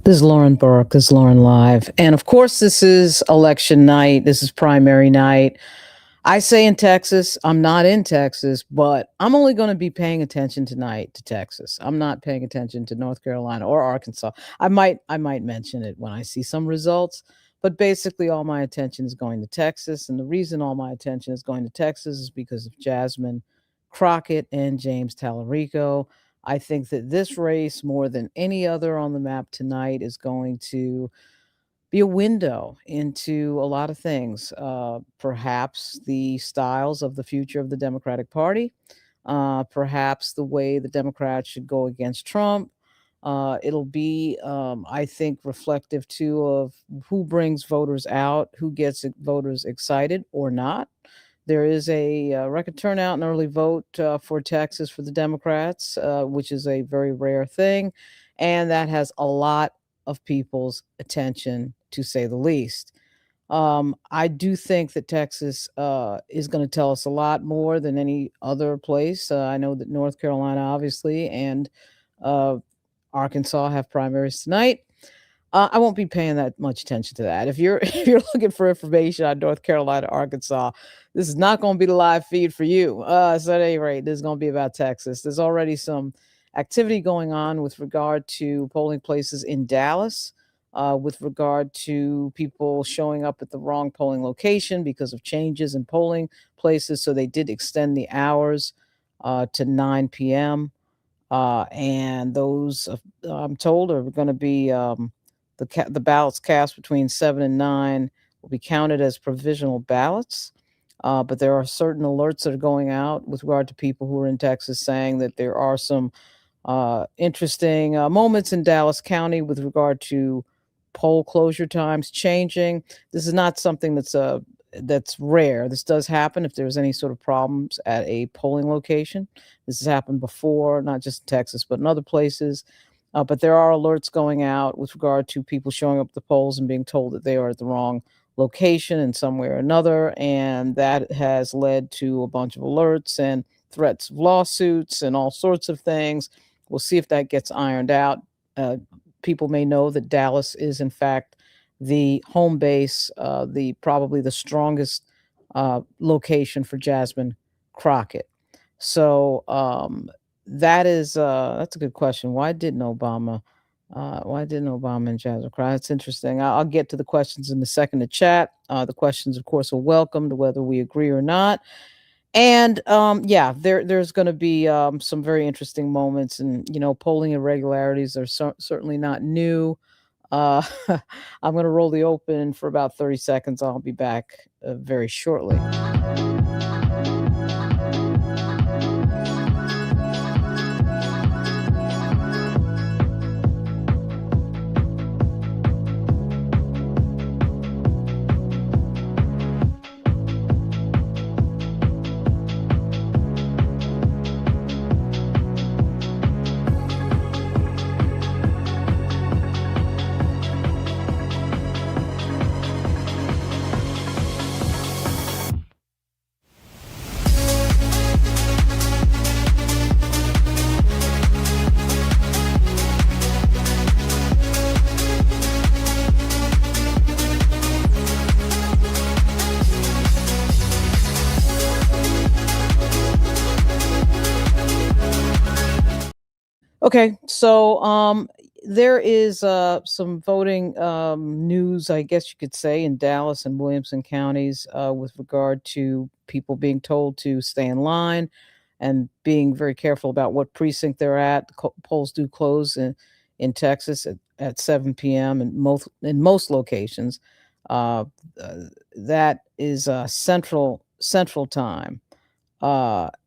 This is Lauren Burke. This is Lauren Live. And of course, this is election night. This is primary night. I say in Texas, I'm not in Texas, but I'm only going to be paying attention tonight to Texas. I'm not paying attention to North Carolina or Arkansas. I might mention it when I see some results, but basically all my attention is going to Texas. And the reason all my attention is going to Texas is because of Jasmine Crockett and James Talarico. I think that this race, more than any other on the map tonight, is going to be a window into a lot of things. Perhaps the styles of the future of the Democratic Party, perhaps the way the Democrats should go against Trump. It'll be, I think, reflective too of who brings voters out, who gets voters excited or not. There is a record turnout and early vote for Texas for the Democrats, which is a very rare thing. And that has a lot of people's attention, to say the least. I do think that Texas is going to tell us a lot more than any other place. I know that North Carolina, obviously, and uh, Arkansas have primaries tonight. I won't be paying that much attention to that. If you're if you're looking for information on North Carolina, Arkansas, this is not going to be the live feed for you. So at any rate, this is going to be about Texas. There's already some activity going on with regard to polling places in Dallas, with regard to people showing up at the wrong polling location because of changes in polling places. So they did extend the hours to 9 p.m. And those, I'm told, are going to be the ballots cast between 7 and 9 will be counted as provisional ballots. But there are certain alerts that are going out with regard to people who are in Texas saying that there are some interesting moments in Dallas County with regard to poll closure times changing. This is not something that's rare. This does happen if there's any sort of problems at a polling location. This has happened before, not just in Texas, but in other places. But there are alerts going out with regard to people showing up at the polls and being told that they are at the wrong location in some way or another. And that has led to a bunch of alerts and threats of lawsuits and all sorts of things. We'll see if that gets ironed out. People may know that Dallas is, in fact, the home base, the probably the strongest location for Jasmine Crockett. So that's a good question. Why didn't Obama and Jasmine Crockett? It's interesting. I'll get to the questions in a second to chat. The questions, of course, are welcomed, whether we agree or not. And yeah, there's going to be some very interesting moments, and polling irregularities are certainly not new. I'm going to roll the open for about 30 seconds. I'll be back very shortly. Okay, so there is some voting news, I guess you could say, in Dallas and Williamson counties with regard to people being told to stay in line and being very careful about what precinct they're at. Polls do close in Texas at 7 p.m. in most locations. Uh, that is central time.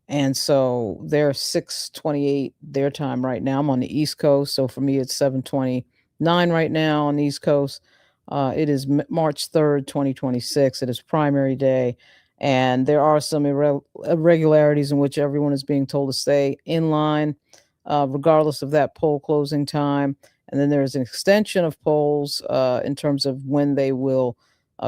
And so they're 6:28 their time right now. I'm on the East Coast, so for me it's 7:29 right now on the East Coast. It is March 3rd, 2026. It is primary day, and there are some irregularities in which everyone is being told to stay in line, regardless of that poll closing time. And then there is an extension of polls in terms of when they will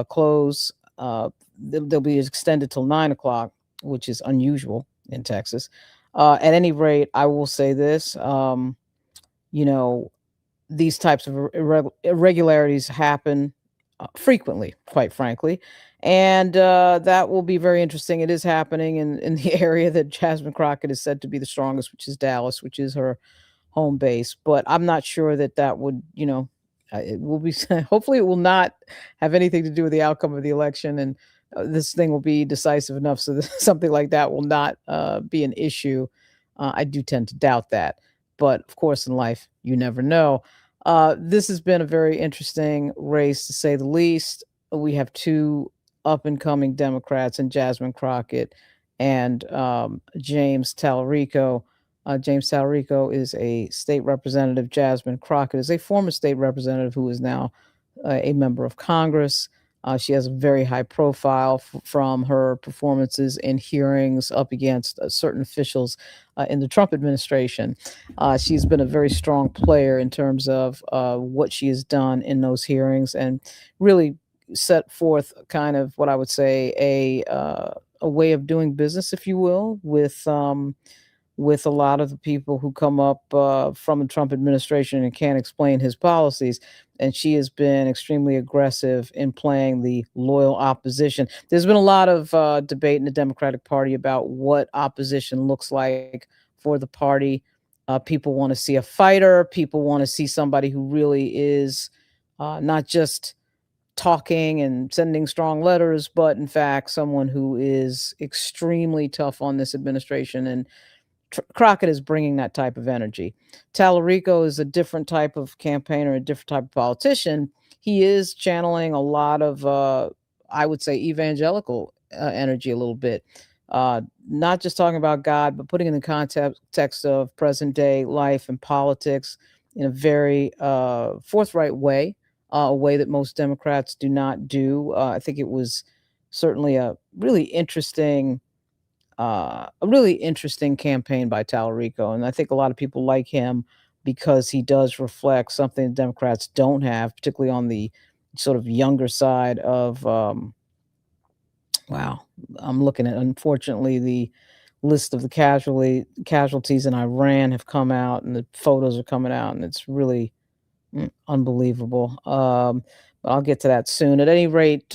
close. They'll be extended till 9 o'clock, which is unusual in Texas. At any rate, I will say this, you know, these types of irregularities happen frequently, quite frankly. And that will be very interesting. It is happening in the area that Jasmine Crockett is said to be the strongest, which is Dallas, which is her home base. But I'm not sure that that would, it will be, hopefully, it will not have anything to do with the outcome of the election. And this thing will be decisive enough so that something like that will not be an issue. I do tend to doubt that. But of course, in life, you never know. This has been a very interesting race, to say the least. We have two up and coming Democrats in Jasmine Crockett and James Talarico. James Talarico is a state representative. Jasmine Crockett is a former state representative who is now a member of Congress. She has a very high profile from her performances in hearings up against certain officials in the Trump administration. She's been a very strong player in terms of what she has done in those hearings and really set forth kind of what I would say a way of doing business, if you will, with a lot of the people who come up from the Trump administration and can't explain his policies. And she has been extremely aggressive in playing the loyal opposition. There's been a lot of debate in the Democratic Party about what opposition looks like for the party. People want to see a fighter. People want to see somebody who really is not just talking and sending strong letters, but in fact, someone who is extremely tough on this administration. And Crockett is bringing that type of energy. Talarico is a different type of campaigner, a different type of politician. He is channeling a lot of, I would say, evangelical energy a little bit. Not just talking about God, but putting in the context of present day life and politics in a very forthright way, a way that most Democrats do not do. I think it was certainly a really interesting campaign by Talarico, and I think a lot of people like him because he does reflect something Democrats don't have, particularly on the sort of younger side of. Wow, I'm looking at, unfortunately, the list of the casualties in Iran have come out, and the photos are coming out, and it's really unbelievable. But I'll get to that soon. At any rate.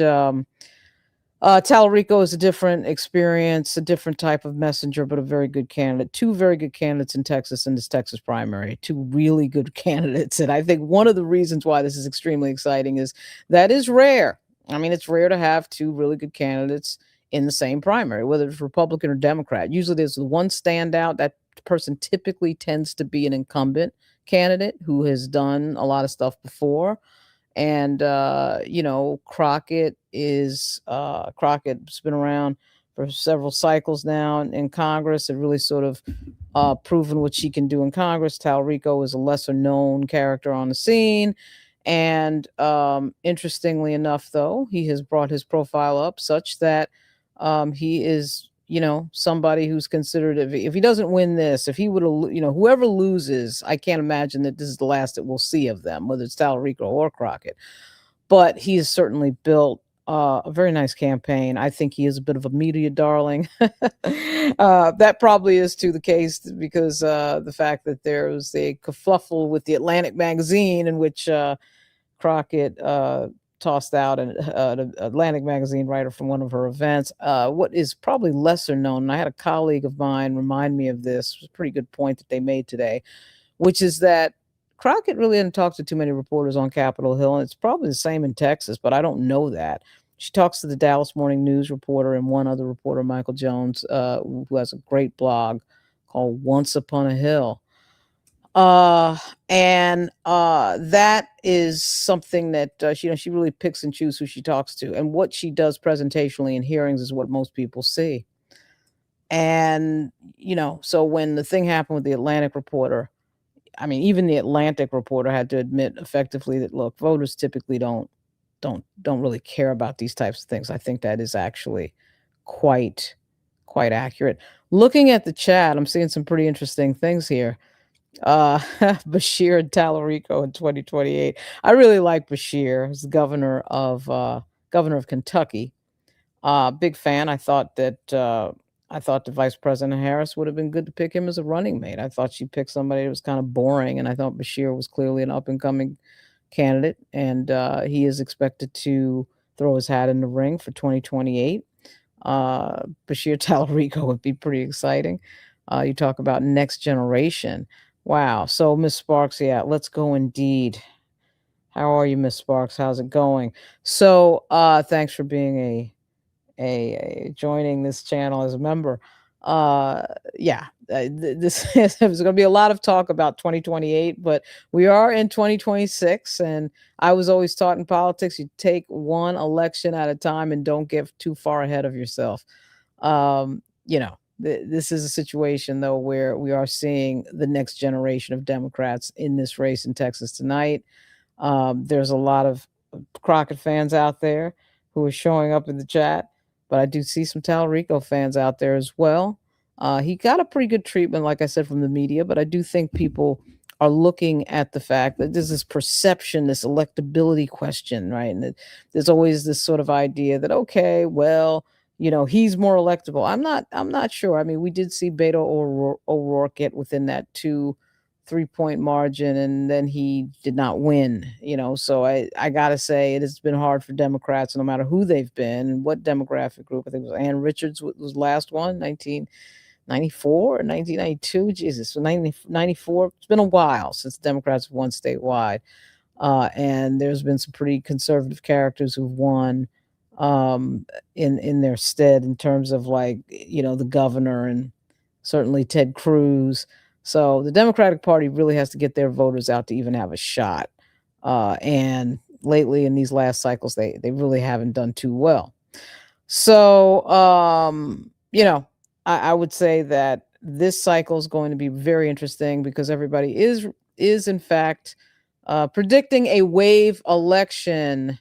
Talarico is a different experience, a different type of messenger, but a very good candidate. Two very good candidates in Texas in this Texas primary. Two really good candidates. And I think one of the reasons why this is extremely exciting is that is rare. I mean, it's rare to have two really good candidates in the same primary, whether it's Republican or Democrat. Usually there's the one standout. That person typically tends to be an incumbent candidate who has done a lot of stuff before. And Crockett's been around for several cycles now in Congress, and really sort of proven what she can do in Congress. Talarico is a lesser known character on the scene. And interestingly enough, though, he has brought his profile up such that he is, somebody who's considered, if he doesn't win this, if he would, whoever loses, I can't imagine that this is the last that we'll see of them, whether it's Talarico or Crockett. But he has certainly built a very nice campaign. I think he is a bit of a media darling. That probably is to the case because the fact that there was a kerfuffle with the Atlantic magazine in which Crockett tossed out an Atlantic magazine writer from one of her events. What is probably lesser known, and I had a colleague of mine remind me of this, it was a pretty good point that they made today, which is that Crockett really didn't talk to too many reporters on Capitol Hill, and it's probably the same in Texas, but I don't know that. She talks to the Dallas Morning News reporter and one other reporter, Michael Jones, who has a great blog called Once Upon a Hill. And that is something that she really picks and chooses who she talks to, and what she does presentationally in hearings is what most people see. And so when the thing happened with the Atlantic reporter, I mean, even the Atlantic reporter had to admit effectively that, look, voters typically don't really care about these types of things. I think that is actually quite accurate. Looking at the chat, I'm seeing some pretty interesting things here. Bashir and Talarico in 2028. I really like Bashir. He's the governor of Kentucky. Big fan. I thought that I thought the Vice President Harris would have been good to pick him as a running mate. I thought she picked somebody that was kind of boring, and I thought Bashir was clearly an up and coming candidate, and he is expected to throw his hat in the ring for 2028. Bashir Talarico would be pretty exciting. You talk about next generation. Wow. So, Miss Sparks, yeah, let's go indeed. How are you, Miss Sparks? How's it going? So, thanks for being a joining this channel as a member. Uh, yeah, this there's going to be a lot of talk about 2028, but we are in 2026, and I was always taught in politics you take one election at a time and don't get too far ahead of yourself. This is a situation though where we are seeing the next generation of Democrats in this race in Texas tonight. There's a lot of Crockett fans out there who are showing up in the chat, but I do see some Talarico fans out there as well. He got a pretty good treatment, like I said, from the media, but I do think people are looking at the fact that there's this perception, this electability question, right? And there's always this sort of idea that, okay, well, he's more electable. I'm not sure. I mean, we did see Beto O'Rourke get within that 3-point margin, and then he did not win. So I gotta say it has been hard for Democrats, no matter who they've been and what demographic group. I think it was Ann Richards was last one, 1994 or 1992. Jesus, so 1994. It's been a while since Democrats have won statewide, and there's been some pretty conservative characters who've won in their stead, in terms of, like, the governor and certainly Ted Cruz. So the Democratic Party really has to get their voters out to even have a shot. And lately, in these last cycles, they really haven't done too well. So, I would say that this cycle is going to be very interesting because everybody is in fact predicting a wave election.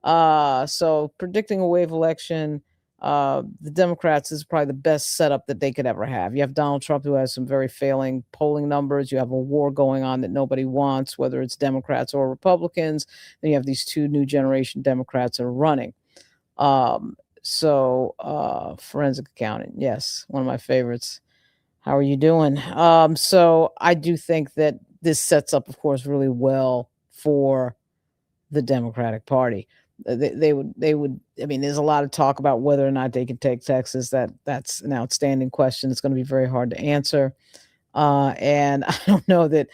So predicting a wave election, the Democrats is probably the best setup that they could ever have. You have Donald Trump, who has some very failing polling numbers. You have a war going on that nobody wants, whether it's Democrats or Republicans. Then you have these two new generation Democrats that are running. Forensic accounting, yes, one of my favorites. How are you doing? So I do think that this sets up, of course, really well for the Democratic Party. They would. I mean, there's a lot of talk about whether or not they can take Texas. That's an outstanding question. It's going to be very hard to answer, and I don't know that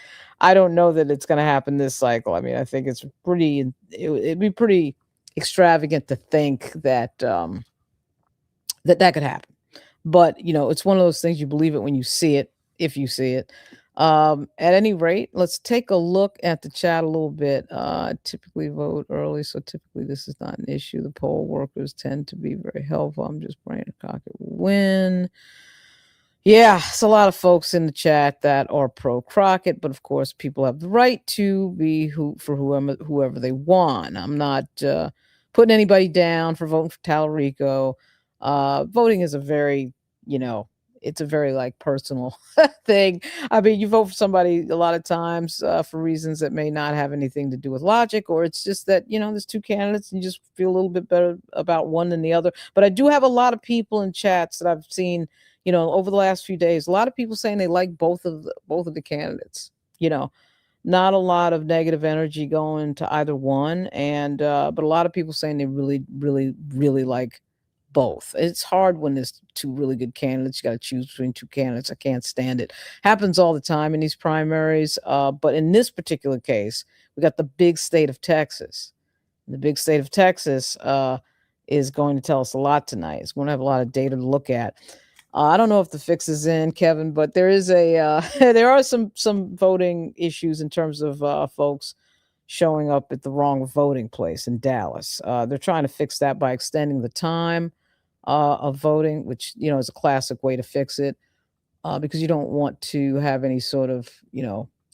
it's going to happen this cycle. I mean, I think it'd be pretty extravagant to think that that could happen. But it's one of those things, you believe it when you see it, if you see it. At any rate, let's take a look at the chat a little bit. Typically vote early, so typically this is not an issue. The poll workers tend to be very helpful. I'm just praying Crockett will win. Yeah, it's a lot of folks in the chat that are pro Crockett, but of course, people have the right to be whoever they want. I'm not putting anybody down for voting for Talarico. Voting is a very, it's a very, like, personal thing. I mean, you vote for somebody a lot of times for reasons that may not have anything to do with logic, or it's just that, there's two candidates and you just feel a little bit better about one than the other. But I do have a lot of people in chats that I've seen, over the last few days, a lot of people saying they like both of the candidates. Not a lot of negative energy going to either one, and but a lot of people saying they really, really, really like both. It's hard when there's two really good candidates. You got to choose between two candidates. I can't stand it. Happens all the time in these primaries. But in this particular case, we got the big state of Texas. The big state of Texas is going to tell us a lot tonight. It's going to have a lot of data to look at. I don't know if the fix is in, Kevin, but there is there are some voting issues in terms of folks showing up at the wrong voting place in Dallas. They're trying to fix that by extending the time of voting, which is a classic way to fix it, because you don't want to have any sort of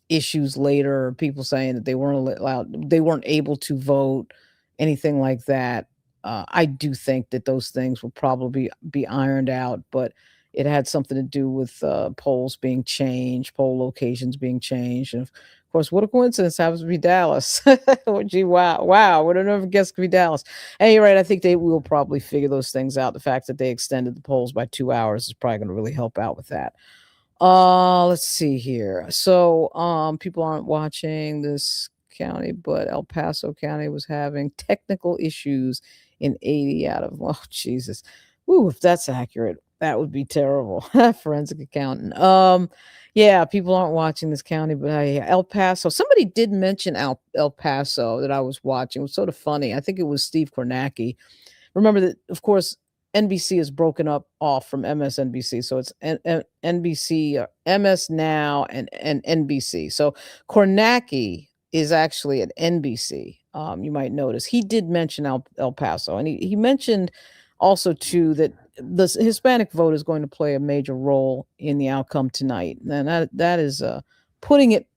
issues later, or people saying that they weren't able to vote, anything like that. I do think that those things will probably be ironed out, but it had something to do with polls being changed, poll locations being changed. And of course, what a coincidence, happens to be Dallas. Oh, gee, wow, wow, would have never guessed it could be Dallas. At any rate, I think they will probably figure those things out. The fact that they extended the polls by 2 hours is probably going to really help out with that. Let's see here. So, people aren't watching this county, but El Paso County was having technical issues in 80 out of, oh, Jesus. Ooh, if that's accurate, that would be terrible. Forensic accountant. Yeah, people aren't watching this county, but El Paso. Somebody did mention El Paso that I was watching. It was sort of funny. I think it was Steve Kornacki. Remember that, of course, NBC is broken up off from MSNBC, so it's NBC, MS Now, and NBC. So Kornacki is actually at NBC. You might notice he did mention El Paso, and he mentioned also too that the Hispanic vote is going to play a major role in the outcome tonight, and that is putting it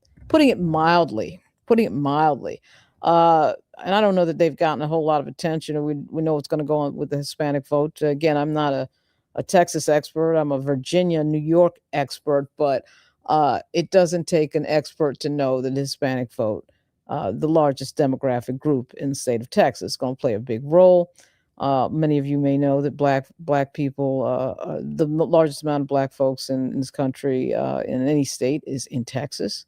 mildly. Putting it mildly. And I don't know that they've gotten a whole lot of attention. We know what's going to go on with the Hispanic vote. Again, I'm not a Texas expert. I'm a Virginia, New York expert, but it doesn't take an expert to know that the Hispanic vote, the largest demographic group in the state of Texas, is going to play a big role. Many of you may know that black people, the largest amount of black folks in this country, in any state, is in Texas.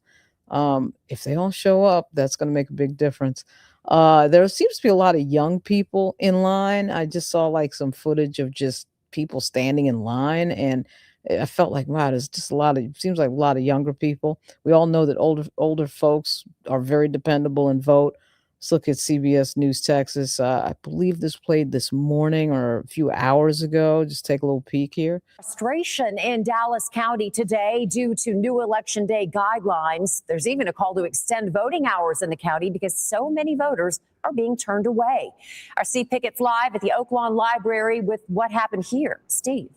If they don't show up, that's going to make a big difference. There seems to be a lot of young people in line. I just saw like some footage of just people standing in line, and I felt like, wow, there's just seems like a lot of younger people. We all know that older folks are very dependable and vote. Let's look at CBS News Texas. I believe this played this morning or a few hours ago. Just take a little peek here. Frustration in Dallas County today due to new Election Day guidelines. There's even a call to extend voting hours in the county because so many voters are being turned away. Our Steve Pickett's live at the Oaklawn Library with what happened here. Steve.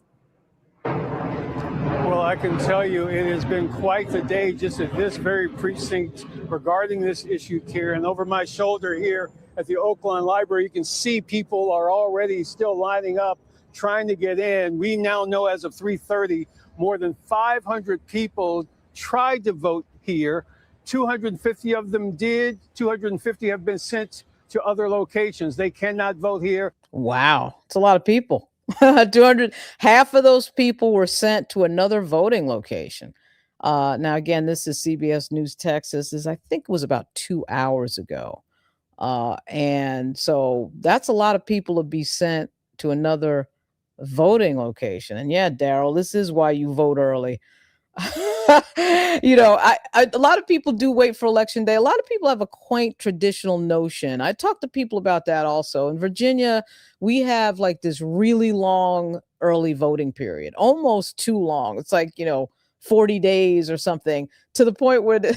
Well, I can tell you it has been quite the day just at this very precinct regarding this issue, Karen. Over my shoulder here at the Oaklawn Library, you can see people are already still lining up, trying to get in. We now know as of 3:30, more than 500 people tried to vote here. 250 of them did. 250 have been sent to other locations. They cannot vote here. Wow, it's a lot of people. 200, half of those people were sent to another voting location. Now, again, this is CBS News Texas. I think it was about 2 hours ago. And so that's a lot of people to be sent to another voting location. And yeah, Daryl, this is why you vote early. A lot of people do wait for election day. A lot of people have a quaint traditional notion. I talked to people about that also. In Virginia, we have like this really long early voting period, almost too long. It's like, 40 days or something, to the point where it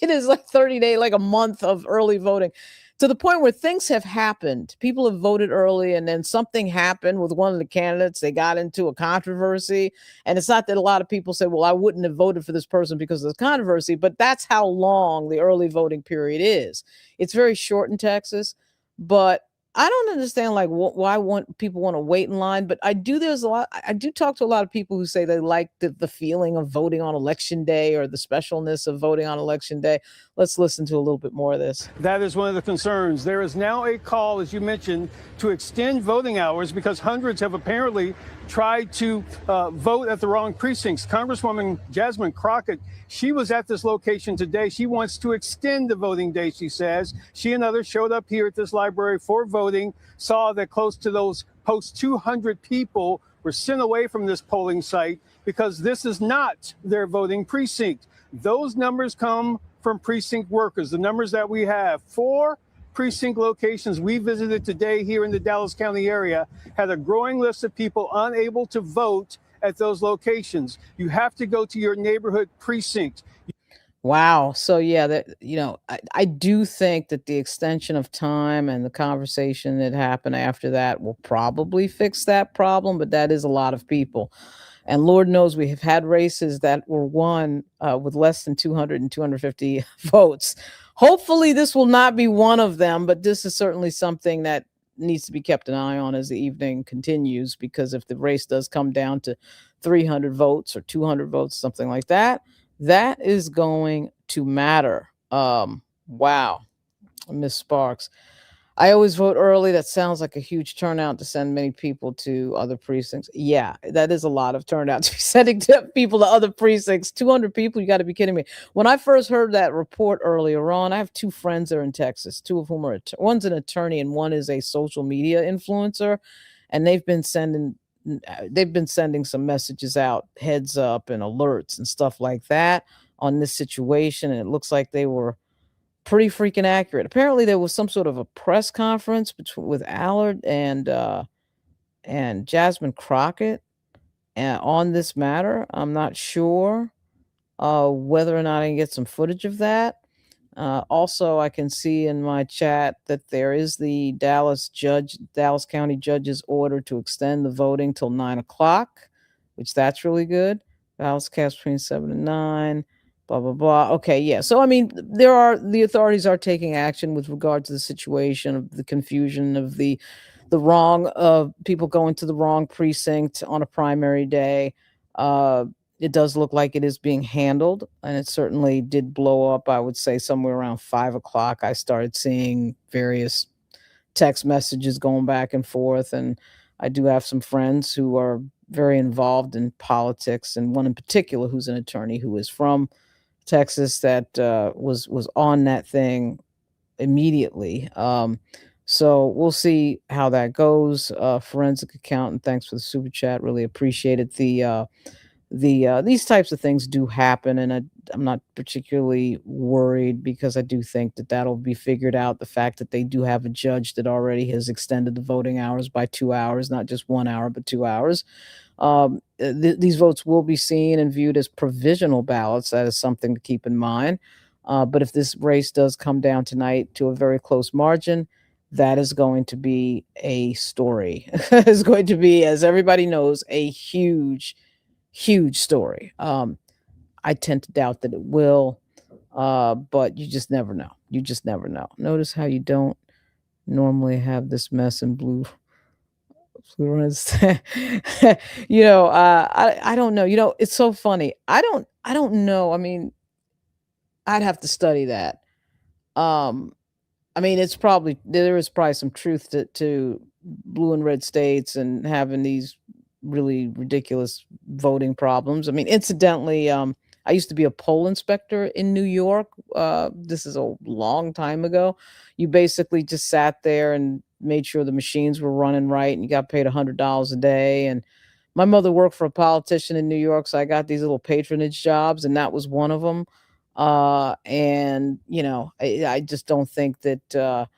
is like 30 days, like a month of early voting, to the point where things have happened. People have voted early, and then something happened with one of the candidates. They got into a controversy. And it's not that a lot of people say, well, I wouldn't have voted for this person because of the controversy, but that's how long the early voting period is. It's very short in Texas, but I don't understand like why people want to wait in line, but I do talk to a lot of people who say they like the feeling of voting on election day or the specialness of voting on election day. Let's listen to a little bit more of this. That is one of the concerns. There is now a call, as you mentioned, to extend voting hours because hundreds have apparently tried to vote at the wrong precincts. Congresswoman Jasmine Crockett, she was at this location today. She wants to extend the voting day, she says. She and others showed up here at this library for voting, saw that close to those post 200 people were sent away from this polling site because this is not their voting precinct. Those numbers come from precinct workers. The numbers that we have, 4 precinct locations we visited today here in the Dallas County area had a growing list of people unable to vote at those locations. You have to go to your neighborhood precinct. Wow. So yeah, I do think that the extension of time and the conversation that happened after that will probably fix that problem, but that is a lot of people. And Lord knows we have had races that were won with less than 200 and 250 votes. Hopefully this will not be one of them, but this is certainly something that needs to be kept an eye on as the evening continues, because if the race does come down to 300 votes or 200 votes, something like that, that is going to matter. Wow, Miss Sparks. I always vote early. That sounds like a huge turnout to send many people to other precincts. Yeah, that is a lot of turnout to be sending people to other precincts. 200 people? You got to be kidding me. When I first heard that report earlier on, I have two friends that are in Texas, two of whom are, one's an attorney and one is a social media influencer. And they've been sending some messages out, heads up and alerts and stuff like that on this situation. And it looks like they were pretty freaking accurate. Apparently, there was some sort of a press conference with Allard and Jasmine Crockett on this matter. I'm not sure whether or not I can get some footage of that. Also, I can see in my chat that there is the Dallas County judge's order to extend the voting till 9 o'clock, which that's really good. Ballots cast between 7 and 9. Blah, blah, blah. Okay, yeah. So, I mean, the authorities are taking action with regard to the situation of the confusion of the wrong people going to the wrong precinct on a primary day. It does look like it is being handled, and it certainly did blow up. I would say somewhere around 5 o'clock, I started seeing various text messages going back and forth. And I do have some friends who are very involved in politics, and one in particular who's an attorney who is from Texas that was on that thing immediately. So we'll see how that goes. Forensic accountant, thanks for the super chat. Really appreciate it. These types of things do happen, and I'm not particularly worried, because I do think that that'll be figured out. The fact that they do have a judge that already has extended the voting hours by 2 hours, not just 1 hour, but 2 hours. These votes will be seen and viewed as provisional ballots. That is something to keep in mind. But if this race does come down tonight to a very close margin, that is going to be a story. It's going to be, as everybody knows, a huge story. I tend to doubt that it will, but you just never know. You just never know. Notice how you don't normally have this mess in blue. Fluorescence. I don't know. It's so funny. I don't know. I mean, I'd have to study that. I mean, there is probably some truth to blue and red states and having these really ridiculous voting problems. I mean, incidentally, I used to be a poll inspector in New York. This is a long time ago. You basically just sat there and made sure the machines were running right, and you got paid $100 a day. And my mother worked for a politician in New York, so I got these little patronage jobs, and that was one of them. And I just don't think that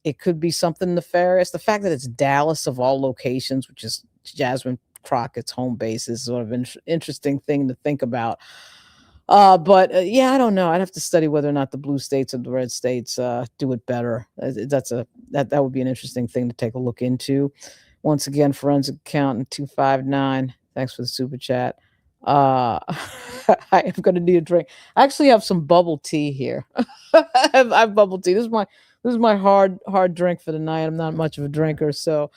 it could be something nefarious. The fact that it's Dallas of all locations, which is Jasmine Crockett's home base, is sort of an interesting thing to think about. But yeah, I don't know. I'd have to study whether or not the blue states and the red states do it better. That would be an interesting thing to take a look into. Once again, forensic accountant 259. Thanks for the super chat. I am going to need a drink. I actually have some bubble tea here. I have bubble tea. This is my hard drink for the night. I'm not much of a drinker, so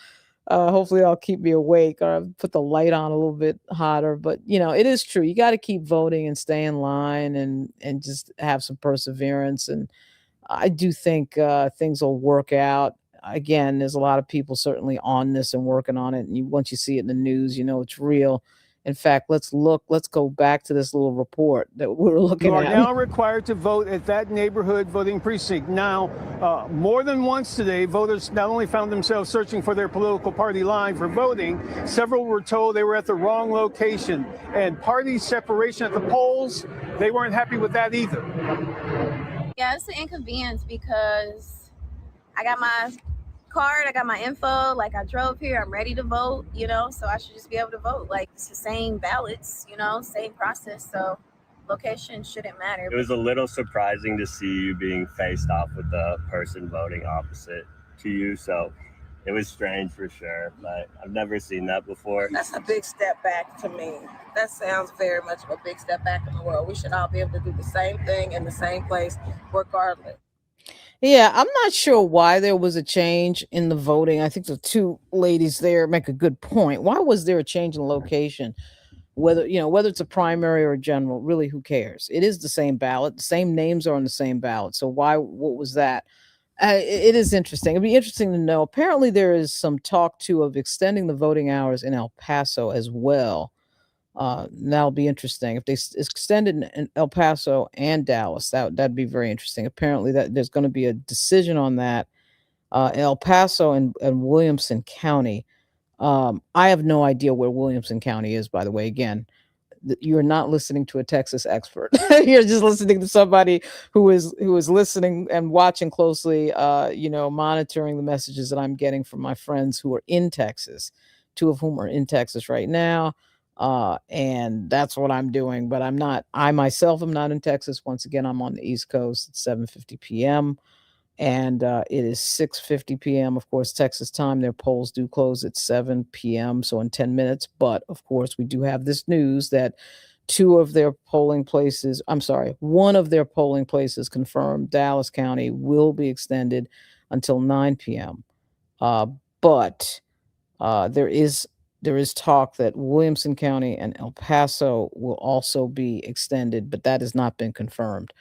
hopefully I'll keep me awake, or I'll put the light on a little bit hotter. But it is true. You got to keep voting and stay in line and just have some perseverance. And I do think things will work out. Again, there's a lot of people certainly on this and working on it. And once you see it in the news, it's real. In fact, let's go back to this little report that we were looking at. You are now required to vote at that neighborhood voting precinct. Now, more than once today, voters not only found themselves searching for their political party line for voting, several were told they were at the wrong location. And party separation at the polls, they weren't happy with that either. Yeah, it's an inconvenience because I got my card, I got my info, like I drove here, I'm ready to vote, so I should just be able to vote. Like, it's the same ballots, same process, so location shouldn't matter. It was a little surprising to see you being faced off with the person voting opposite to you, so it was strange for sure, but I've never seen that before. That's a big step back to me. That sounds very much of a big step back in the world. We should all be able to do the same thing in the same place regardless. Yeah, I'm not sure why there was a change in the voting. I think the two ladies there make a good point. Why was there a change in location? Whether it's a primary or a general, really, who cares? It is the same ballot. The same names are on the same ballot. So why? What was that? It is interesting. It'd be interesting to know. Apparently, there is some talk too of extending the voting hours in El Paso as well. That'll be interesting if extend it in El Paso and Dallas. That'd be very interesting. Apparently, that there's going to be a decision on that. El Paso and Williamson County. I have no idea where Williamson County is, by the way. Again, you're not listening to a Texas expert. You're just listening to somebody who is listening and watching closely, monitoring the messages that I'm getting from my friends who are in Texas, two of whom are in Texas right now. And that's what I'm doing. But I myself am not in Texas. Once again, I'm on the East Coast at 7:50 p.m. And it is 6:50 p.m. Of course, Texas time. Their polls do close at 7 p.m. So in 10 minutes. But of course, we do have this news that one of their polling places confirmed Dallas County will be extended until 9 p.m. But there is talk that Williamson County and El Paso will also be extended, but that has not been confirmed.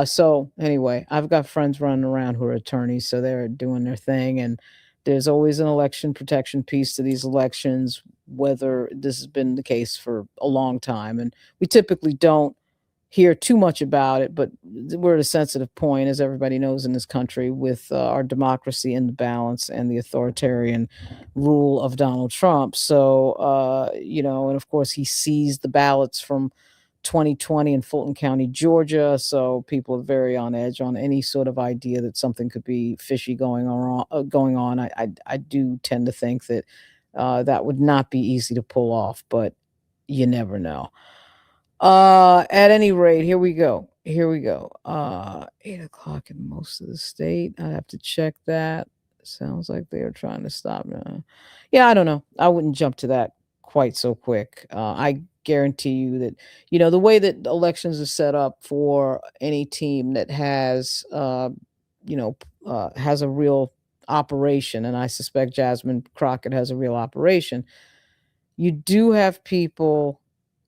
So anyway, I've got friends running around who are attorneys, so they're doing their thing. And there's always an election protection piece to these elections, whether this has been the case for a long time. And we typically don't hear too much about it, but we're at a sensitive point, as everybody knows in this country, with our democracy in the balance and the authoritarian rule of Donald Trump. So, and of course, he seized the ballots from 2020 in Fulton County, Georgia. So people are very on edge on any sort of idea that something could be fishy going on. I do tend to think that that would not be easy to pull off, but you never know. At any rate, here we go. 8 o'clock in most of the state. I have to check that. Sounds like they are trying to stop me. Yeah, I don't know. I wouldn't jump to that quite so quick. I guarantee you that, the way that elections are set up for any team that has a real operation, and I suspect Jasmine Crockett has a real operation. You do have people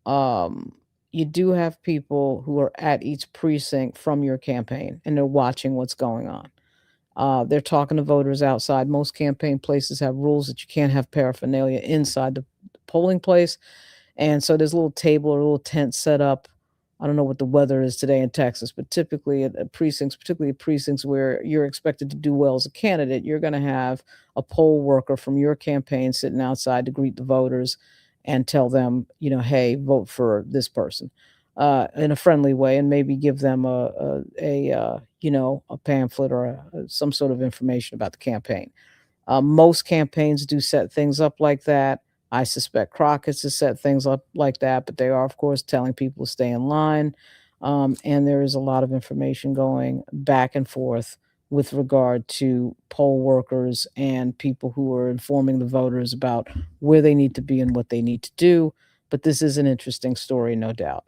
um who are at each precinct from your campaign, and they're watching what's going on. They're talking to voters outside. Most campaign places have rules that you can't have paraphernalia inside the polling place. And so there's a little table or a little tent set up. I don't know what the weather is today in Texas, but typically at precincts, particularly precincts where you're expected to do well as a candidate, you're going to have a poll worker from your campaign sitting outside to greet the voters and tell them, hey, vote for this person in a friendly way, and maybe give them a pamphlet or some sort of information about the campaign. Most campaigns do set things up like that. I suspect Crockett's has set things up like that, but they are, of course, telling people to stay in line. And there is a lot of information going back and forth with regard to poll workers and people who are informing the voters about where they need to be and what they need to do. But this is an interesting story, no doubt.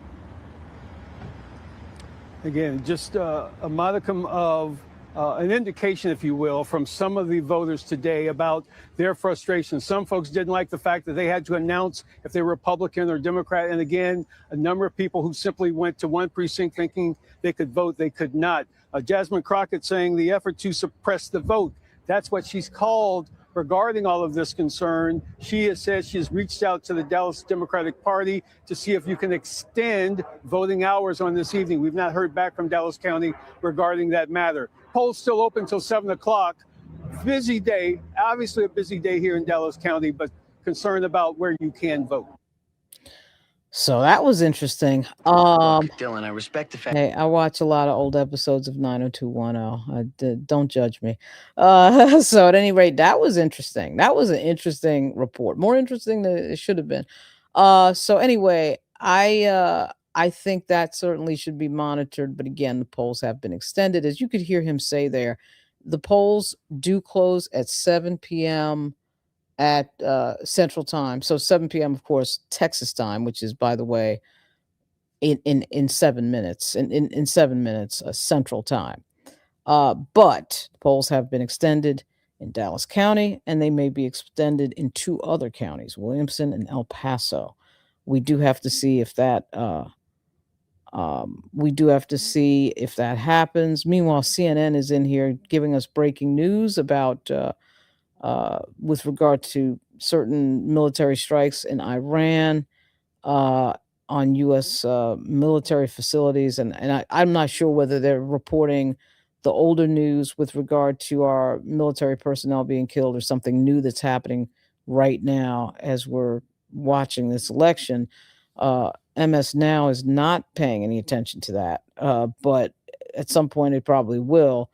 Again, just a modicum of an indication, if you will, from some of the voters today about their frustration. Some folks didn't like the fact that they had to announce if they were Republican or Democrat. And again, a number of people who simply went to one precinct thinking they could vote, they could not. Jasmine Crockett saying the effort to suppress the vote. That's what she's called regarding all of this concern. She has said she has reached out to the Dallas Democratic Party to see if you can extend voting hours on this evening. We've not heard back from Dallas County regarding that matter. Polls still open until 7 o'clock. Busy day, obviously a busy day here in Dallas County, but concerned about where you can vote. So that was interesting. Dylan, I respect the fact. Hey, I watch a lot of old episodes of 90210. Don't judge me. So at any rate, that was interesting. That was an interesting report. More interesting than it should have been. So anyway, I think that certainly should be monitored. But again, the polls have been extended. As you could hear him say there, the polls do close at 7 p.m. at Central Time. So 7 p.m., of course, Texas time, which is, by the way, in 7 minutes, in 7 minutes, Central Time. But polls have been extended in Dallas County, and they may be extended in 2 other counties, Williamson and El Paso. We do have to see if that happens. Meanwhile, CNN is in here giving us breaking news about with regard to certain military strikes in Iran on U.S. Military facilities, and I'm not sure whether they're reporting the older news with regard to our military personnel being killed or something new that's happening right now as we're watching this election. MS Now is not paying any attention to that, but at some point it probably will.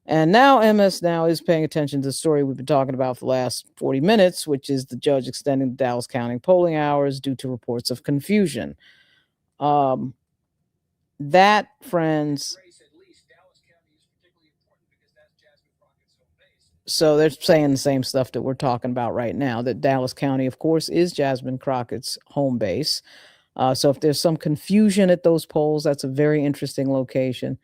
And now MS Now is paying attention to the story we've been talking about for the last 40 minutes, which is the judge extending the Dallas County polling hours due to reports of confusion. That, friends, so they're saying the same stuff that we're talking about right now, that Dallas County, of course, is Jasmine Crockett's home base. So if there's some confusion at those polls, that's a very interesting location.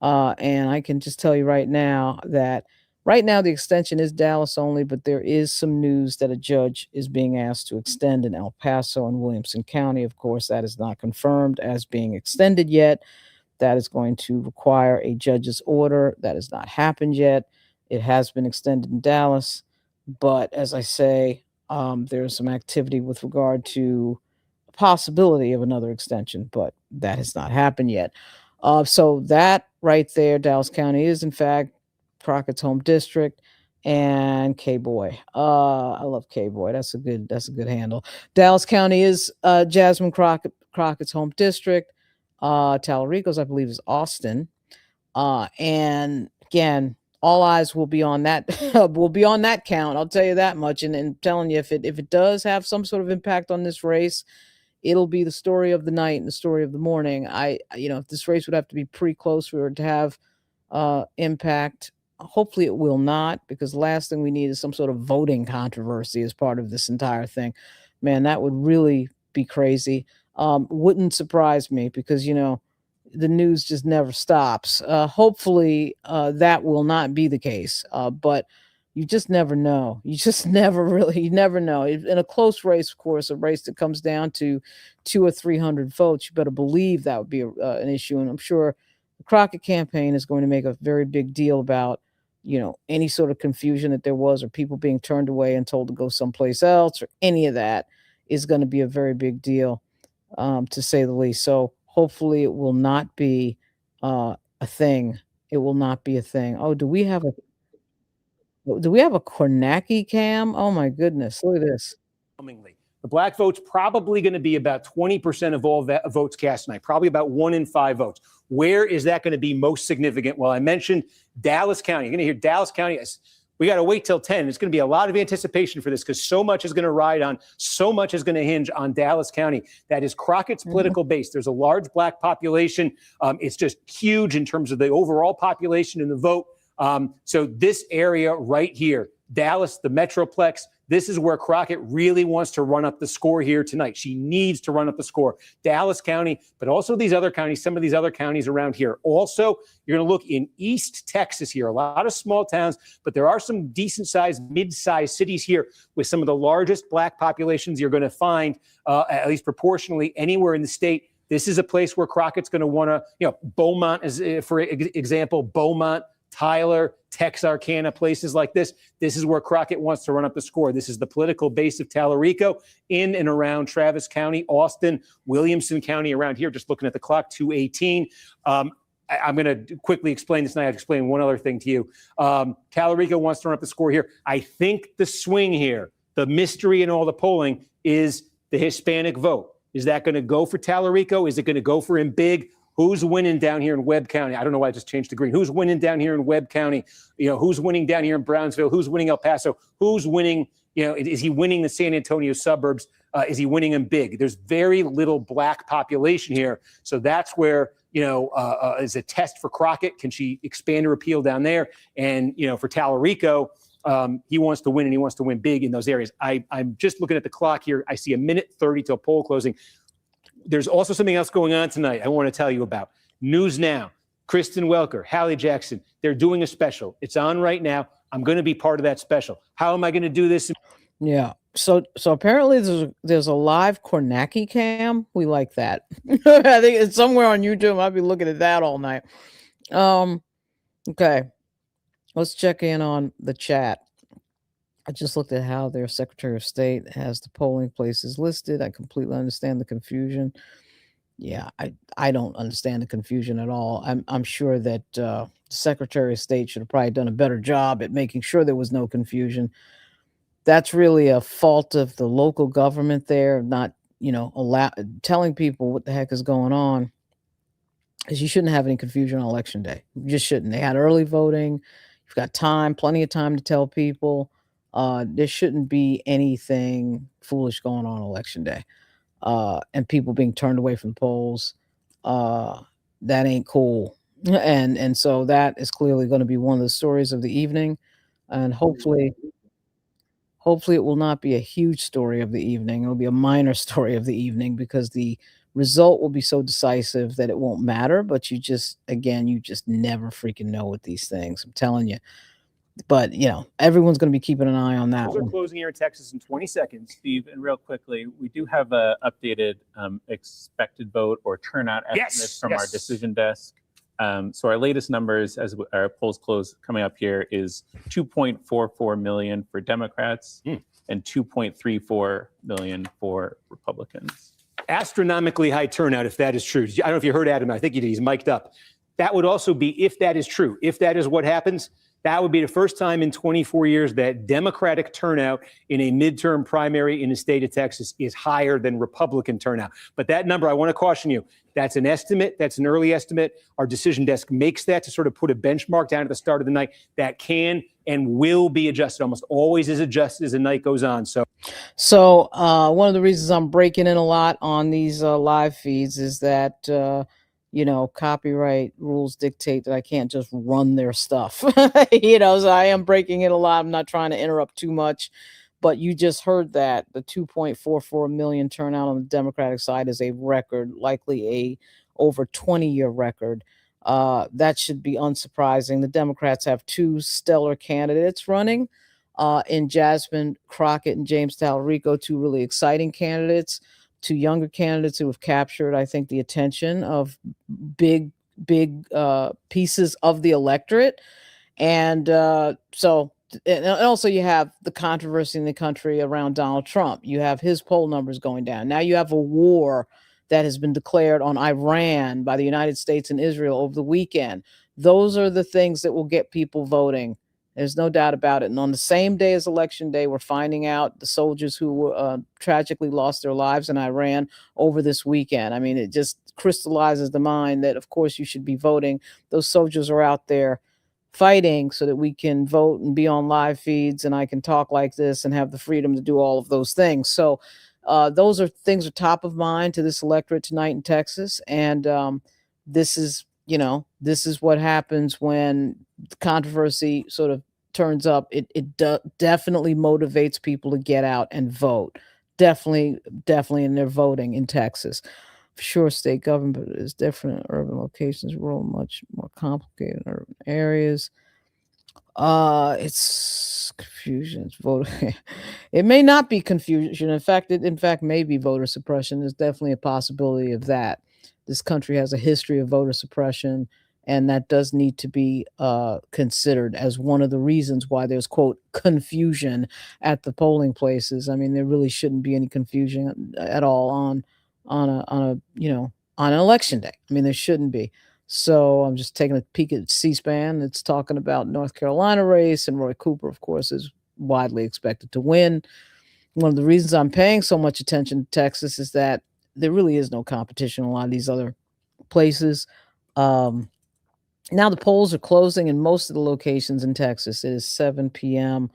And I can just tell you right now that right now the extension is Dallas only, but there is some news that a judge is being asked to extend in El Paso and Williamson County. Of course, that is not confirmed as being extended yet. That is going to require a judge's order. That has not happened yet. It has been extended in Dallas, but as I say, there's some activity with regard to a possibility of another extension, but that has not happened yet. So that right there, Dallas County is in fact Crockett's home district, and K-Boy. I love K-Boy. That's a good handle. Dallas County is Jasmine Crockett's home district. Talarico's, I believe, is Austin. And again, all eyes will be on that count. I'll tell you that much. And telling you, if it does have some sort of impact on this race, it'll be the story of the night and the story of the morning. If this race would have to be pretty close for it to have impact. Hopefully it will not, because the last thing we need is some sort of voting controversy as part of this entire thing. Man, that would really be crazy. Wouldn't surprise me, because, the news just never stops. Hopefully that will not be the case. But you just never know. You never know. In a close race, of course, a race that comes down to 200 or 300 votes, you better believe that would be an issue. And I'm sure the Crockett campaign is going to make a very big deal about, any sort of confusion that there was, or people being turned away and told to go someplace else, or any of that is going to be a very big deal, to say the least. So hopefully it will not be a thing. It will not be a thing. Oh, do we have a Kornacki cam? Oh my goodness. Look at this. The black vote's probably going to be about 20% of all votes cast tonight, probably about 1 in 5 votes. Where is that going to be most significant? Well, I mentioned Dallas County. You're going to hear Dallas County. We got to wait till 10. It's going to be a lot of anticipation for this, because so much is going to hinge on Dallas County. That is Crockett's political base. There's a large black population. It's just huge in terms of the overall population and the vote. So this area right here, Dallas, the Metroplex, this is where Crockett really wants to run up the score here tonight. She needs to run up the score. Dallas County, but also these other counties, some of these other counties around here. Also, you're going to look in East Texas here, a lot of small towns, but there are some decent-sized, mid-sized cities here with some of the largest black populations you're going to find, at least proportionally, anywhere in the state. This is a place where Crockett's going to want to, Beaumont, for example, Beaumont, Tyler, Texarkana, places like this. This is where Crockett wants to run up the score. This is the political base of Talarico in and around Travis County, Austin, Williamson County around here. Just looking at the clock, 2:18. I'm going to quickly explain this, and I have to explain one other thing to you. Talarico wants to run up the score here. I think the swing here, the mystery in all the polling, is the Hispanic vote. Is that going to go for Talarico? Is it going to go for him big? Who's winning down here in Webb County? I don't know why I just changed to green. Who's winning down here in Webb County? Who's winning down here in Brownsville? Who's winning El Paso? Who's winning? Is he winning the San Antonio suburbs? Is he winning them big? There's very little black population here. So that's where, is a test for Crockett. Can she expand her appeal down there? And, for Talarico, he wants to win, and he wants to win big in those areas. I'm just looking at the clock here. I see 1:30 till poll closing. There's also something else going on tonight I want to tell you about. News Now. Kristen Welker, Hallie Jackson, they're doing a special. It's on right now. I'm going to be part of that special. How am I going to do this? Yeah. So apparently there's a live Kornacki cam. We like that. I think it's somewhere on YouTube. I'll be looking at that all night. Okay. Let's check in on the chat. I just looked at how their Secretary of State has the polling places listed. I completely understand the confusion. Yeah, I don't understand the confusion at all. I'm sure that the Secretary of State should have probably done a better job at making sure there was no confusion. That's really a fault of the local government there, not, telling people what the heck is going on. Because you shouldn't have any confusion on election day. You just shouldn't. They had early voting. You've got time, plenty of time to tell people. There shouldn't be anything foolish going on election day. And people being turned away from the polls. That ain't cool. And so that is clearly going to be one of the stories of the evening. And hopefully it will not be a huge story of the evening. It'll be a minor story of the evening because the result will be so decisive that it won't matter. But you just never freaking know with these things. I'm telling you. But, everyone's going to be keeping an eye on that We're one. closing here in Texas in 20 seconds. Steve, and real quickly, we do have a updated expected vote or turnout estimates from our decision desk. So our latest numbers as our polls close coming up here is 2.44 million for Democrats and 2.34 million for Republicans. Astronomically high turnout, if that is true. I don't know if you heard Adam. I think he's mic'd up. That would also be, if that is true, if that is what happens, that would be the first time in 24 years that Democratic turnout in a midterm primary in the state of Texas is higher than Republican turnout. But that number, I want to caution you, that's an estimate. That's an early estimate. Our decision desk makes that to sort of put a benchmark down at the start of the night that can and will be adjusted. Almost always is adjusted as the night goes on. So one of the reasons I'm breaking in a lot on these live feeds is that copyright rules dictate that I can't just run their stuff, so I am breaking it a lot. I'm not trying to interrupt too much, but you just heard that the 2.44 million turnout on the Democratic side is a record, likely a over 20-year record. That should be unsurprising. The Democrats have two stellar candidates running in Jasmine Crockett and James Talarico, two really exciting candidates. Two younger candidates who have captured, I think, the attention of big pieces of the electorate. And also you have the controversy in the country around Donald Trump. You have his poll numbers going down. Now you have a war that has been declared on Iran by the United States and Israel over the weekend. Those are the things that will get people voting. There's no doubt about it. And on the same day as Election Day, we're finding out the soldiers who tragically lost their lives in Iran over this weekend. I mean, it just crystallizes the mind that, of course, you should be voting. Those soldiers are out there fighting so that we can vote and be on live feeds and I can talk like this and have the freedom to do all of those things. So those are things are top of mind to this electorate tonight in Texas. And this is what happens when the controversy sort of turns up. It definitely motivates people to get out and vote. Definitely, and they're voting in Texas. For sure, state government is different in urban locations, rural much more complicated in urban areas. It's confusion. It's voter. It may not be confusion. In fact, it may be voter suppression. There's definitely a possibility of that. This country has a history of voter suppression, and that does need to be considered as one of the reasons why there's, quote, confusion at the polling places. I mean, there really shouldn't be any confusion at all on an election day. I mean, there shouldn't be. So I'm just taking a peek at C-SPAN. It's talking about North Carolina race, and Roy Cooper, of course, is widely expected to win. One of the reasons I'm paying so much attention to Texas is that there really is no competition in a lot of these other places. Now the polls are closing in most of the locations in Texas. It is 7 p.m.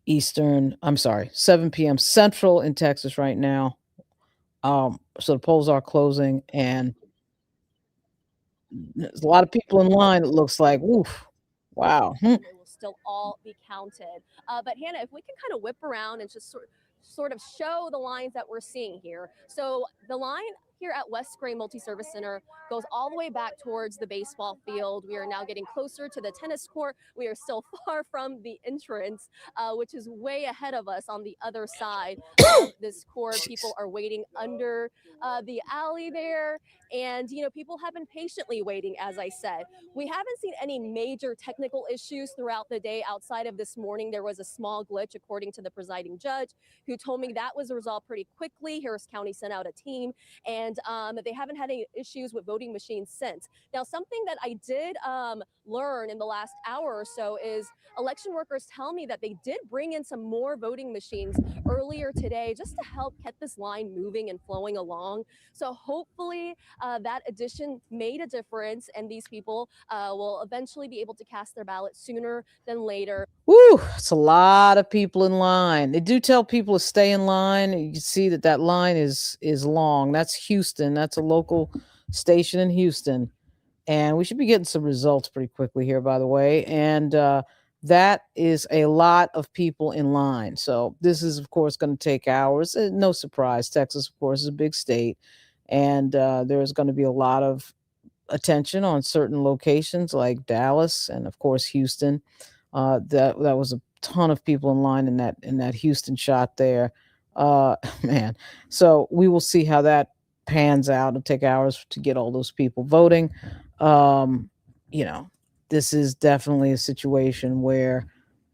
Eastern. I'm sorry, 7 p.m. Central in Texas right now. So the polls are closing, and there's a lot of people in line. It looks like, oof, wow. They will still all be counted. But Hannah, if we can kind of whip around and just sort of show the lines that we're seeing here. So the line here at West Gray Multi-Service Center goes all the way back towards the baseball field. We are now getting closer to the tennis court. We are still far from the entrance, which is way ahead of us on the other side of this court. People are waiting under the alley there. And, you know, people have been patiently waiting, as I said. We haven't seen any major technical issues throughout the day outside of this morning. There was a small glitch, according to the presiding judge, who told me that was resolved pretty quickly. Harris County sent out a team, and they haven't had any issues with voting machines since. Now, something that I did learn in the last hour or so is election workers tell me that they did bring in some more voting machines earlier today just to help get this line moving and flowing along. So hopefully that addition made a difference, and these people will eventually be able to cast their ballot sooner than later. Woo, it's a lot of people in line. They do tell people to stay in line. You can see that line is long. That's Houston. That's a local station in Houston. And we should be getting some results pretty quickly here, by the way. And that is a lot of people in line. So this is, of course, going to take hours. No surprise. Texas, of course, is a big state. And there's going to be a lot of attention on certain locations like Dallas and, of course, Houston. That was a ton of people in line in that Houston shot there. Man. So we will see how that pans out. It'll take hours to get all those people voting. You know, this is definitely a situation where,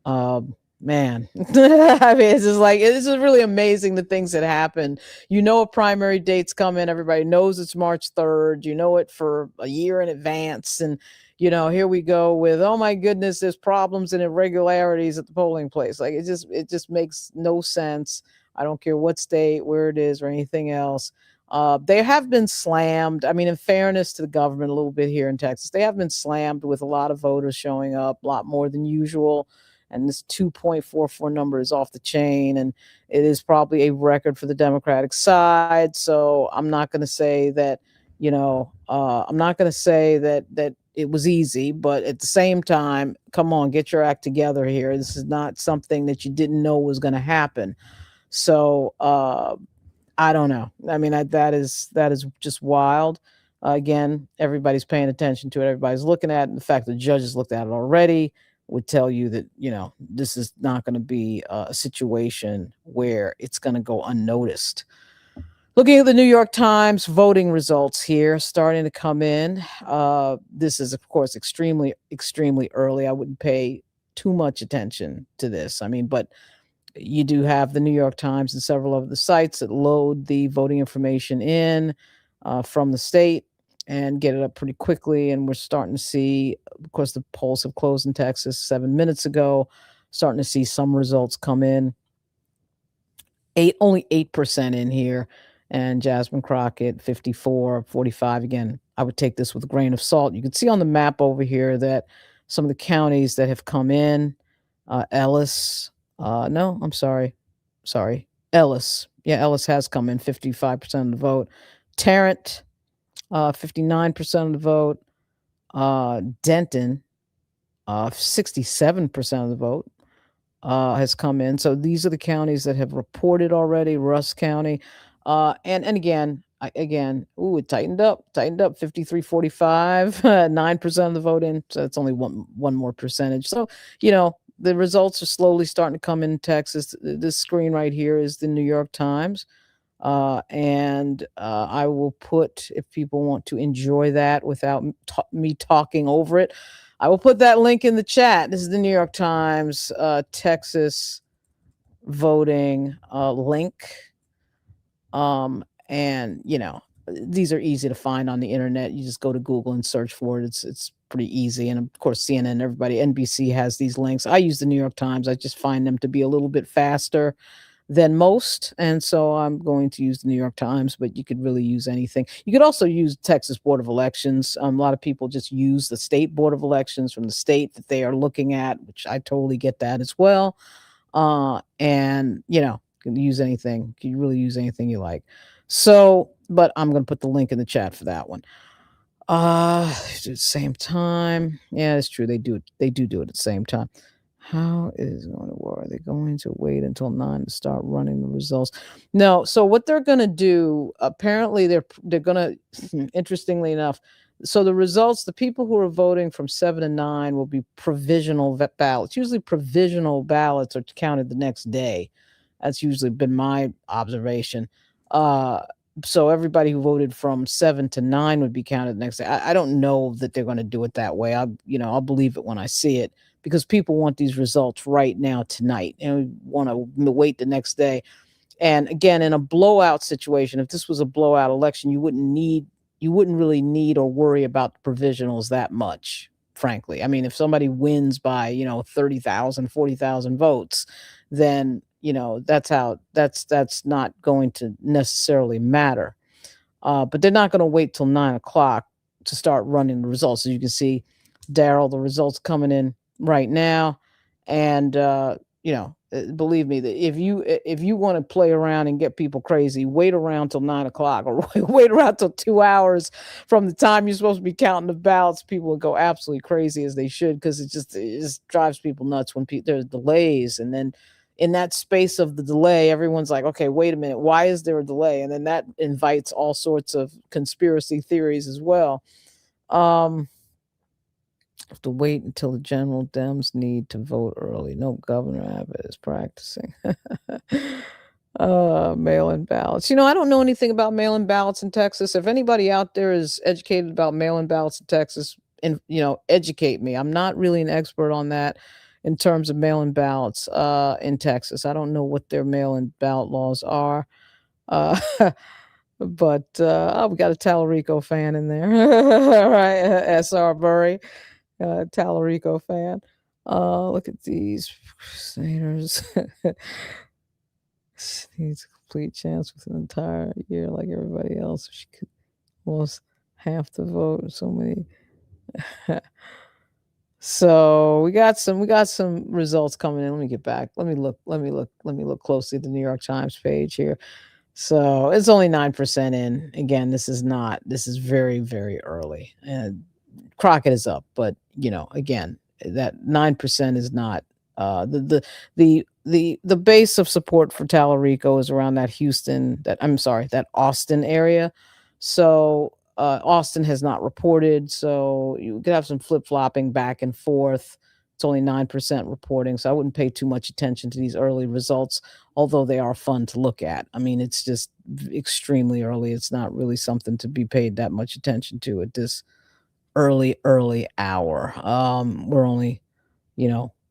man, I mean, it's just like, this is really amazing, the things that happen. You know, a primary date's coming. Everybody knows it's March 3rd. You know it for a year in advance. And, you know, here we go with, oh my goodness, there's problems and irregularities at the polling place. Like, it just makes no sense. I don't care what state, where it is, or anything else. They have been slammed. I mean, in fairness to the government a little bit here in Texas, they have been slammed with a lot of voters showing up, a lot more than usual. And this 2.44 number is off the chain, and it is probably a record for the Democratic side. So I'm not going to say that, you know, I'm not going to say that it was easy, but at the same time, come on, get your act together here. This is not something that you didn't know was going to happen. So I don't know. I mean, that is just wild. Again, everybody's paying attention to it. Everybody's looking at it. And the fact that the judges looked at it already would tell you that, you know, this is not going to be a situation where it's going to go unnoticed. Looking at the New York Times voting results here, starting to come in. This is, of course, extremely, extremely early. I wouldn't pay too much attention to this. I mean, but you do have the New York Times and several of the sites that load the voting information in from the state and get it up pretty quickly. And we're starting to see, of course, the polls have closed in Texas 7 minutes ago, starting to see some results come in. Only 8% in here. And Jasmine Crockett, 54-45. Again, I would take this with a grain of salt. You can see on the map over here that some of the counties that have come in, Ellis, no, I'm sorry. Ellis. Yeah, Ellis has come in, 55% of the vote. Tarrant, 59% of the vote. Denton, 67% of the vote has come in. So these are the counties that have reported already. Russ County. And again, it tightened up, 53-45, 9% of the vote in. So that's only one more percentage. So, you know, the results are slowly starting to come in Texas. This screen right here is the New York Times. And I will put, if people want to enjoy that without me talking over it, I will put that link in the chat. This is the New York Times Texas voting link. And, you know, these are easy to find on the internet. You just go to Google and search for it. It's pretty easy. And of course, CNN, everybody, NBC has these links. I use the New York Times. I just find them to be a little bit faster than most. And so I'm going to use the New York Times, but you could really use anything. You could also use Texas Board of Elections. A lot of people just use the state Board of Elections from the state that they are looking at, which I totally get that as well. And, you know, you can use anything. You can really use anything you like. So, but I'm going to put the link in the chat for that one. At the same time. Yeah, it's true. They do it at the same time. How is it going to work? Are they going to wait until 9 to start running the results? No. So what they're going to do, apparently they're going to, interestingly enough, so the results, the people who are voting from 7 to 9 will be provisional ballots. Usually provisional ballots are counted the next day. That's usually been my observation. Uh, so everybody who voted from 7 to 9 would be counted the next day. I don't know that they're going to do it that way. I'll believe it when I see it, because people want these results right now tonight and want to wait the next day. And again, in a blowout situation, if this was a blowout election, you wouldn't really need or worry about the provisionals that much, frankly. I mean, if somebody wins by, 30,000, 40,000 votes, then, that's not going to necessarily matter. But they're not going to wait till 9 o'clock to start running the results. As you can see, Daryl, the results coming in right now. And, believe me, that if you want to play around and get people crazy, wait around till 9 o'clock, or wait around till 2 hours from the time you're supposed to be counting the ballots. People will go absolutely crazy, as they should, because it just drives people nuts when there's delays. And then in that space of the delay, everyone's like, okay, wait a minute, why is there a delay? And then that invites all sorts of conspiracy theories as well. Have to wait until the general Dems need to vote early. No, Governor Abbott is practicing. Mail-in ballots. I don't know anything about mail-in ballots in Texas. If anybody out there is educated about mail-in ballots in Texas, and educate me. I'm not really an expert on that in terms of mail-in ballots in Texas. I don't know what their mail-in ballot laws are. But we got a Talarico fan in there. All right, SR Burry. Talarico fan. Look at these senators. She needs a complete chance with an entire year like everybody else. She could almost half the vote. So many. So we got some results coming in. Let me get back. Let me look closely at the New York Times page here. So it's only 9% in. Again, this is very, very early. And Crockett is up, but again, that 9% is not the base of support for Talarico is around that Austin area. So Austin has not reported, so you could have some flip-flopping back and forth. It's only 9% reporting, so I wouldn't pay too much attention to these early results, although they are fun to look at. I mean, it's just extremely early. It's not really something to be paid that much attention to at this early hour. We're only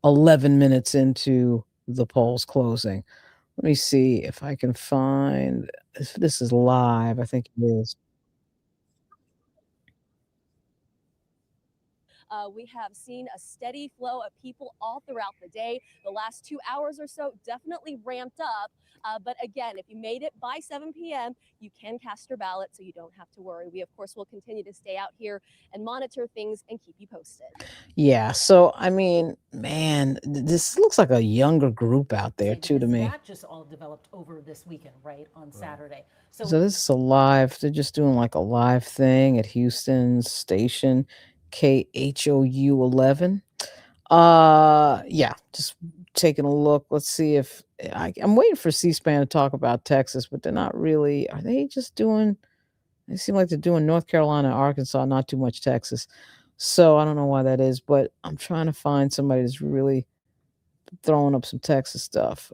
11 minutes into the polls closing. Let me see if I can find if this is live. I think it is. We have seen a steady flow of people all throughout the day. The last 2 hours or so definitely ramped up. But again, if you made it by 7 p.m., you can cast your ballot, so you don't have to worry. We, of course, will continue to stay out here and monitor things and keep you posted. Yeah. So, I mean, man, this looks like a younger group out there, too, to me. That just all developed over this weekend, right? On Saturday. So this is they're just doing like a live thing at Houston's station, KHOU 11. Yeah, just taking a look. Let's see if I'm waiting for C-SPAN to talk about Texas, but they're not really. Are they just doing? They seem like they're doing North Carolina, Arkansas, not too much Texas. So I don't know why that is, but I'm trying to find somebody that's really throwing up some Texas stuff.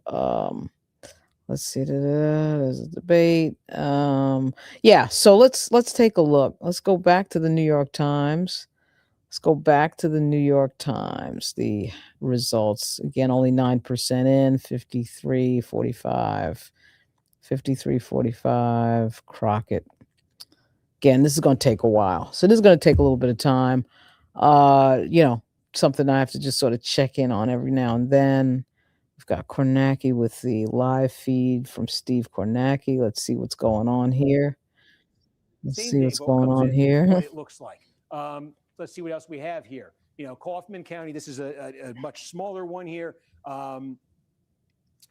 Let's see. There's a debate. Yeah. So let's take a look. Let's go back to the New York Times. The results again, only 9% in. 53-45. 53-45. Crockett. Again, this is going to take a while. So this is going to take a little bit of time. Something I have to just sort of check in on every now and then. We've got Kornacki with the live feed from Steve Kornacki. Let's see what's going on here. What it looks like. Let's see what else we have here. Kaufman County, this is a much smaller one here. Again,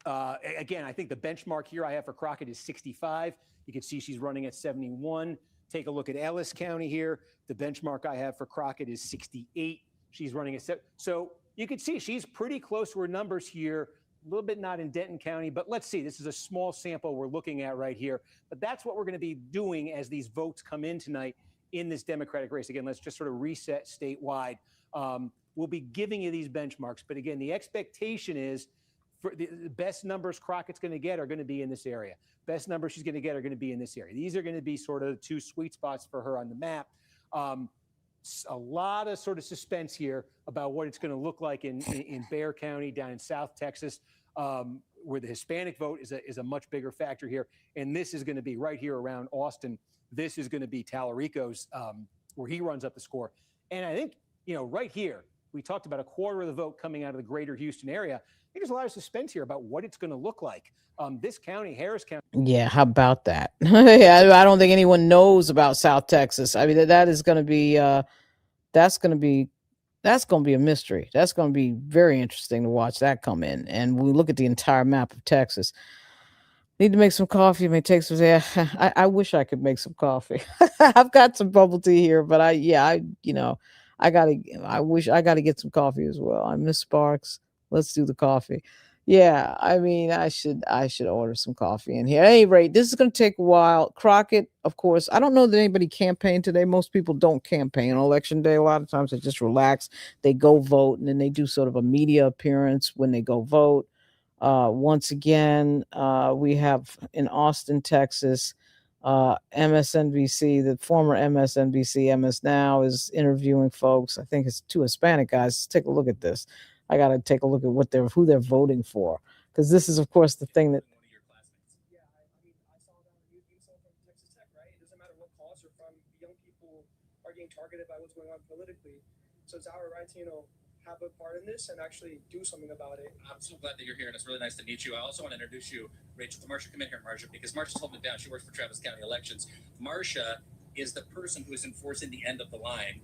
I think the benchmark here I have for Crockett is 65. You can see she's running at 71. Take a look at Ellis County here. The benchmark I have for Crockett is 68. She's running at 7. So, you can see she's pretty close to her numbers here. A little bit not in Denton County, but let's see. This is a small sample we're looking at right here. But that's what we're going to be doing as these votes come in tonight in this Democratic race. Again, let's just sort of reset statewide. We'll be giving you these benchmarks. But again, the expectation is for the best numbers Crockett's going to get are going to be in this area. Best numbers she's going to get are going to be in this area. These are going to be sort of two sweet spots for her on the map. A lot of sort of suspense here about what it's going to look like in Bexar County, down in South Texas, where the Hispanic vote is a much bigger factor here. And this is going to be right here around Austin. This is going to be Talarico's, where he runs up the score. And I think, right here, we talked about a quarter of the vote coming out of the greater Houston area. I think there's a lot of suspense here about what it's going to look like. This county, Harris County. Yeah, how about that? I don't think anyone knows about South Texas. I mean, that is going to be that's going to be a mystery. That's going to be very interesting to watch that come in. And we look at the entire map of Texas. Need to make some coffee. May take some. Yeah, I wish I could make some coffee. I've got some bubble tea here, but I wish I gotta get some coffee as well. I miss Sparks. Let's do the coffee. Yeah, I mean, I should order some coffee in here. At any rate, this is going to take a while. Crockett, of course, I don't know that anybody campaigned today. Most people don't campaign on election day. A lot of times they just relax. They go vote, and then they do sort of a media appearance when they go vote. Once again, we have in Austin, Texas, MSNBC, the former MSNBC, MS Now, is interviewing folks. I think it's two Hispanic guys. Let's take a look at this. I got to take a look at who they're voting for, because this is, of course, the thing that. Yeah, I mean, I saw that you saw from Texas Tech, right? It doesn't matter what cause you're from. Young people are getting targeted by what's going on politically. So it's our right to, have a part in this and actually do something about it. I'm so glad that you're here, and it's really nice to meet you. I also want to introduce you, Rachel, to Marcia. Come in here, Marcia, because Marcia's holding it down. She works for Travis County Elections. Marcia is the person who is enforcing the end of the line.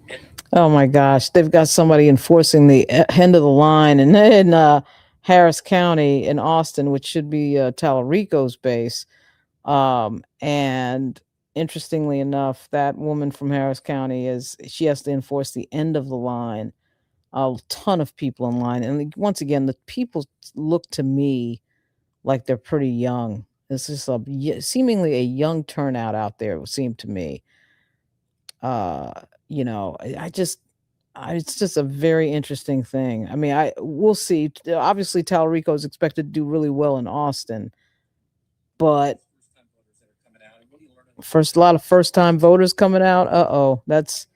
Oh my gosh, they've got somebody enforcing the end of the line in Harris County in Austin, which should be Talarico's base. And interestingly enough, that woman from Harris County she has to enforce the end of the line. A ton of people in line. And once again, the people look to me like they're pretty young. It's just seemingly a young turnout out there, it would seem to me. It's just a very interesting thing. I mean, we'll see. Obviously, Talarico is expected to do really well in Austin, but a lot of first-time voters coming out. That's.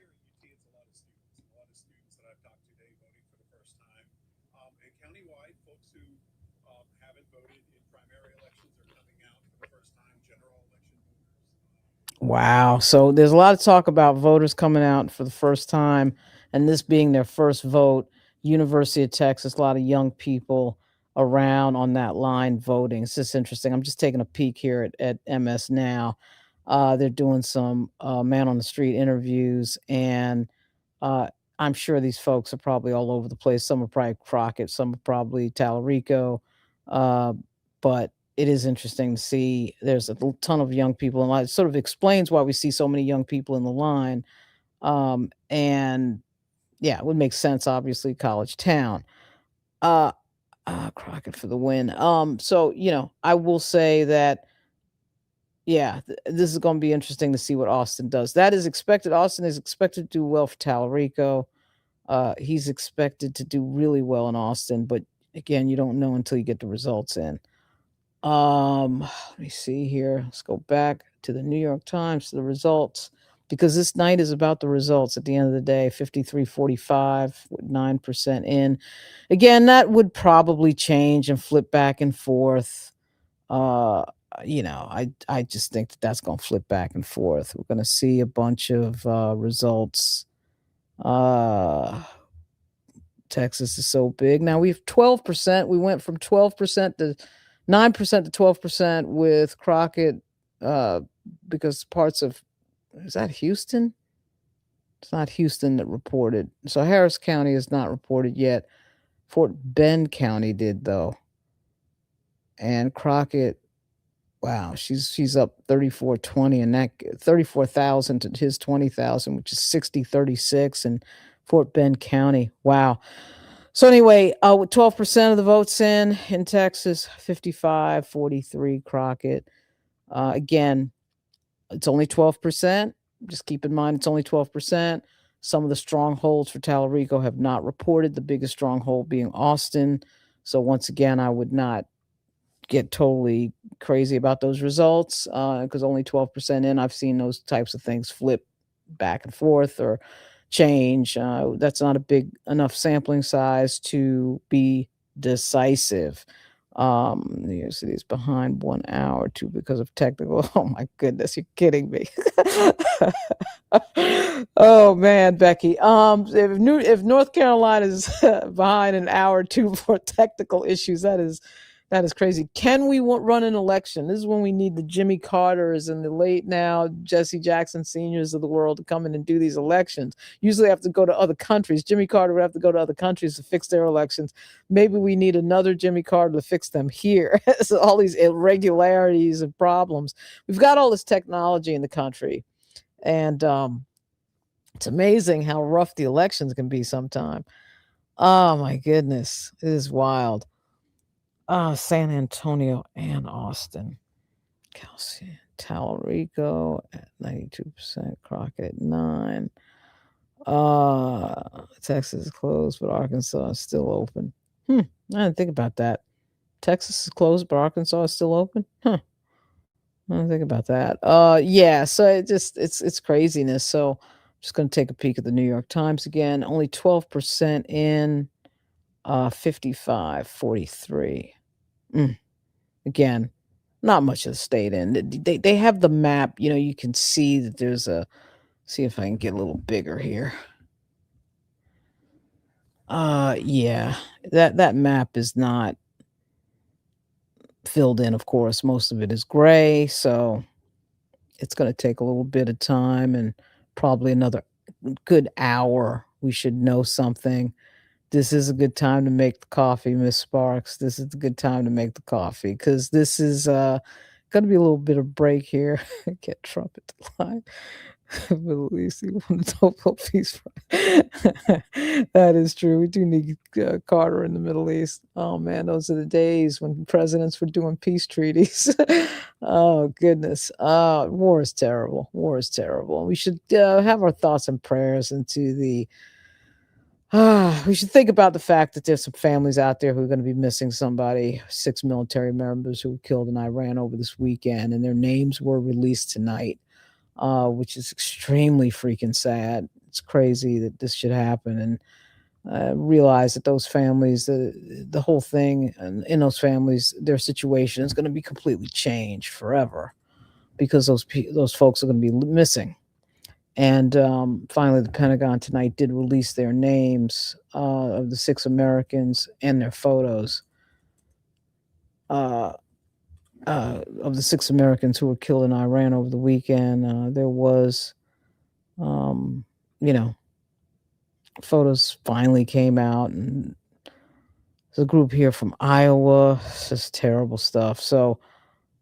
Wow. So there's a lot of talk about voters coming out for the first time and this being their first vote. University of Texas, a lot of young people around on that line voting. It's just interesting. I'm just taking a peek here at MS Now. They're doing some man on the street interviews, and I'm sure these folks are probably all over the place. Some are probably Crockett, some are probably Talarico, but it is interesting to see there's a ton of young people in line. It sort of explains why we see so many young people in the line. And yeah, it would make sense, obviously, college town. Crockett for the win. So, I will say that, yeah, this is going to be interesting to see what Austin does. That is expected. Austin is expected to do well for Talarico. He's expected to do really well in Austin, but again, you don't know until you get the results in. Let me see here. Let's go back to the New York Times, to the results, because this night is about the results at the end of the day. 53-45 with 9% in. Again, that would probably change and flip back and forth. I just think that's going to flip back and forth. We're going to see a bunch of results. Texas is so big. Now we have 12%. We went from 12% to 9% to 12% with Crockett, because parts of, is that Houston? It's not Houston that reported. So Harris County is not reported yet. Fort Bend County did, though. And Crockett, wow, she's up 34-20, and that 34,000 to his 20,000, which is 60-36, and Fort Bend County. Wow. So anyway, with 12% of the votes in Texas, 55-43 Crockett. Again, it's only 12%. Just keep in mind, it's only 12%. Some of the strongholds for Talarico have not reported, the biggest stronghold being Austin. So once again, I would not get totally crazy about those results because only 12% in. I've seen those types of things flip back and forth or change. That's not a big enough sampling size to be decisive. New York City is behind 1 hour too because of technical. Oh my goodness, you're kidding me. Oh man, Becky. If North Carolina is behind an hour or two for technical issues, that is crazy. Can we run an election? This is when we need the Jimmy Carters and the late now Jesse Jackson seniors of the world to come in and do these elections. Usually have to go to other countries. Jimmy Carter would have to go to other countries to fix their elections. Maybe we need another Jimmy Carter to fix them here. So all these irregularities and problems. We've got all this technology in the country. And it's amazing how rough the elections can be sometime. Oh my goodness. It is wild. San Antonio and Austin. Calcium. Talarico at 92%. Crockett at 9. Texas is closed, but Arkansas is still open. I didn't think about that. Texas is closed, but Arkansas is still open? I didn't think about that. Yeah, so it's craziness. So I'm just going to take a peek at the New York Times again. Only 12% in, 55-43. Again, not much of the state in. They have the map. You can see that there's see if I can get a little bigger here. Yeah, that map is not filled in, of course. Most of it is gray, so it's going to take a little bit of time and probably another good hour. We should know something. This is a good time to make the coffee, Miss Sparks. This is a good time to make the coffee because this is going to be a little bit of break here. Get Trump at the line. Middle East, you want to talk about peace? That is true. We do need Carter in the Middle East. Oh man, those are the days when presidents were doing peace treaties. Oh goodness. War is terrible. War is terrible. We should have our thoughts and prayers into the. We should think about the fact that there's some families out there who are going to be missing somebody. 6 military members who were killed in Iran over this weekend, and their names were released tonight. Which is extremely freaking sad. It's crazy that this should happen, and realize that those families, the whole thing, and in those families, their situation is going to be completely changed forever because those folks are going to be missing. And finally, the Pentagon tonight did release their names of the 6 Americans and their photos. Of the 6 Americans who were killed in Iran over the weekend, there was, photos finally came out, and there's a group here from Iowa. It's just terrible stuff. So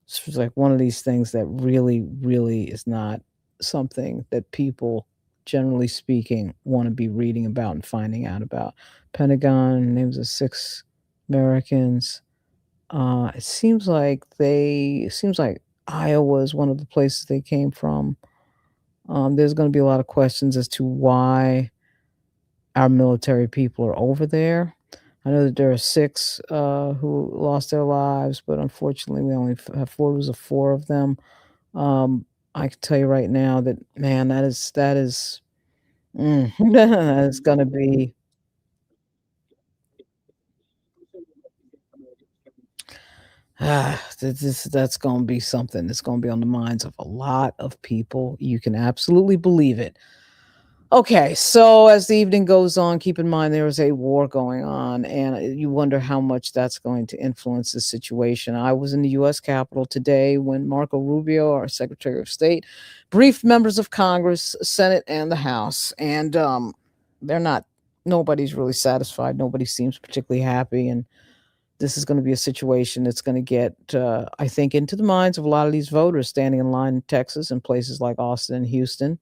it's like one of these things that really, really is not something that people, generally speaking, want to be reading about and finding out about. Pentagon names of 6 Americans. It seems like Iowa is one of the places they came from. There's going to be a lot of questions as to why our military people are over there. I know that there are 6 who lost their lives, but unfortunately, we only have photos of 4 of them. I can tell you right now that, man, that is that is going to be. That's going to be something that's going to be on the minds of a lot of people. You can absolutely believe it. Okay, so as the evening goes on, keep in mind there is a war going on, and you wonder how much that's going to influence the situation. I was in the U.S. Capitol today when Marco Rubio, our Secretary of State, briefed members of Congress, Senate, and the House, and nobody's really satisfied. Nobody seems particularly happy, and this is going to be a situation that's going to get, I think, into the minds of a lot of these voters standing in line in Texas and places like Austin and Houston.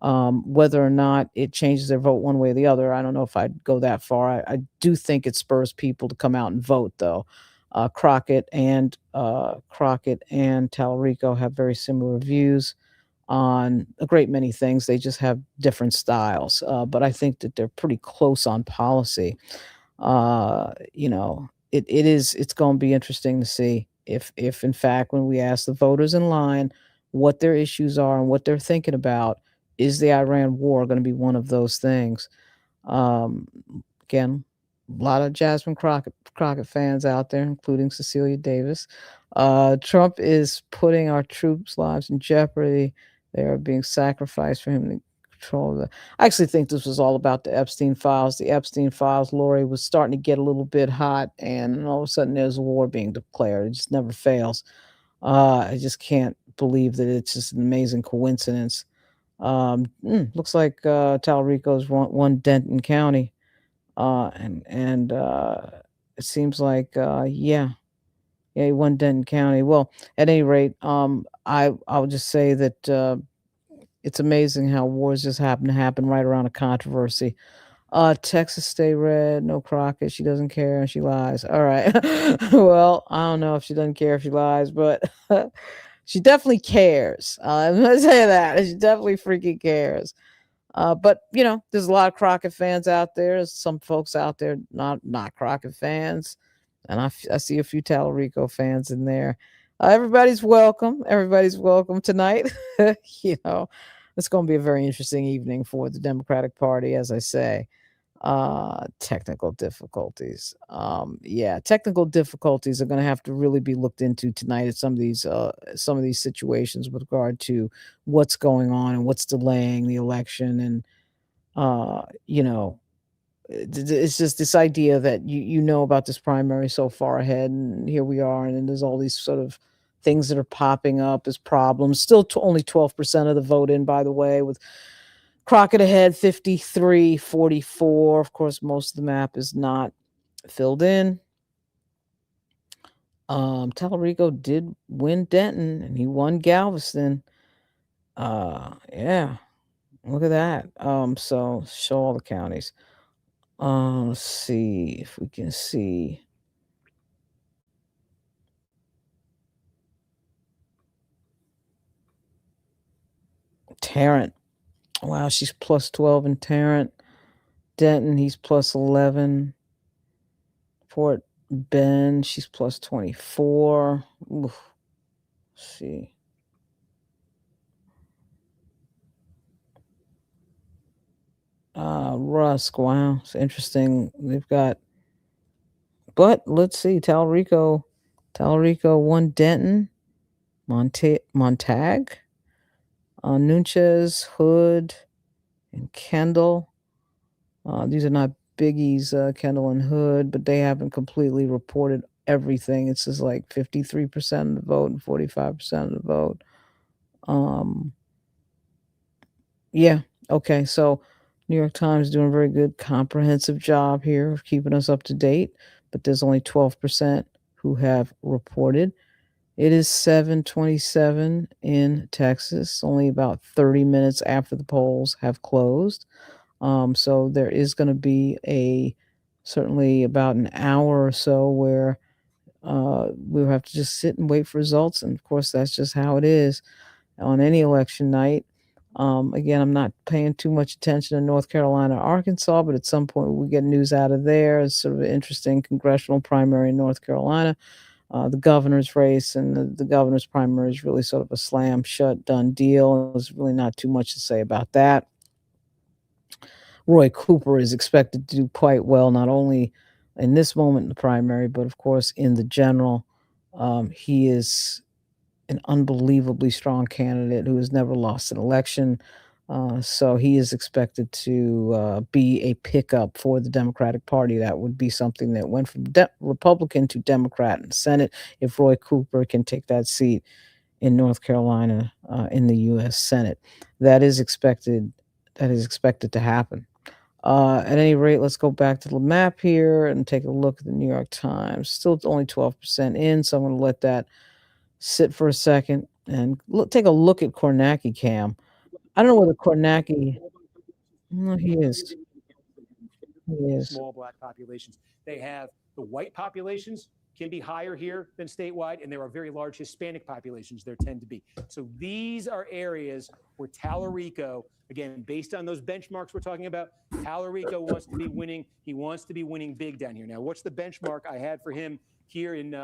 Whether or not it changes their vote one way or the other, I don't know if I'd go that far. I do think it spurs people to come out and vote, though. Crockett and Talarico have very similar views on a great many things. They just have different styles. But I think that they're pretty close on policy. It's going to be interesting to see if in fact, when we ask the voters in line what their issues are and what they're thinking about, is the Iran war going to be one of those things? Um, Again, a lot of Jasmine Crockett fans out there, including Cecilia Davis. Trump is putting our troops' lives in jeopardy. They are being sacrificed for him to control the. I actually think this was all about the Epstein files. The Epstein files, Lori, was starting to get a little bit hot, and all of a sudden there's a war being declared. It just never fails. I just can't believe that it's just an amazing coincidence. Looks like Talarico's won Denton County, and it seems like he won Denton County. Well, at any rate, I'll just say that it's amazing how wars just happen to happen right around a controversy. Texas stay red, no Crockett. She doesn't care and she lies. All right. Well, I don't know if she doesn't care if she lies, but she definitely cares. I'm gonna say that. She definitely freaking cares. But there's a lot of Crockett fans out there. There's some folks out there not Crockett fans, and I see a few Talarico fans in there. Everybody's welcome. Everybody's welcome tonight. It's going to be a very interesting evening for the Democratic Party, as I say. Technical difficulties. Technical difficulties are going to have to really be looked into tonight at some of these situations with regard to what's going on and what's delaying the election. And it's just this idea that you know about this primary so far ahead, and here we are, and then there's all these sort of things that are popping up as problems. Still only 12% of the vote in, by the way, with Crockett ahead 53-44. Of course, most of the map is not filled in. Talarico did win Denton, and he won Galveston. Yeah, look at that. So show all the counties. Let's see if we can see. Tarrant. Wow, she's plus 12 in Tarrant. Denton, he's plus 11. Fort Bend, she's plus 24. Oof. Let's see. Rusk, wow, it's interesting. They've got, but let's see. Talarico won Denton, Montag, Nunez, Hood, and Kendall. These are not biggies, Kendall and Hood, but they haven't completely reported everything. It's just like 53% of the vote and 45% of the vote. Yeah. Okay. So New York Times doing a very good comprehensive job here of keeping us up to date, but there's only 12% who have reported. It is 7:27 in Texas, only about 30 minutes after the polls have closed. So there is going to be certainly about an hour or so where we'll have to just sit and wait for results. And of course, that's just how it is on any election night. Again, I'm not paying too much attention to North Carolina, Arkansas, but at some point we get news out of there. It's sort of an interesting congressional primary in North Carolina. The governor's race and the governor's primary is really sort of a slam shut done deal. There's really not too much to say about that. Roy Cooper is expected to do quite well, not only in this moment in the primary, but of course in the general. He is an unbelievably strong candidate who has never lost an election. So he is expected to be a pickup for the Democratic Party. That would be something that went from Republican to Democrat in the Senate if Roy Cooper can take that seat in North Carolina in the U.S. Senate. That is expected to happen. At any rate, let's go back to the map here and take a look at the New York Times. Still only 12% in, so I'm going to let that sit for a second and take a look at Kornacki Cam. I don't know whether Kornacki. No, he is. He is. Small black populations. They have the white populations can be higher here than statewide, and there are very large Hispanic populations there tend to be. So these are areas where Talarico, again, based on those benchmarks we're talking about, Talarico wants to be winning. He wants to be winning big down here. Now, what's the benchmark I had for him here in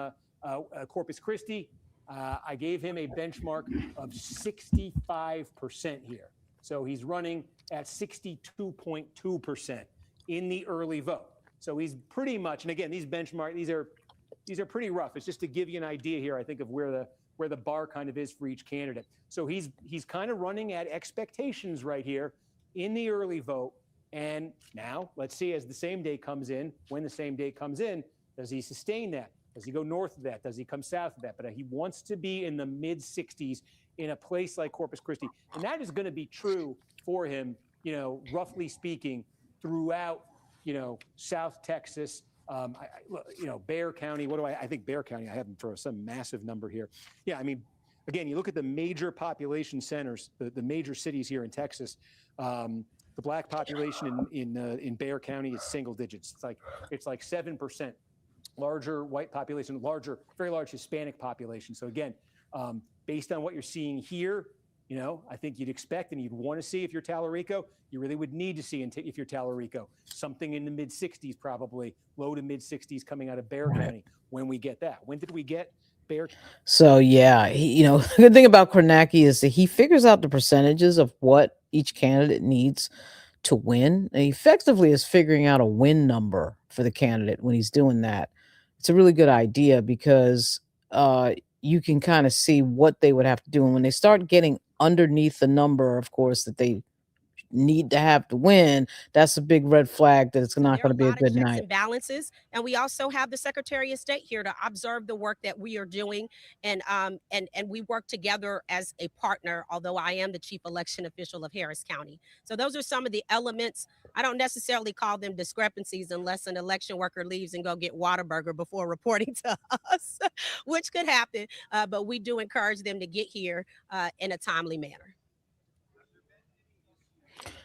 Corpus Christi? I gave him a benchmark of 65% here. So he's running at 62.2% in the early vote. So he's pretty much, and again, these benchmark, these are pretty rough. It's just to give you an idea here, I think, of where the bar kind of is for each candidate. So he's kind of running at expectations right here in the early vote. And now let's see, as the same day comes in, when the same day comes in, does he sustain that? Does he go north of that? Does he come south of that? But he wants to be in the mid 60s in a place like Corpus Christi. And that is going to be true for him, roughly speaking, throughout, South Texas, Bexar County. I think Bexar County, I have him for some massive number here. Yeah, I mean, again, you look at the major population centers, the major cities here in Texas, the black population in Bexar County is single digits. It's like 7%. Larger white population, very large Hispanic population. So again, based on what you're seeing here, I think you'd expect and you'd want to see if you're Talarico, you really would need to see if you're Talarico, something in the mid 60s, probably low to mid 60s coming out of Bexar County when we get that. When did we get Bexar? So yeah, the good thing about Kornacki is that he figures out the percentages of what each candidate needs to win. And he effectively is figuring out a win number for the candidate when he's doing that. It's a really good idea because you can kind of see what they would have to do. And when they start getting underneath the number, of course, that they need to have to win, that's a big red flag that it's not going to be a good night. And balances, and we also have the Secretary of State here to observe the work that we are doing, and we work together as a partner. Although I am the chief election official of Harris County, so those are some of the elements. I don't necessarily call them discrepancies unless an election worker leaves and go get Whataburger before reporting to us, which could happen. But we do encourage them to get here in a timely manner.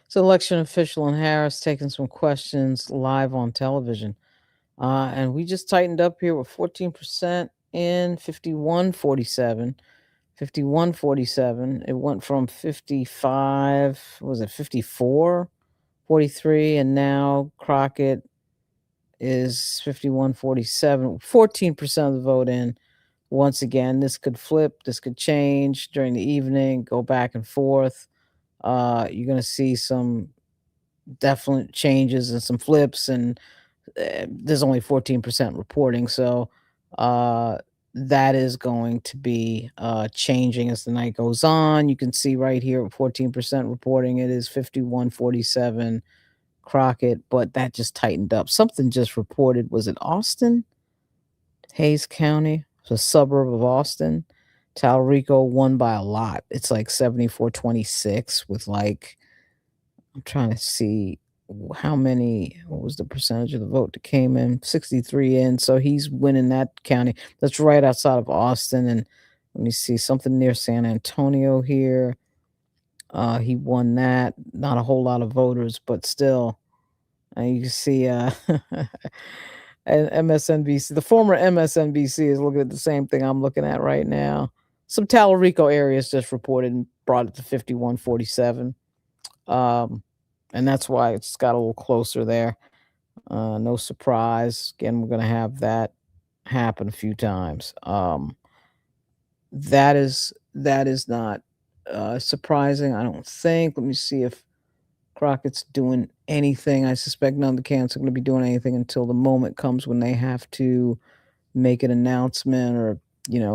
So election official in Harris taking some questions live on television. And we just tightened up here with 14% in 51-47. 51-47. It went from 55, what was it, 54-43, and now Crockett is 51-47. 14% of the vote in. Once again, this could flip, this could change during the evening, go back and forth. You're going to see some definite changes and some flips, and there's only 14% reporting. So that is going to be changing as the night goes on. You can see right here at 14% reporting, it is 51-47 Crockett, but that just tightened up. Something just reported, was it Austin? Hayes County, it's a suburb of Austin. Talarico won by a lot. It's like 74-26 with like, I'm trying to see what was the percentage of the vote that came in? 63 in. So he's winning that county. That's right outside of Austin. And let me see, something near San Antonio here. He won that. Not a whole lot of voters, but still. You can see MSNBC, the former MSNBC is looking at the same thing I'm looking at right now. Some Talarico areas just reported and brought it to 51-47. And that's why it's got a little closer there. No surprise. Again, we're going to have that happen a few times. That is not surprising, I don't think. Let me see if Crockett's doing anything. I suspect none of the candidates are going to be doing anything until the moment comes when they have to make an announcement or,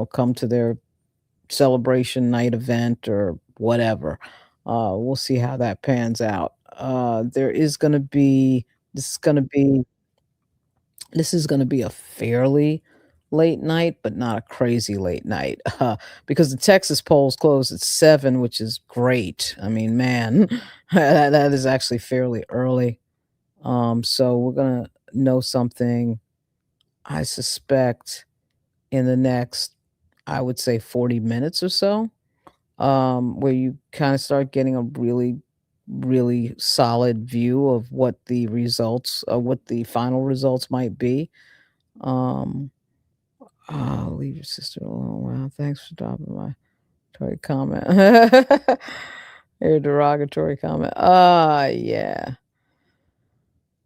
come to their celebration night event or whatever. We'll see how that pans out. This is going to be a fairly late night, but not a crazy late night, because the Texas polls close at 7, which is great. I mean, man, that is actually fairly early. So we're going to know something, I suspect, in the next, I would say 40 minutes or so. where you kind of start getting a really, really solid view of what the results, what the final results might be. Um, leave your sister alone. Wow, thanks for dropping my derogatory comment. Your derogatory comment. Yeah.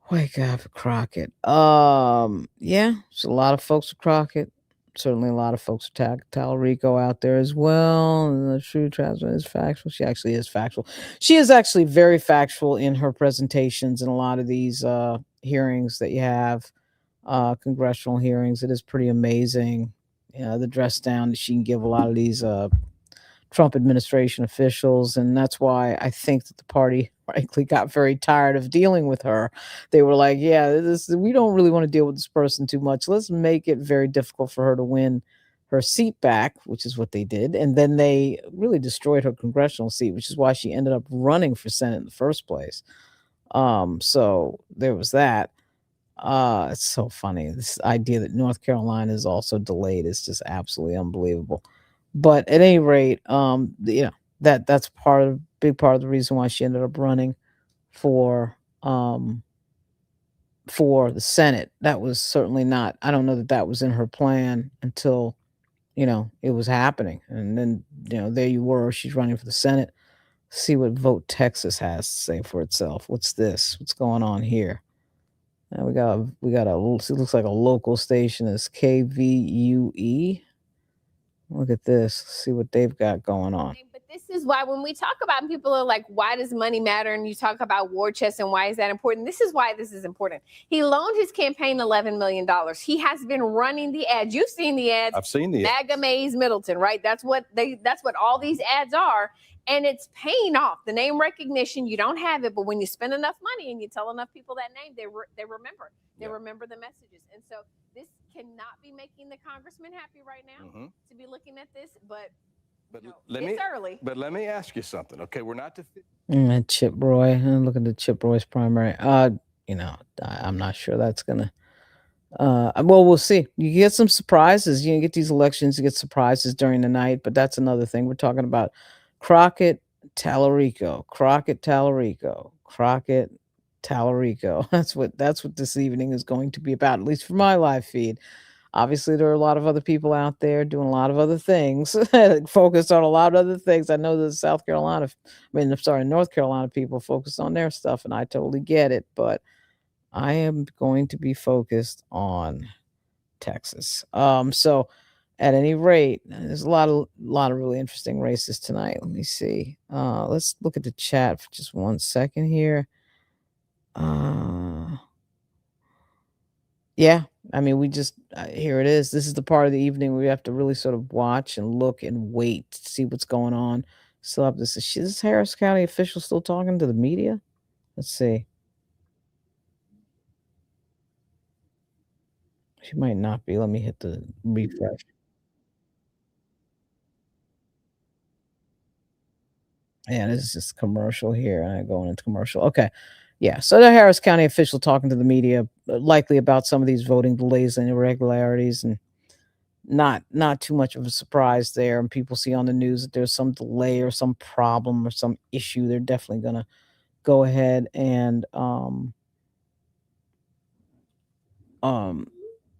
Wake up, Crockett. Yeah, there's a lot of folks with Crockett. Certainly a lot of folks with Talarico out there as well. And the true Jasmine is factual. She actually is factual. She is actually very factual in her presentations in a lot of these hearings that you have, congressional hearings. It is pretty amazing. The dress down that she can give a lot of these Trump administration officials, and that's why I think that the party, frankly, got very tired of dealing with her. They were like, "Yeah, we don't really want to deal with this person too much. Let's make it very difficult for her to win her seat back," which is what they did, and then they really destroyed her congressional seat, which is why she ended up running for Senate in the first place. So there was that. It's so funny. This idea that North Carolina is also delayed is just absolutely unbelievable. But at any rate, that's big part of the reason why she ended up running for um for the Senate. That was certainly not, I don't know that that was in her plan until, it was happening. And then, there you were, she's running for the Senate. See what Vote Texas has to say for itself. What's this? What's going on here? We got it looks like a local station is KVUE. Look at this. See what they've got going on. But this is why when we talk about, people are like, why does money matter? And you talk about war chest and why is that important? This is why this is important. He loaned his campaign $11 million. He has been running the ads. You've seen the ads. I've seen the MAGA Mays Middleton, right? That's what all these ads are. And it's paying off. The name recognition, you don't have it, but when you spend enough money and you tell enough people that name, they remember. They remember the messages. And so this cannot be making the congressman happy right now to be looking at this, but it's early. But let me ask you something, okay? We're not Chip Roy. Look at the Chip Roy's primary. I'm not sure that's gonna. Well, we'll see. You get some surprises. You get these elections. You get surprises during the night, but that's another thing. We're talking about Crockett, Talarico, Crockett, Talarico, Crockett, Talarico. That's what this evening is going to be about, at least for my live feed. Obviously, there are a lot of other people out there doing a lot of other things, focused on a lot of other things. I know the North Carolina people focus on their stuff, and I totally get it, but I am going to be focused on Texas. So at any rate, there's a lot of really interesting races tonight. Let me see. Let's look at the chat for just 1 second here. Yeah, I mean, we just here it is. This is the part of the evening where we have to really sort of watch and look and wait to see what's going on. Still have this. Is this Harris County official still talking to the media? Let's see. She might not be. Let me hit the refresh. Yeah, this is just commercial here. I'm going into commercial. Okay. Yeah. So the Harris County official talking to the media, likely about some of these voting delays and irregularities, and not too much of a surprise there. And people see on the news that there's some delay or some problem or some issue. They're definitely going to go ahead and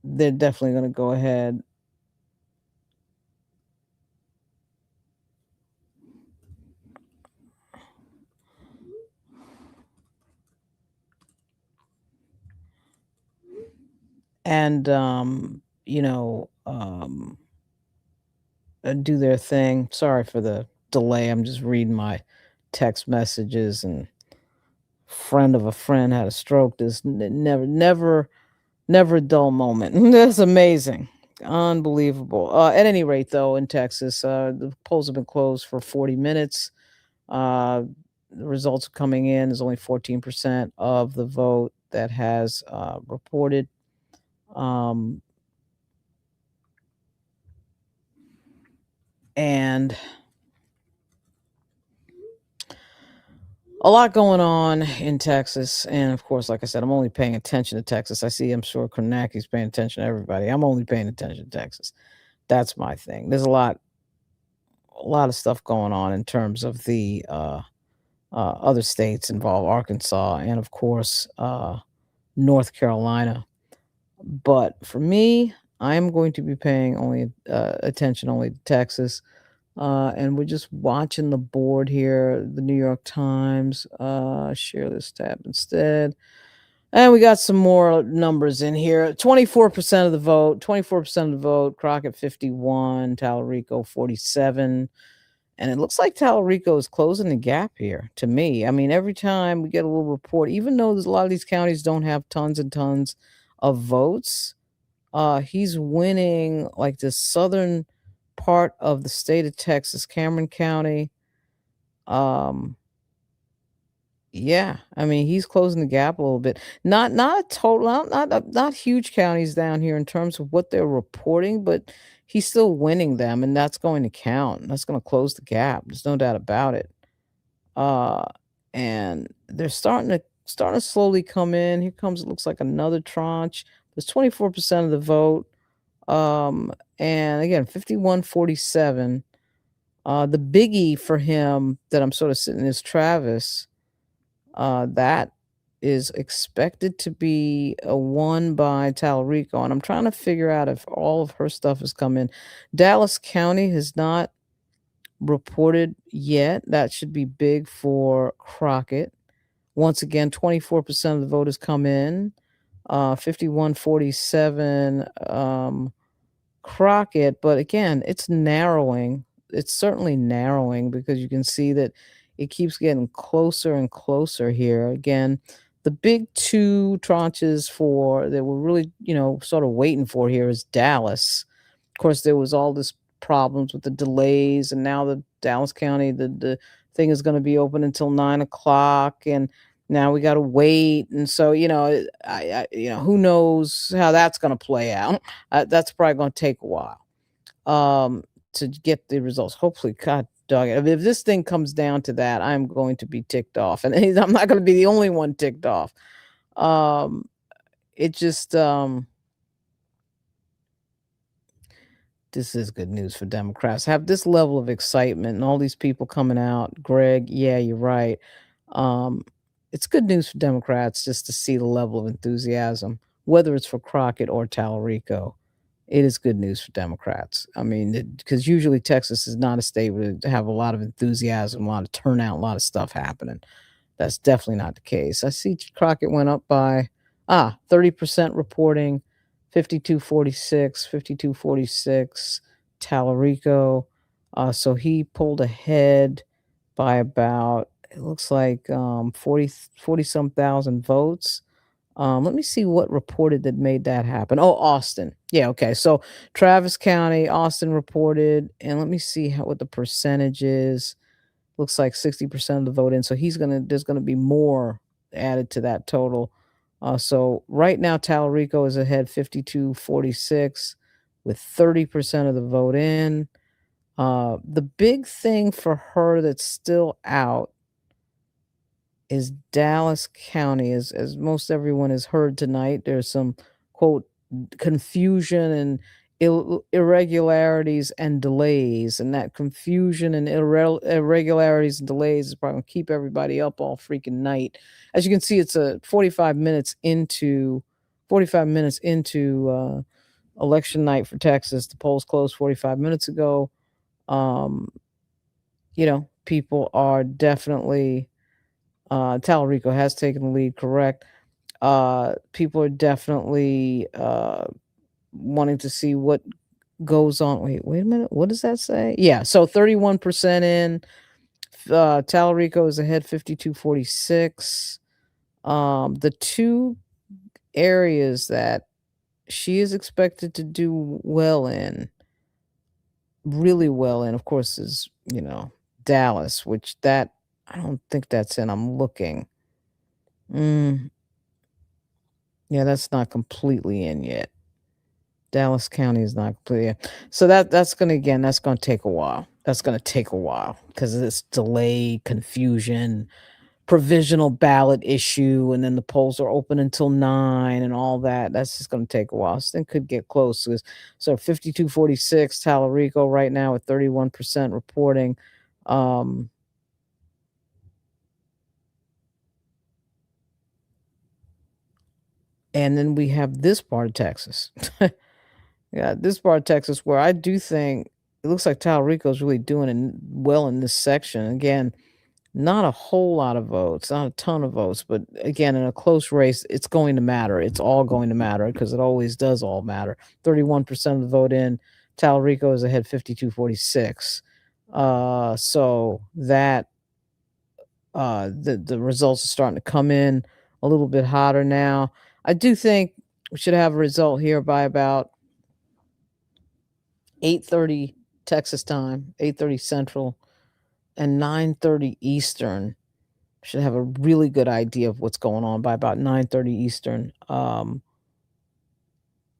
they're definitely going to go ahead and do their thing. Sorry for the delay. I'm just reading my text messages, and friend of a friend had a stroke. This never a dull moment. That's amazing. Unbelievable. At any rate, though, in Texas, the polls have been closed for 40 minutes. The results are coming in. There's only 14% of the vote that has reported. And a lot going on in Texas. And of course, like I said, I'm only paying attention to Texas. I'm sure Kornaki's paying attention to everybody. I'm only paying attention to Texas. That's my thing. There's a lot a lot of stuff going on in terms of the other states involved, Arkansas, and of course, North Carolina. But for me, I'm going to be paying only attention only to Texas. And we're just watching the board here, the New York Times. Share this tab instead. And we got some more numbers in here. 24% of the vote, 24% of the vote, Crockett 51, Talarico 47. And it looks like Talarico is closing the gap here to me. I mean, every time we get a little report, even though there's a lot of these counties don't have tons and tons of votes, he's winning like the southern part of the state of Texas, Cameron County. Yeah, I mean, he's closing the gap a little bit. Not a total, not huge counties down here in terms of what they're reporting, but he's still winning them, and that's going to count. That's going to close the gap. There's no doubt about it. Uh, and they're starting to slowly come in. Here comes, it looks like another tranche. There's 24% of the vote. And again, 51-47. The biggie for him that I'm sort of sitting is Travis. That is expected to be a won by Talarico, and I'm trying to figure out if all of her stuff has come in. Dallas County has not reported yet. That should be big for Crockett. Once again, 24% of the vote has come in. 51-47 Crockett, but again, it's narrowing. It's certainly narrowing because you can see that it keeps getting closer and closer here. Again, the big two tranches for that we're really, sort of waiting for here is Dallas. Of course, there was all this problems with the delays, and now the Dallas County, the thing is going to be open until 9:00, and now we got to wait. And so, who knows how that's going to play out. That's probably going to take a while to get the results. Hopefully, God dog it. If this thing comes down to that, I'm going to be ticked off. And I'm not going to be the only one ticked off. It just, this is good news for Democrats. Have this level of excitement and all these people coming out. Greg, yeah, you're right. It's good news for Democrats just to see the level of enthusiasm, whether it's for Crockett or Talarico. It is good news for Democrats. I mean, because usually Texas is not a state where they have a lot of enthusiasm, a lot of turnout, a lot of stuff happening. That's definitely not the case. I see Crockett went up by 30% reporting, 52-46, Talarico. So he pulled ahead by about, it looks like 40 some thousand votes. Let me see what reported that made that happen. Oh, Austin. Yeah, okay. So Travis County, Austin reported, and let me see what the percentage is. Looks like 60% of the vote in. So there's gonna be more added to that total. So right now Talarico is ahead 52-46 with 30% of the vote in. The big thing for her that's still out is Dallas County. As most everyone has heard tonight, there's some, quote, confusion and irregularities and delays. And that confusion and irregularities and delays is probably going to keep everybody up all freaking night. As you can see, it's 45 minutes into election night for Texas. The polls closed 45 minutes ago. People are definitely... Talarico has taken the lead, correct. People are definitely wanting to see what goes on. Wait a minute. What does that say? Yeah, so 31% in. Talarico is ahead 52-46. The two areas that she is expected to do really well in, of course, is, Dallas, which I don't think that's in. I'm looking. Yeah, that's not completely in yet. Dallas County is not completely in. So that's going to take a while. That's going to take a while because of this delay, confusion, provisional ballot issue, and then the polls are open until 9 and all that. That's just going to take a while. So it could get close. So 52-46, Talarico right now at 31% reporting. And then we have this part of Texas. Yeah, this part of Texas where I do think it looks like Talarico's really doing it well in this section. Again, not a whole lot of votes, not a ton of votes, but again, in a close race, it's going to matter. It's all going to matter because it always does all matter. 31% of the vote in. Talarico is ahead 52-46. So that the results are starting to come in a little bit hotter now. I do think we should have a result here by about 8:30 Texas time, 8:30 Central, and 9:30 Eastern. Should have a really good idea of what's going on by about 9:30 Eastern.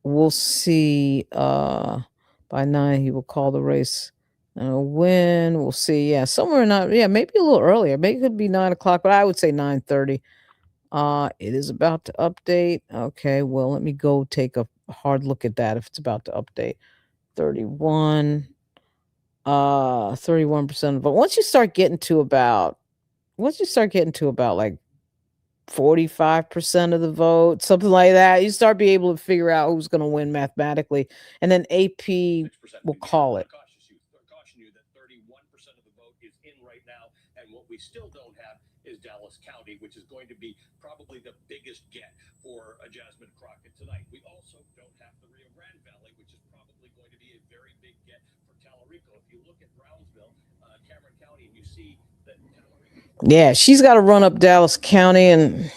We'll see. By 9, he will call the race and a win. We'll see. Yeah, somewhere not. Yeah, maybe a little earlier. Maybe it could be 9 o'clock, but I would say 9:30. It is about to update. Okay, well, let me go take a hard look at that if it's about to update. 31% of vote. Once you start getting to about like 45% of the vote, something like that, you start being able to figure out who's going to win mathematically, and then AP will call it. Caution you that 31% of the vote is in right now, and what we still don't have is Dallas County, which is going to be probably the biggest get for Jasmine Crockett tonight. We also don't have the Rio Grande Valley, which is probably going to be a very big get for Talarico. If you look at Brownsville, Cameron County, and you see that Yeah, she's got to run up Dallas County, and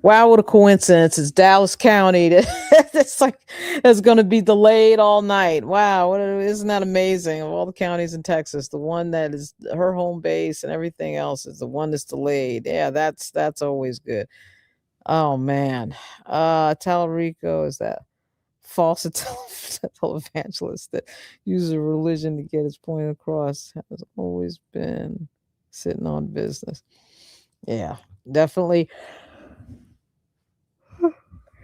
wow, what a coincidence! It's Dallas County. It's like it's going to be delayed all night. Wow, isn't that amazing? Of all the counties in Texas, the one that is her home base and everything else is the one that's delayed. Yeah, that's always good. Oh man, Talarico is that false televangelist that uses religion to get his point across. Has always been sitting on business. Yeah, definitely.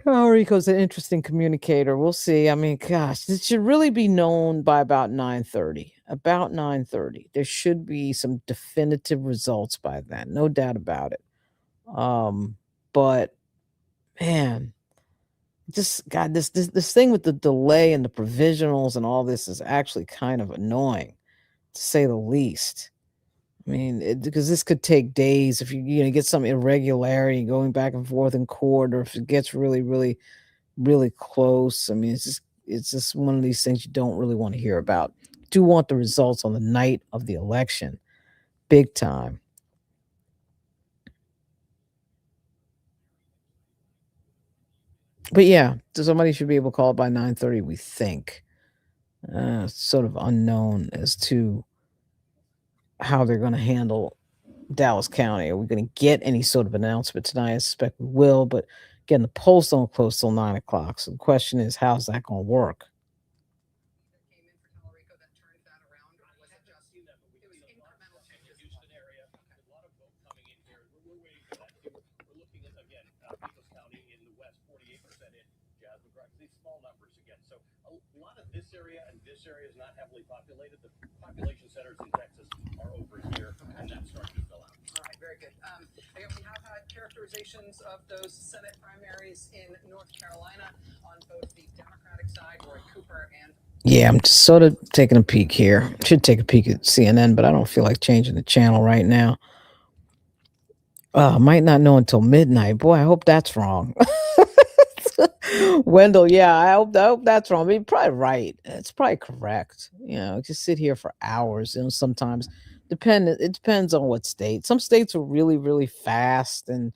Talarico's an interesting communicator. We'll see. I mean, gosh, it should really be known by about 9:30. About 9:30. There should be some definitive results by then. No doubt about it. But man, just God, this thing with the delay and the provisionals and all this is actually kind of annoying, to say the least. I mean, because this could take days if you get some irregularity going back and forth in court, or if it gets really, really, really close. I mean, it's just one of these things you don't really want to hear about. You do want the results on the night of the election, big time. But yeah, so somebody should be able to call it by 9:30, we think. Sort of unknown as to how they're going to handle Dallas County. Are we going to get any sort of announcement tonight? I suspect we will, but again, the polls don't close till 9 o'clock. So the question is, how's that going to work? This area and this area is not heavily populated. The population centers in Texas are over here, and that's starting to fill out. All right, very good. Again, we have had characterizations of those Senate primaries in North Carolina on both the Democratic side, Roy Cooper and. Yeah, I'm just sort of taking a peek here. Should take a peek at CNN, but I don't feel like changing the channel right now. Might not know until midnight. Boy, I hope that's wrong. Wendell, yeah, I hope that's wrong. I mean, probably right. It's probably correct. Just sit here for hours. Sometimes it depends on what state. Some states are really, really fast, and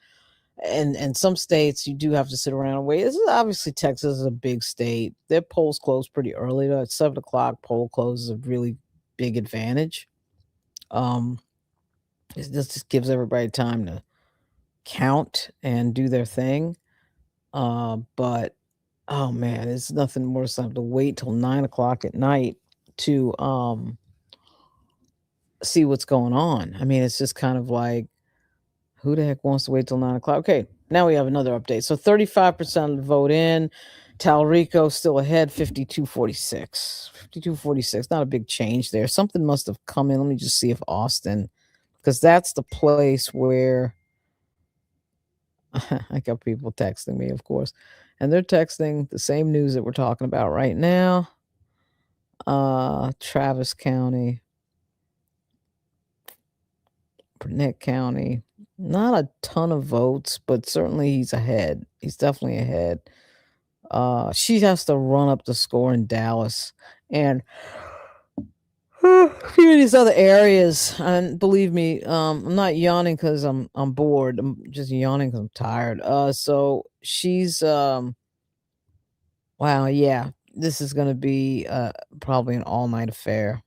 some states you do have to sit around and wait. This is obviously Texas is a big state. Their polls close pretty early. At 7 o'clock, poll closes a really big advantage. This just gives everybody time to count and do their thing. But oh man, it's nothing worse than to wait till 9 o'clock at night to see what's going on. I mean, it's just kind of like Who the heck wants to wait till 9 o'clock? Okay, now we have another update. So 35% of the vote in. Talarico still ahead, 52-46. 52-46. Not a big change there. Something must have come in. Let me just see if Austin, because that's the place where I got people texting me, of course. And they're texting the same news that we're talking about right now. Travis County, Burnett County. Not a ton of votes, but certainly he's ahead. He's definitely ahead. She has to run up the score in Dallas and a few of these other areas. And believe me, I'm not yawning because I'm bored. I'm just yawning because I'm tired. So she's wow, yeah. This is gonna be probably an all-night affair.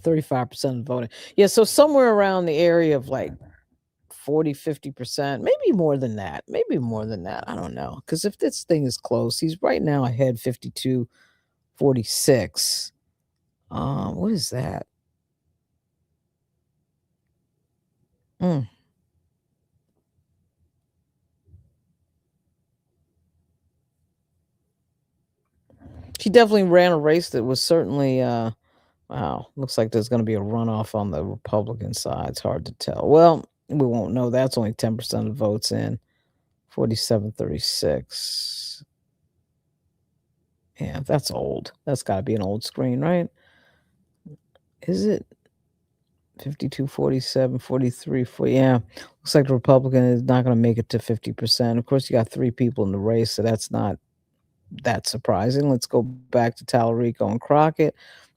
35% of voting. Yeah, so somewhere around the area of like 40-50%, maybe more than that. Maybe more than that. I don't know. Because if this thing is close, he's right now ahead 52-46. What is that? Mm. She definitely ran a race that was certainly wow, looks like there's gonna be a runoff on the Republican side. It's hard to tell. Well, we won't know. That's only 10% of votes in. 47-36. Yeah, that's old. That's gotta be an old screen, right? Is it? 52-47, 43-40. Yeah, looks like the Republican is not going to make it to 50%. Of course, you got 3 people in the race, so that's not that surprising. Let's go back to Talarico and Crockett.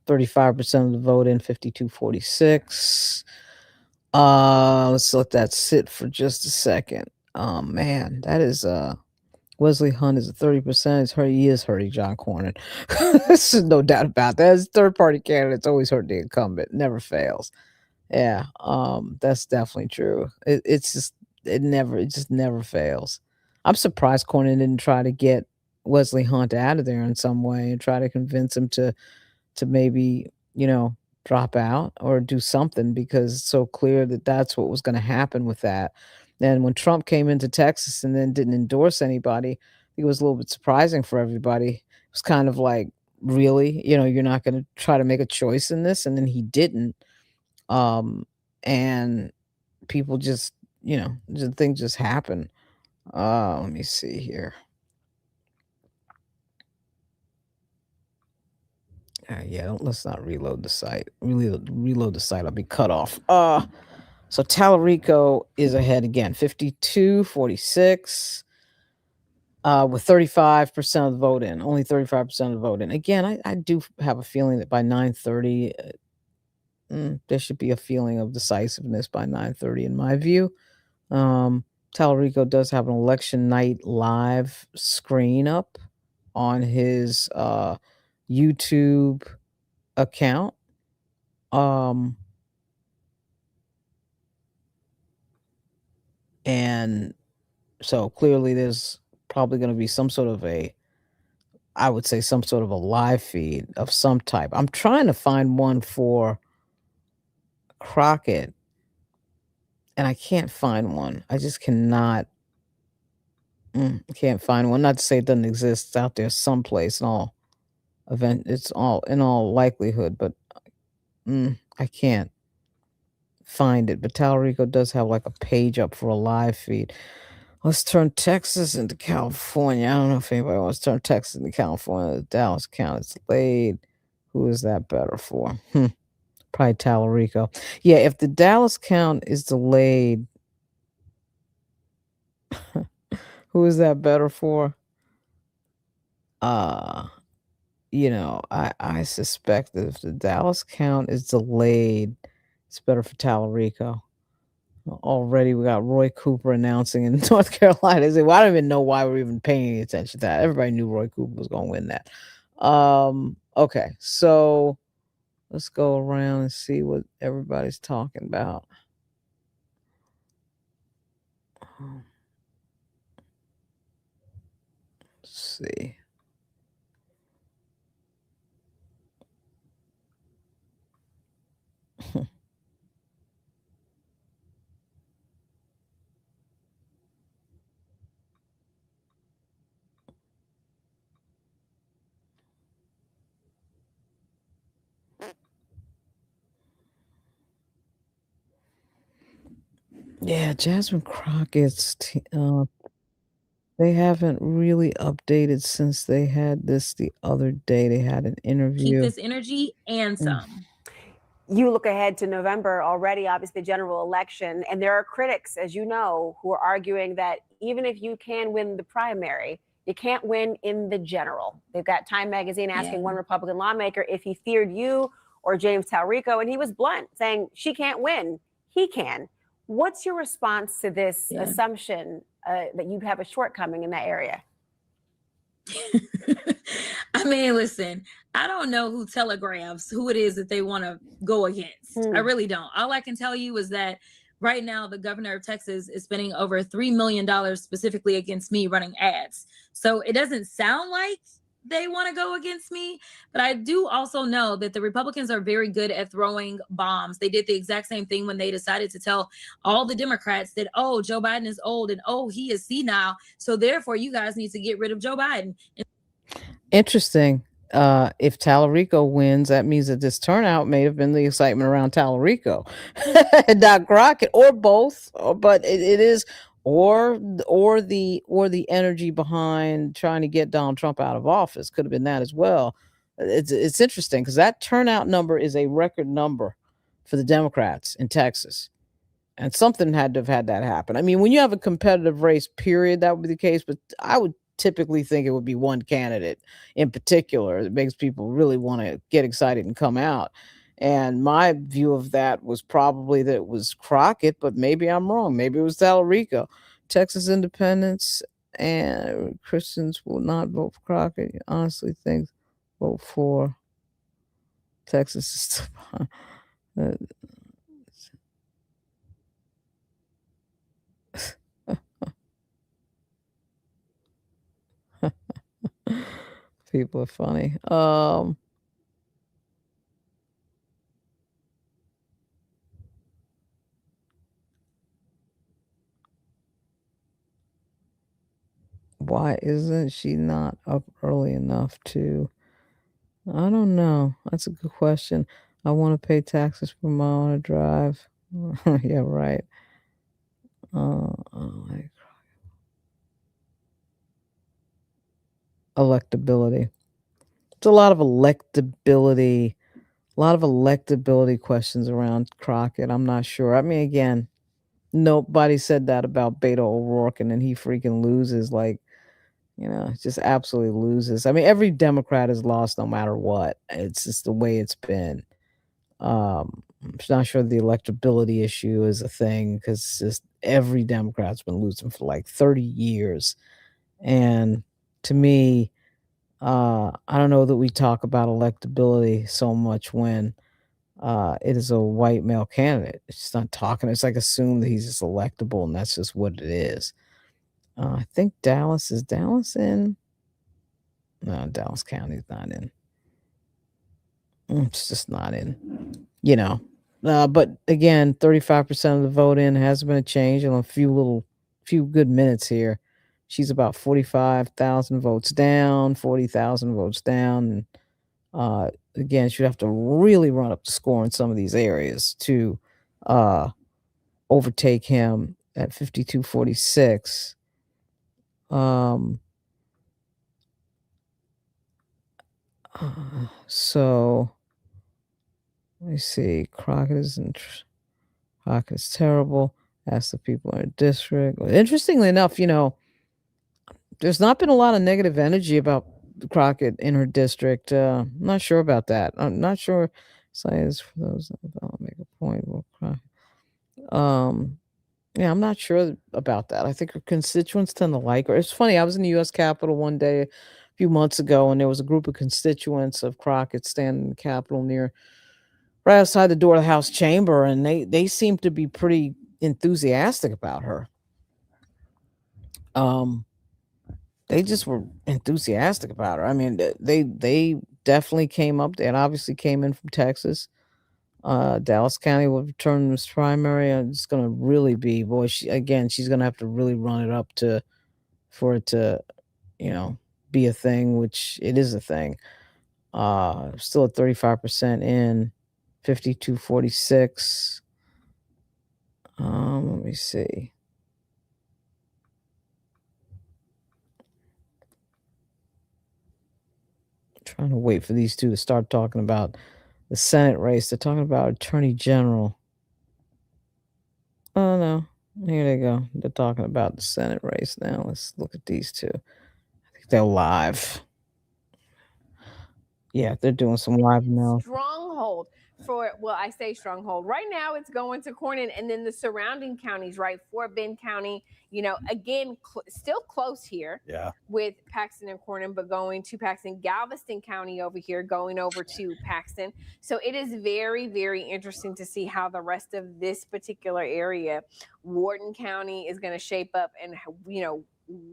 35% of the vote in, 52-46. Let's let that sit for just a second. Oh man, that is Wesley Hunt is at 30%. He is hurting John Cornyn. There's no doubt about that. As third party candidates always hurt the incumbent. Never fails. Yeah, that's definitely true. It just never fails. I'm surprised Cornyn didn't try to get Wesley Hunt out of there in some way and try to convince him to maybe, drop out or do something because it's so clear that that's what was going to happen with that. And when Trump came into Texas and then didn't endorse anybody, it was a little bit surprising for everybody. It was kind of like, really, you're not going to try to make a choice in this, and then he didn't. And people just, things just happen. Let me see here. Yeah, let's not reload the site. Reload the site. I'll be cut off. So Talarico is ahead again, 52-46, with 35% of the vote in. Only 35% of the vote in. Again, I do have a feeling that by 9:30, there should be a feeling of decisiveness by 9:30, in my view. Talarico does have an election night live screen up on his YouTube account. And so clearly there's probably going to be some sort of I would say some sort of a live feed of some type. I'm trying to find one for Crockett, and I can't find one. I just cannot. Can't find one. Not to say it doesn't exist. It's out there someplace in all it's all in all likelihood, but I can't find it. But Talarico does have like a page up for a live feed. Let's turn Texas into California. I don't know if anybody wants to turn Texas into California. Dallas County is delayed. Who is that better for? Probably Talarico. Yeah, if the Dallas count is delayed, who is that better for? I suspect that if the Dallas count is delayed, it's better for Talarico. Already we got Roy Cooper announcing in North Carolina. Well, I don't even know why we're even paying any attention to that. Everybody knew Roy Cooper was going to win that. Okay, so let's go around and see what everybody's talking about. Let's see. Yeah, Jasmine Crockett's they haven't really updated since they had this the other day. They had an Keep interview. this energy and Mm. some. You look ahead to November already, obviously, general election, and there are critics, as you know, who are arguing that even if you can win the primary, you can't win in the general. They've got Time Magazine asking Yeah. one Republican lawmaker if he feared you or James Talarico, and he was blunt, saying she can't win, he can. What's your response to this assumption that you have a shortcoming in that area? I mean, listen, I don't know who telegraphs who it is that they want to go against. I really don't. All I can tell you is that right now the governor of Texas is spending over $3 million specifically against me running ads. So it doesn't sound like they want to go against me, but I do also know that the Republicans are very good at throwing bombs. They did the exact same thing when they decided to tell all the Democrats that, oh, Joe Biden is old and oh, he is senile. So therefore you guys need to get rid of Joe Biden. Interesting. If Talarico wins, that means that this turnout may have been the excitement around Talarico and not Crockett, or both. But it is, or the energy behind trying to get Donald Trump out of office could have been that as well. It's interesting because that turnout number is a record number for the Democrats in Texas. And something had to have had that happen. I mean, when you have a competitive race, period, that would be the case. But I would typically think it would be one candidate in particular that makes people really want to get excited and come out. And my view of that was probably that it was Crockett, but maybe I'm wrong. Maybe it was Talarico. Texas independents and Christians will not vote for Crockett. Honestly, think vote for Texas. People are funny. Why isn't she not up early enough to? I don't know. That's a good question. I want to pay taxes per mile on a drive. Yeah, right. Like electability. It's a lot of electability questions around Crockett. I'm not sure. I mean, again, nobody said that about Beto O'Rourke, and then he freaking loses. Like, just absolutely loses. I mean, every Democrat has lost no matter what. It's just the way it's been. I'm not sure the electability issue is a thing because just every Democrat's been losing for like 30 years. And to me, I don't know that we talk about electability so much when it is a white male candidate. It's just not talking. It's like assume that he's just electable and that's just what it is. I think is Dallas in? No, Dallas County's not in. It's just not in, but again, 35% of the vote in hasn't been a change in a few good minutes here. She's about 45,000 votes down, 40,000 votes down. And again, she'd have to really run up the score in some of these areas to overtake him at 52-46. So let me see. Crockett is terrible. Ask the people in her district. Interestingly enough, there's not been a lot of negative energy about Crockett in her district. I'm not sure about that. I'm not sure. Science for those that make a point. Yeah, I'm not sure about that. I think her constituents tend to like her. It's funny. I was in the U.S. Capitol one day a few months ago, and there was a group of constituents of Crockett standing in the Capitol right outside the door of the House chamber, and they seemed to be pretty enthusiastic about her. They just were enthusiastic about her. I mean, they definitely came up and obviously came in from Texas. Dallas County will return this primary. It's going to really be, boy, she's going to have to really run it up for it to, be a thing, which it is a thing. Still at 35% in, 52-46. Let me see. Trying to wait for these two to start talking about the Senate race. They're talking about Attorney General. Oh, no. Here they go. They're talking about the Senate race now. Let's look at these two. I think they're live. Yeah, they're doing some live now. Stronghold for, well, I say stronghold. Right now it's going to Corning and then the surrounding counties, right? Fort Bend County, again, still close here with Paxton and Corning, but going to Paxton. Galveston County over here, going over to Paxton. So it is very, very interesting to see how the rest of this particular area, Wharton County, is going to shape up and,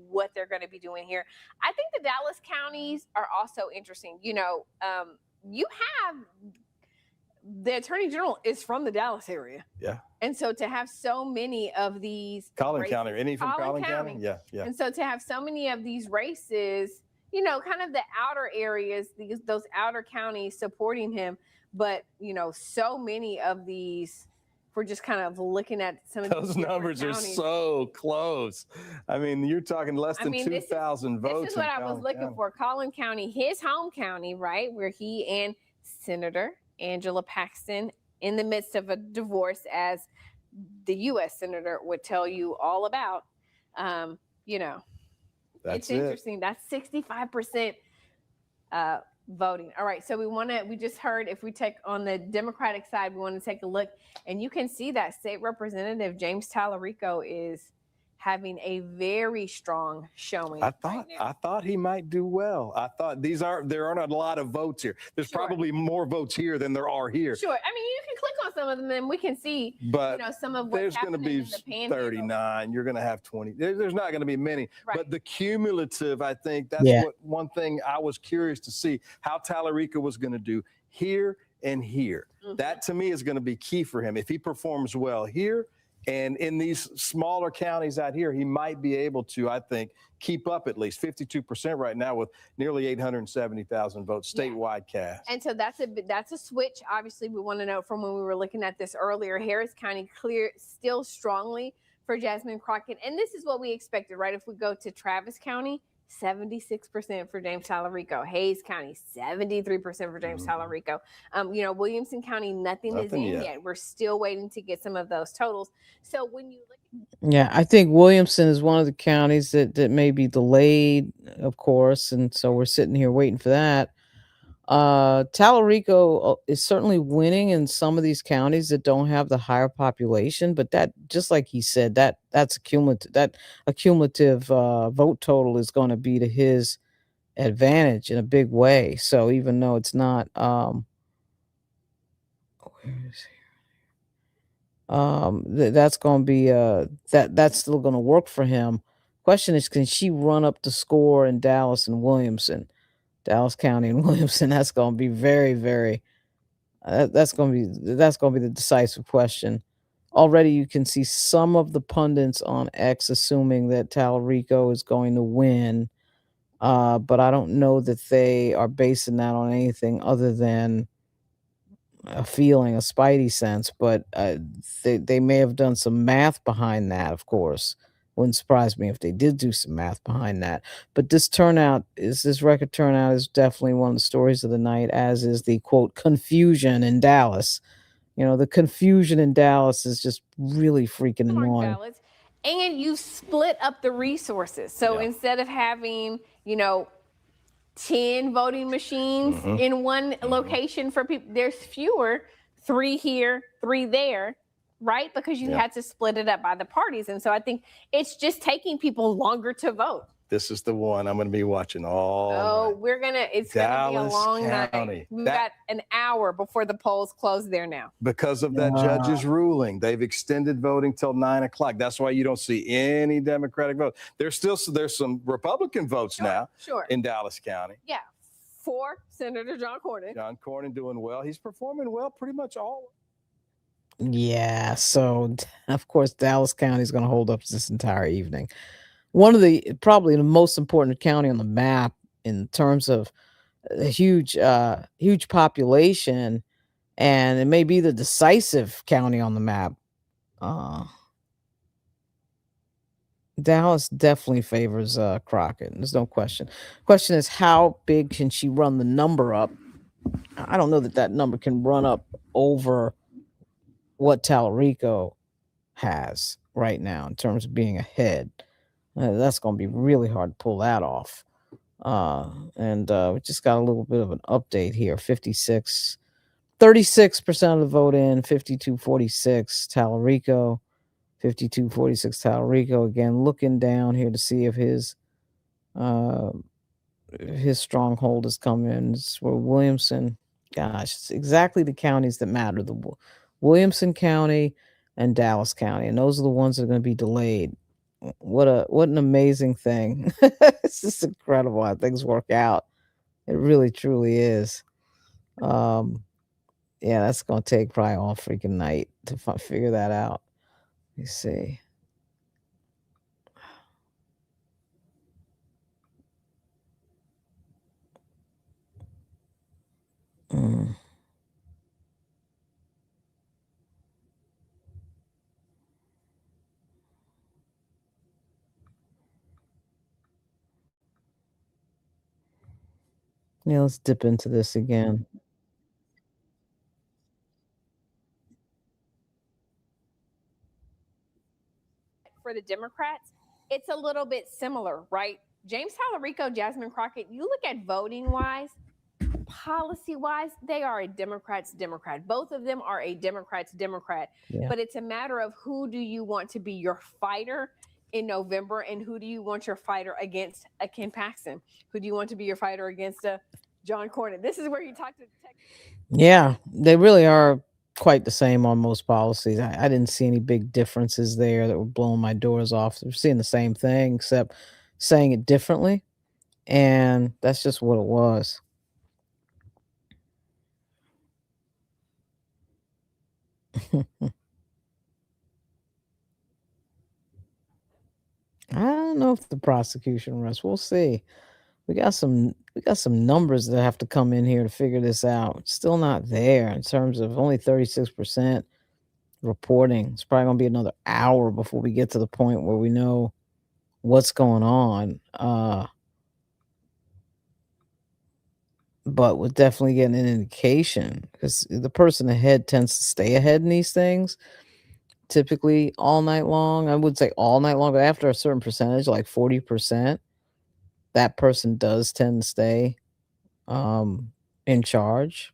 what they're going to be doing here. I think the Dallas counties are also interesting. You have the Attorney General is from the Dallas area. Yeah. And so to have so many of these Collin County, any from Collin County? Yeah. And so to have so many of these races, kind of the outer areas, those outer counties supporting him, but so many of these, we're just kind of looking at some of those numbers are so close. I mean, you're talking less than 2,000 votes. This is what I was looking for. Collin County, his home county, right, where he and Senator Angela Paxton in the midst of a divorce, as the U.S. Senator would tell you all about. It's interesting. That's 65% voting. All right, so we just heard, if we take on the Democratic side, we want to take a look, and you can see that State Representative James Talarico is having a very strong showing. I thought he might do well. I thought there aren't a lot of votes here. There's probably more votes here than there are here. Sure. I mean, you can click on some of them and we can see, some of what's happening in the panhandle. 39. You're going to have 20. There's not going to be many. Right. But the cumulative, I think that's one thing I was curious to see how Talarico was going to do here and here. Mm-hmm. That to me is going to be key for him. If he performs well here, and in these smaller counties out here, he might be able to, I think, keep up at least 52% right now with nearly 870,000 votes statewide cast. And so that's a switch. Obviously, we want to know from when we were looking at this earlier, Harris County still strongly for Jasmine Crockett. And this is what we expected, right? If we go to Travis County, 76% for James Talarico. Hayes County, 73% for James Talarico. Williamson County, nothing is in yet. We're still waiting to get some of those totals. So when you look, I think Williamson is one of the counties that may be delayed, of course, and so we're sitting here waiting for that. Talarico is certainly winning in some of these counties that don't have the higher population, but that, just like he said, that's a cumulative. That a cumulative vote total is going to be to his advantage in a big way. So even though it's not, that's going to be that's still going to work for him. Question is, can she run up the score in Dallas and Williamson? Dallas County and Williamson, that's going to be very, very, that's going to be the decisive question. Already you can see some of the pundits on X assuming that Talarico is going to win, but I don't know that they are basing that on anything other than a feeling, a spidey sense, but they may have done some math behind that, of course. Wouldn't surprise me if they did do some math behind that. But this record turnout is definitely one of the stories of the night, as is the, quote, confusion in Dallas. The confusion in Dallas is just really freaking annoying. And you split up the resources. So instead of having, 10 voting machines in one location for people, there's fewer, 3 here, 3 there. Right? Because you had to split it up by the parties. And so I think it's just taking people longer to vote. This is the one I'm going to be watching all night. It's going to be a long night. We've got an hour before the polls close there now. Because of that judge's ruling, they've extended voting till 9 o'clock. That's why you don't see any Democratic votes. There's some Republican votes now in Dallas County. Yeah. For Senator John Cornyn. John Cornyn doing well. He's performing well pretty much all. Yeah, so of course Dallas County is going to hold up this entire evening. One of probably the most important county on the map in terms of a huge population, and it may be the decisive county on the map. Uh, Dallas definitely favors Crockett. There's no question. Question is, how big can she run the number up? I don't know that that number can run up over what Talarico has right now in terms of being ahead. That's going to be really hard to pull that off. And we just got a little bit of an update here. 36% of the vote in, 52-46 Talarico, 52-46 Talarico. Again, looking down here to see if his stronghold has come in. It's where Williamson, gosh, it's exactly the counties that matter. Williamson County and Dallas County. And those are the ones that are going to be delayed. What an amazing thing. It's just incredible how things work out. It really truly is. Yeah, that's gonna take probably all freaking night to figure that out. Let me see. Mm. Yeah, let's dip into this again. For the Democrats, it's a little bit similar, right? James Talarico, Jasmine Crockett, you look at voting wise, policy wise, they are a Democrat's Democrat. Both of them are a Democrat's Democrat. Yeah. But it's a matter of who do you want to be your fighter in November and who do you want your fighter against a Ken Paxton? Who do you want to be your fighter against a John Cornyn? This is where you talk to Yeah, they really are quite the same on most policies. I didn't see any big differences there that were blowing my doors off. They're seeing the same thing, except saying it differently. And that's just what it was. I don't know if the prosecution rests. We'll see. We got some numbers that have to come in here to figure this out. Still not there in terms of only 36% reporting. It's probably gonna be another hour before we get to the point where we know what's going on. But we're definitely getting an indication because the person ahead tends to stay ahead in these things typically all night long. I would say all night long, but after a certain percentage, like 40%, that person does tend to stay in charge.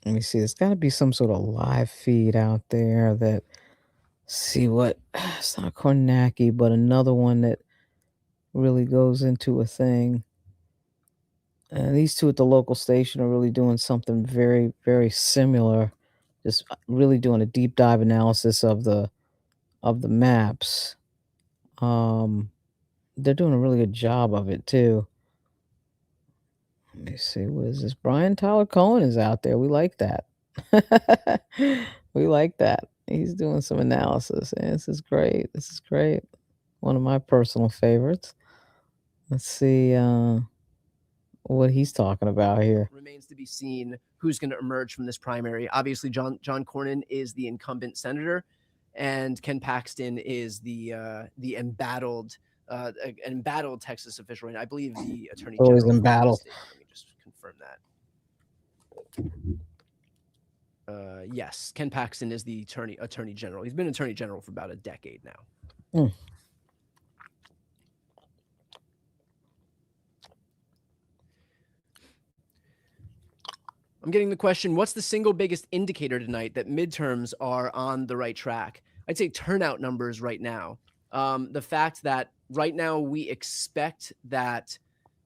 Let me see. There's got to be some sort of live feed out there that see what it's not Kornacki, but another one that really goes into a thing. And these two at the local station are really doing something very, very similar. Just really doing a deep dive analysis of the maps. They're doing a really good job of it too. Let me see, what is this? Brian Tyler Cohen is out there. We like that. We like that. He's doing some analysis, and this is great. This is great. One of my personal favorites. Let's see what he's talking about here. Remains to be seen who's going to emerge from this primary. Obviously, John Cornyn is the incumbent senator, and Ken Paxton is the embattled Texas official. And I believe the attorney Always general. in battle. Let me just confirm that. Yes, Ken Paxton is the attorney general. He's been attorney general for about a decade now. Mm. I'm getting the question, what's the single biggest indicator tonight that midterms are on the right track? I'd say turnout numbers right now. The fact that right now we expect that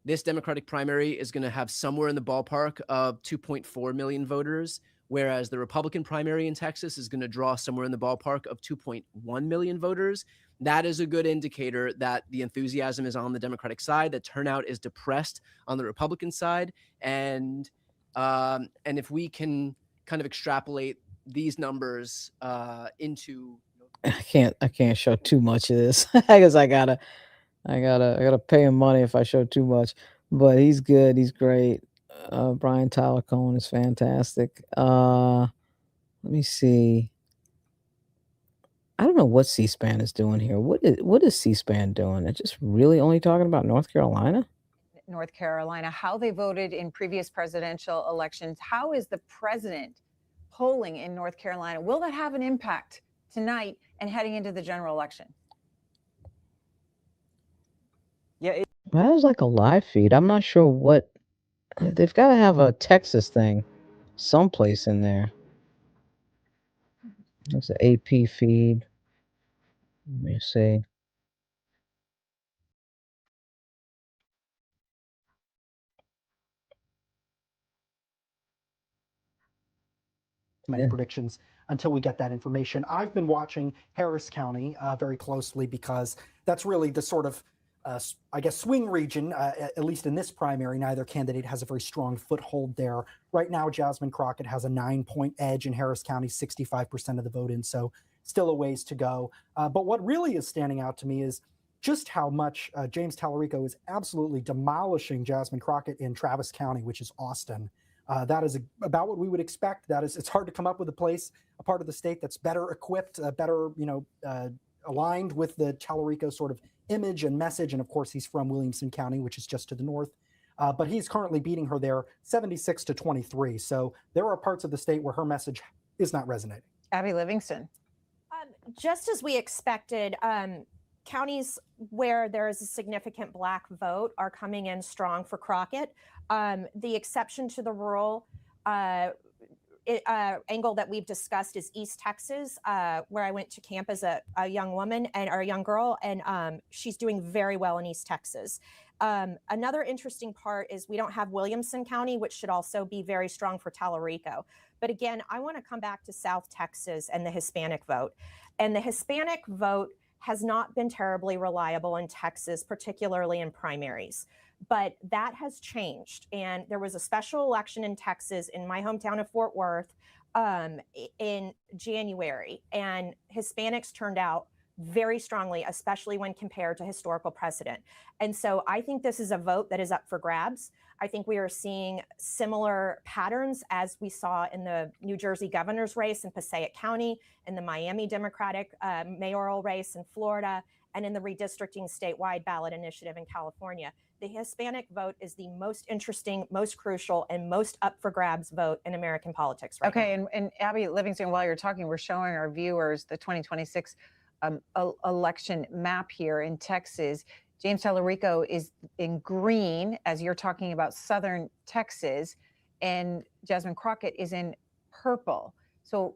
this Democratic primary is going to have somewhere in the ballpark of 2.4 million voters, whereas the Republican primary in Texas is going to draw somewhere in the ballpark of 2.1 million voters. That is a good indicator that the enthusiasm is on the Democratic side, that turnout is depressed on the Republican side. And if we can kind of extrapolate these numbers into, I can't show too much of this because I gotta I gotta pay him money if I show too much. But he's good. He's great. Brian Tyler Cohen is fantastic. Let me see. I don't know what C-SPAN is doing here. What is C-SPAN doing? They're just really only talking about North Carolina? North Carolina, how they voted in previous presidential elections. How is the president polling in North Carolina? Will that have an impact tonight and heading into the general election? Yeah. That was like a live feed. I'm not sure what they've got to have a Texas thing someplace in there. There's an AP feed. Let me see. Many predictions until we get that information. I've been watching Harris County very closely because that's really the sort of, I guess, swing region, at least in this primary. Neither candidate has a very strong foothold there. Right now, Jasmine Crockett has a 9-point edge in Harris County, 65% of the vote in, so still a ways to go. But what really is standing out to me is just how much James Talarico is absolutely demolishing Jasmine Crockett in Travis County, which is Austin. That is about what we would expect. It's hard to come up with a part of the state that's better equipped, better, aligned with the Talarico sort of image and message. And of course, he's from Williamson County, which is just to the north. But he's currently beating her there 76-23. So there are parts of the state where her message is not resonating. Abby Livingston. Just as we expected, counties where there is a significant Black vote are coming in strong for Crockett. The exception to the rural angle that we've discussed is East Texas, where I went to camp as a young woman or a young girl, and she's doing very well in East Texas. Another interesting part is we don't have Williamson County, which should also be very strong for Talarico. But again, I want to come back to South Texas and the Hispanic vote. And the Hispanic vote has not been terribly reliable in Texas, particularly in primaries. But that has changed. And there was a special election in Texas in my hometown of Fort Worth in January. And Hispanics turned out very strongly, especially when compared to historical precedent. And so I think this is a vote that is up for grabs. I think we are seeing similar patterns as we saw in the New Jersey governor's race in Passaic County, in the Miami Democratic mayoral race in Florida, and in the redistricting statewide ballot initiative in California. The Hispanic vote is the most interesting, most crucial, and most up for grabs vote in American politics right now. And Abby Livingston, while you're talking, we're showing our viewers the 2026 election map here in Texas. James Talarico is in green, as you're talking about southern Texas, and Jasmine Crockett is in purple. So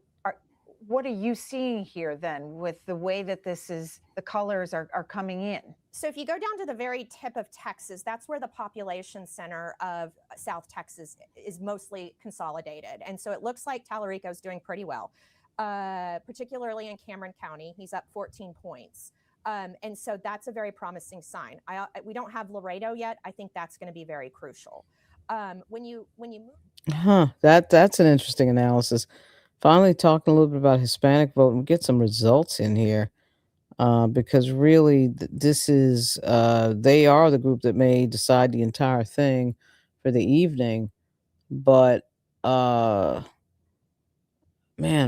what are you seeing here then with the way that the colors are coming in? So if you go down to the very tip of Texas, that's where the population center of South Texas is mostly consolidated. And so it looks like Talarico is doing pretty well, particularly in Cameron County. He's up 14 points. And so that's a very promising sign. We don't have Laredo yet. I think that's going to be very crucial. When you move. That's an interesting analysis. Finally talking a little bit about Hispanic vote and get some results in here. Because really this is, they are the group that may decide the entire thing for the evening. But, man,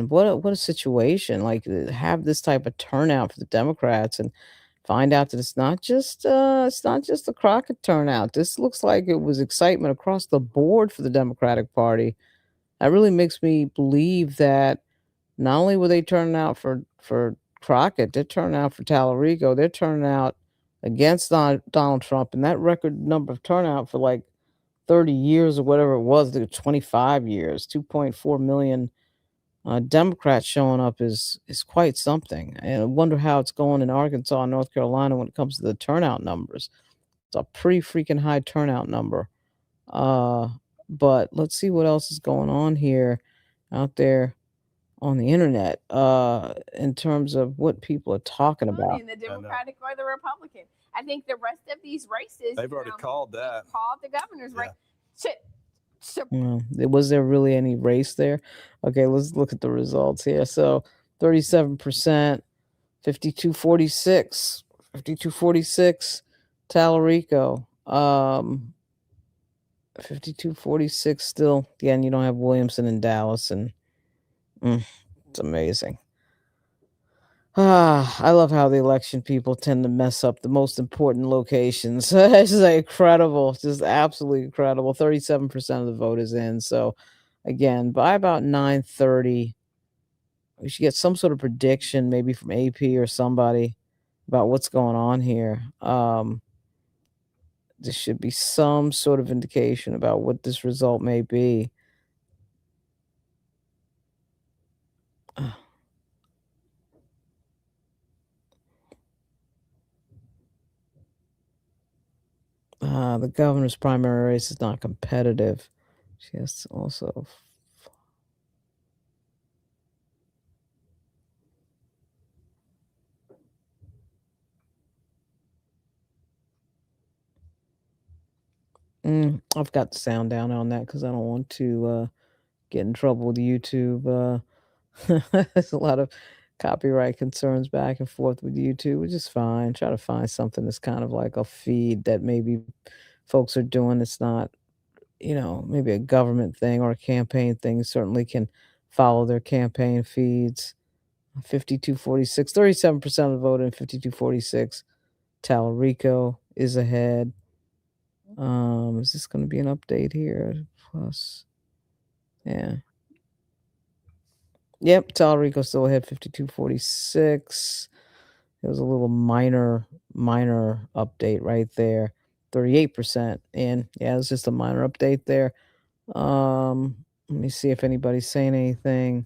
what a situation, like have this type of turnout for the Democrats and find out that it's not just the Crockett turnout. This looks like it was excitement across the board for the Democratic Party. That really makes me believe that not only were they turning out for Crockett, they're turning out for Talarico, they're turning out against Donald Trump, and that record number of turnout for like 30 years or whatever it was, 25 years, 2.4 million Democrats showing up is quite something. And I wonder how it's going in Arkansas and North Carolina when it comes to the turnout numbers. It's a pretty freaking high turnout number. But let's see what else is going on here out there on the internet in terms of what people are talking about. In the Democratic or the Republican. I think the rest of these races, they've already called that. Called the governor's race. Was there really any race there? Okay, let's look at the results here. So 37%, 52-46, Talarico, 52-46 still. Again, you don't have Williamson in Dallas, and it's amazing. I love how the election people tend to mess up the most important locations. It's just incredible, just absolutely incredible. 37% of the vote is in. So, again, by about 9:30, we should get some sort of prediction, maybe from AP or somebody, about what's going on here. There should be some sort of indication about what this result may be. The governor's primary race is not competitive. She has to also. I've got the sound down on that because I don't want to get in trouble with YouTube. There's a lot of copyright concerns back and forth with YouTube, which is fine. Try to find something that's kind of like a feed that maybe folks are doing. It's not, maybe a government thing or a campaign thing. Certainly can follow their campaign feeds. 52-46, 37% of the vote in 52-46. Talarico is ahead. Is this going to be an update here? Plus, yeah. Yep, Talarico still ahead, 52-46. It was a little minor update right there. 38%. And yeah, it's just a minor update there. Let me see if anybody's saying anything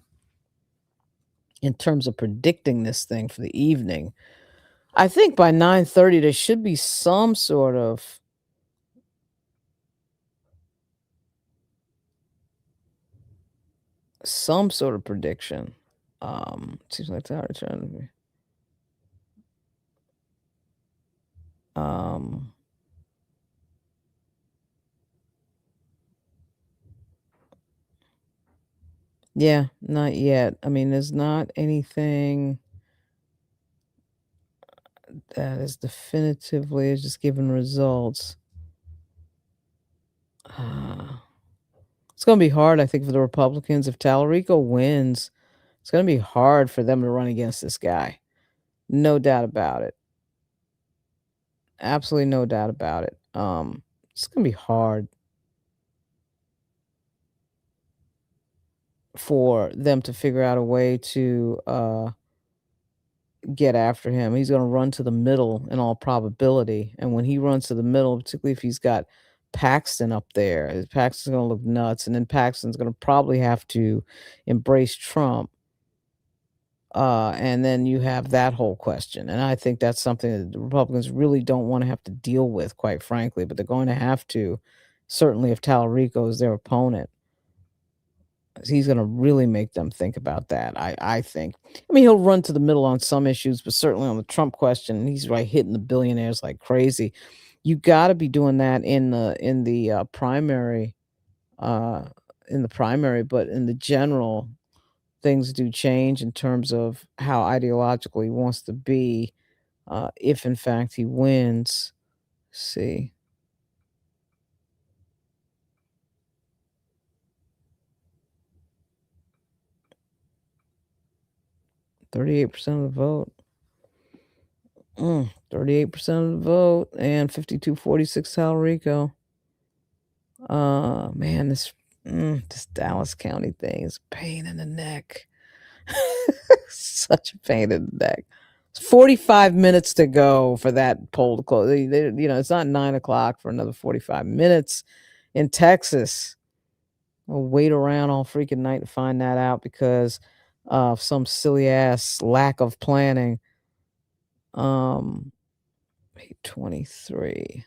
in terms of predicting this thing for the evening. I think by 9:30 there should be some sort of prediction. Seems like they're trying to be. Yeah, not yet. I mean, there's not anything that is definitively just given results. It's going to be hard, I think, for the Republicans. If Talarico wins, it's going to be hard for them to run against this guy. No doubt about it. Absolutely no doubt about it. It's going to be hard for them to figure out a way to get after him. He's going to run to the middle in all probability. And when he runs to the middle, particularly if he's got Paxton up there, Paxton's going to look nuts. And then Paxton's going to probably have to embrace Trump. And then you have that whole question. And I think that's something that the Republicans really don't want to have to deal with, quite frankly. But they're going to have to, certainly if Talarico is their opponent. He's going to really make them think about that, I think. I mean, he'll run to the middle on some issues, but certainly on the Trump question, he's right hitting the billionaires like crazy. You got to be doing that in the primary, but in the general, things do change in terms of how ideologically he wants to be, if in fact he wins. Let's see. 38% of the vote. 38% of the vote and 52-46 Talarico. Man, this Dallas County thing is a pain in the neck. Such a pain in the neck. It's 45 minutes to go for that poll to close. It's not 9 o'clock for another 45 minutes in Texas. We'll wait around all freaking night to find that out because of some silly ass lack of planning. 8:23.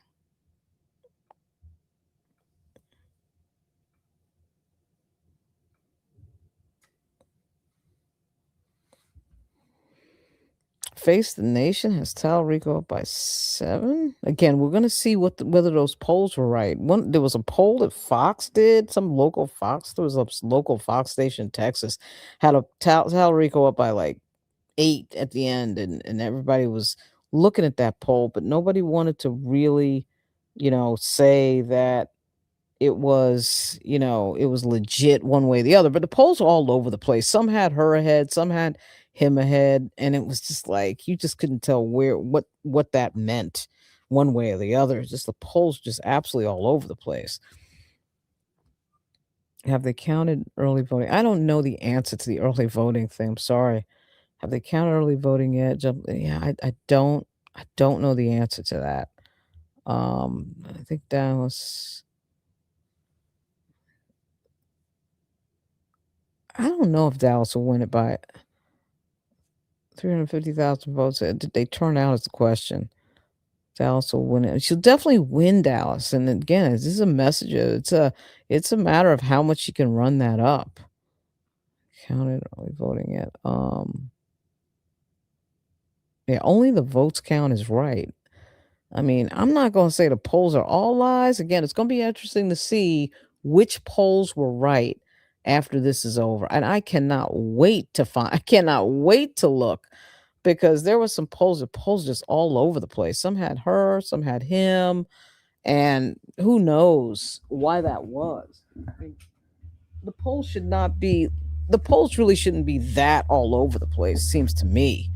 Face the Nation has Talarico up by 7. Again, we're going to see whether those polls were right. There was a poll that Fox did, there was a local Fox station in Texas, had a Talarico up by like 8 at the end, and everybody was looking at that poll, but nobody wanted to really, say that it was, it was legit one way or the other. But the polls were all over the place. Some had her ahead, some had him ahead, and it was just like you just couldn't tell what that meant one way or the other. Just the polls just absolutely all over the place. Have they counted early voting? I don't know the answer to the early voting thing. I'm sorry. Have they counted early voting yet? Yeah, I don't know the answer to that. I think Dallas. I don't know if Dallas will win it by 350,000 votes. Did they turn out is the question. Dallas will win it. She'll definitely win Dallas. And again, this is a message. It's a matter of how much you can run that up. Counted early voting yet. Yeah, only the votes count is right. I mean, I'm not going to say the polls are all lies. Again, it's going to be interesting to see which polls were right after this is over. And I cannot wait to I cannot wait to look because there were some polls just all over the place. Some had her, some had him, and who knows why that was. I mean, the polls really shouldn't be that all over the place, seems to me.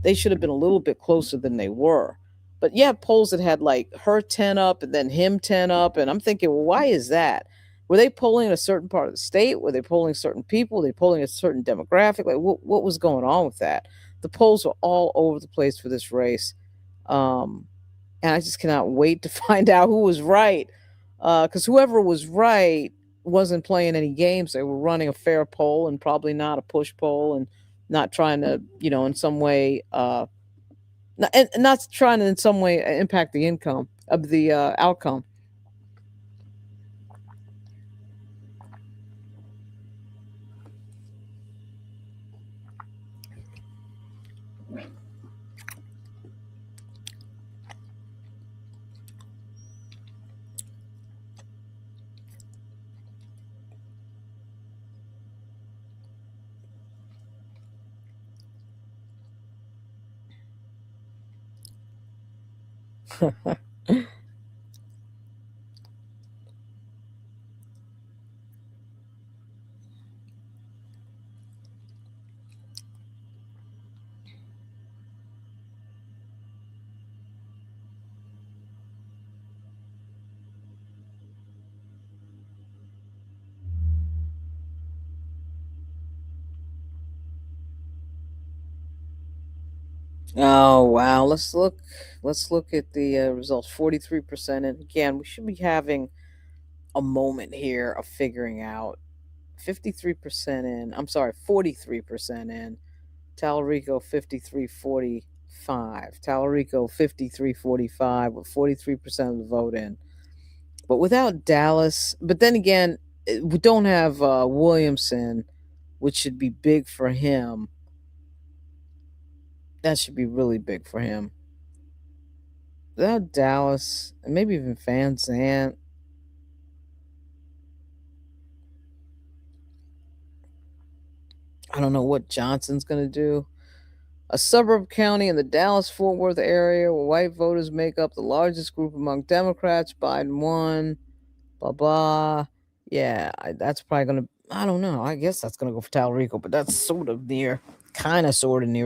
They should have been a little bit closer than they were. But you have polls that had like her 10 up and then him 10 up. And I'm thinking, well, why is that? Were they polling a certain part of the state? Were they polling certain people? Were they polling a certain demographic? Like, what was going on with that? The polls were all over the place for this race. And I just cannot wait to find out who was right. Because whoever was right wasn't playing any games. They were running a fair poll and probably not a push poll and not trying to, in some way, not trying to in some way impact the income of the outcome. Oh wow, let's look at the results. 43%, and again, we should be having a moment here of figuring out 53% in. I'm sorry, 43% in. Talarico 53-45. Talarico 53-45 with 43% of the vote in. But without Dallas, but then again, we don't have Williamson, which should be big for him. That should be really big for him. Without Dallas, and maybe even Van Zandt. I don't know what Johnson's going to do. A suburb county in the Dallas-Fort Worth area where white voters make up the largest group among Democrats. Biden won. Blah, blah. Yeah, that's probably going to, I don't know. I guess that's going to go for Talarico, but that's sort of near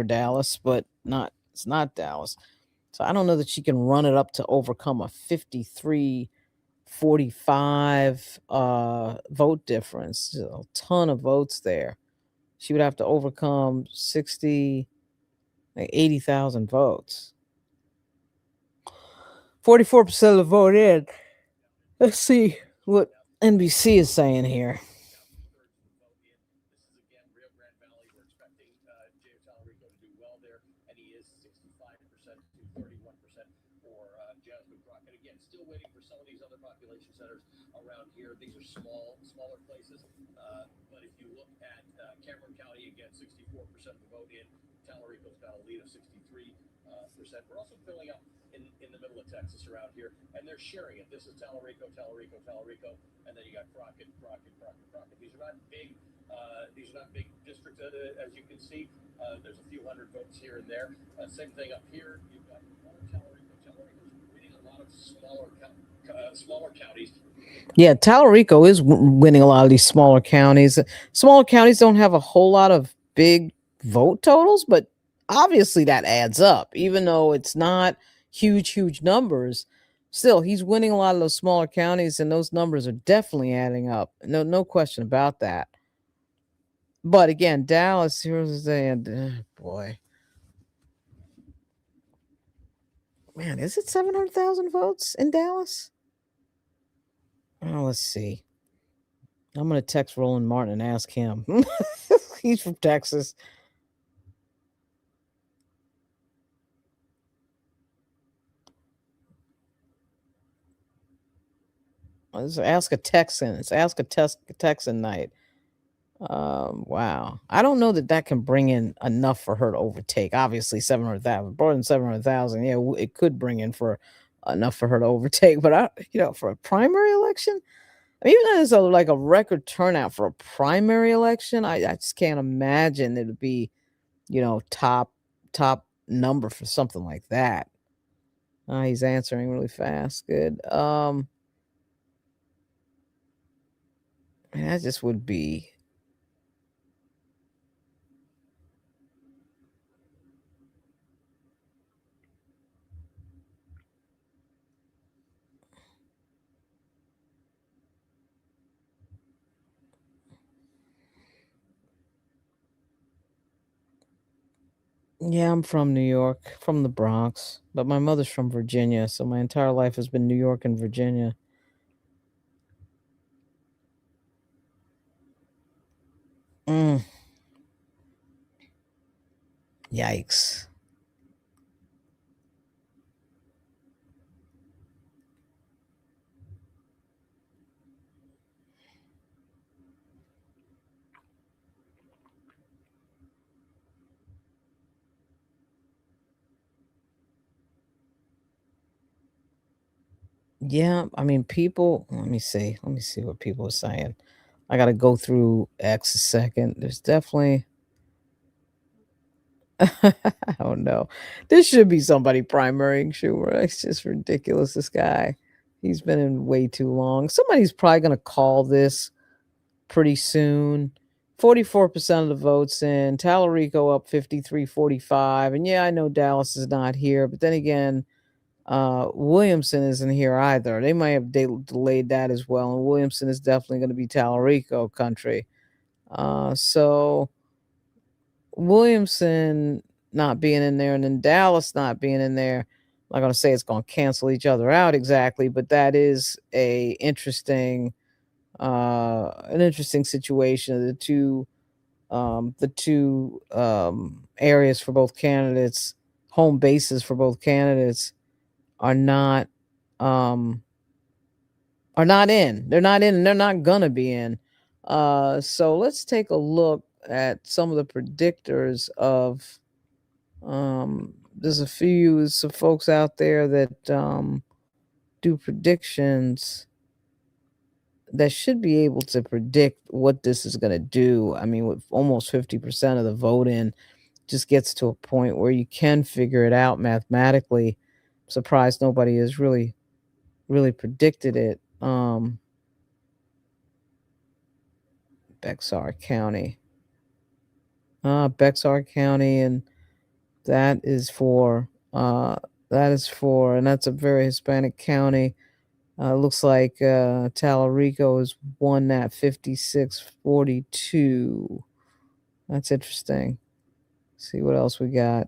Dallas, but it's not Dallas. So I don't know that she can run it up to overcome a 53-45 vote difference. There's a ton of votes there. She would have to overcome 80,000 votes. 44% of the vote in. Let's see what NBC is saying here. Still waiting for some of these other population centers around here. These are smaller places. But if you look at Cameron County, again, 64% of the vote in. Talarico's got a lead of 63%. We're also filling up in the middle of Texas around here, and they're sharing it. This is Talarico, and then you got Crockett. These are not big districts as you can see, there's a few hundred votes here and there. Same thing up here. You've got Talarico's winning a lot of smaller counties. Yeah, Talarico is winning a lot of these smaller counties. Smaller counties don't have a whole lot of big vote totals, but obviously that adds up. Even though it's not huge numbers, still he's winning a lot of those smaller counties, and those numbers are definitely adding up. No question about that. But again, Dallas, here's the boy. Man, is it 700,000 votes in Dallas? Oh, let's see. I'm going to text Roland Martin and ask him. He's from Texas. Let's ask a Texan. Let's ask a Texan night. Wow. I don't know that can bring in enough for her to overtake. Obviously, 700,000, more than 700,000. Yeah, it could bring in for enough for her to overtake. But for a primary election, I mean, even though it's like a record turnout for a primary election, I just can't imagine it would be, top number for something like that. He's answering really fast. Good. That just would be. Yeah, I'm from New York, from the Bronx, but my mother's from Virginia, so my entire life has been New York and Virginia. Yikes. Yeah, I mean, people, let me see what people are saying. I got to go through X a second. There's definitely, I don't know. There should be somebody primarying Schumer. It's just ridiculous, this guy. He's been in way too long. Somebody's probably going to call this pretty soon. 44% of the votes in. Talarico up 53-45. And yeah, I know Dallas is not here, but then again, Williamson isn't here either. They might have delayed that as well. And Williamson is definitely going to be Talarico country. So Williamson not being in there and then Dallas not being in there, I'm not going to say it's going to cancel each other out exactly, but that is an interesting situation. The two areas for both candidates, home bases for both candidates, are not in. They're not in, and they're not gonna be in. So let's take a look at some of the predictors of. There's some folks out there that do predictions that should be able to predict what this is going to do. I mean, with almost 50% of the vote in, just gets to a point where you can figure it out mathematically. I'm surprised nobody has really predicted it. Bexar County. Bexar County, and that is for, and that's a very Hispanic county. Looks like Talarico has won that 56-42. That's interesting. See what else we got.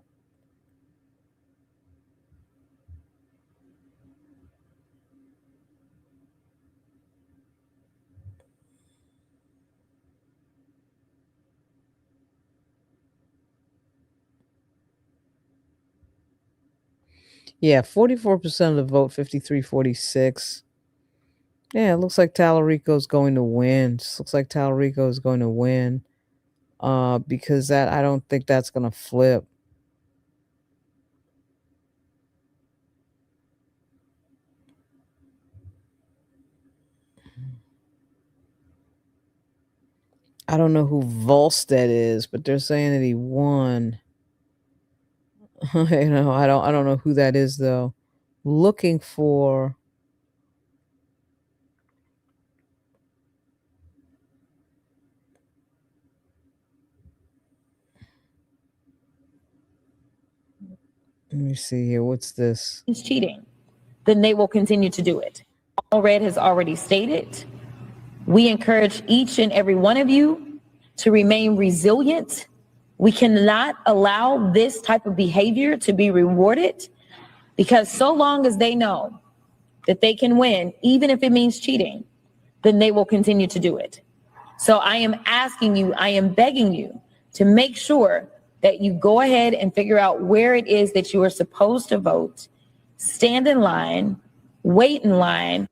Yeah, 44% of the vote, 53-46. Yeah, it looks like Talarico's going to win. Just looks like Talarico is going to win. Because I don't think that's going to flip. I don't know who Volstead is, but they're saying that he won. You know, I don't know who that is though. Looking for let me see here. What's this? It's cheating, then they will continue to do it. All Red has already stated, we encourage each and every one of you to remain resilient. We cannot allow this type of behavior to be rewarded, because so long as they know that they can win, even if it means cheating, then they will continue to do it. So I am asking you, I am begging you to make sure that you go ahead and figure out where it is that you are supposed to vote, stand in line, wait in line.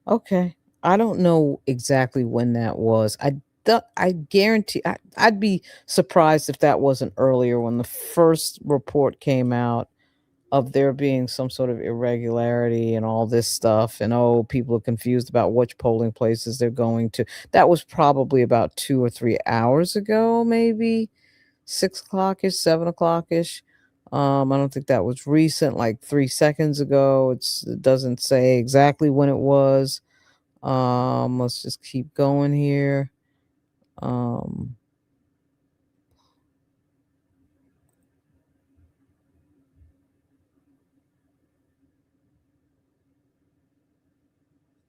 Okay. I don't know exactly when that was. I guarantee I'd be surprised if that wasn't earlier, when the first report came out of there being some sort of irregularity and all this stuff, and people are confused about which polling places they're going to. That was probably about 2 or 3 hours ago, maybe 6 o'clock-ish, 7 o'clock-ish. I don't think that was recent, like 3 seconds ago. It doesn't say exactly when it was. Let's just keep going here.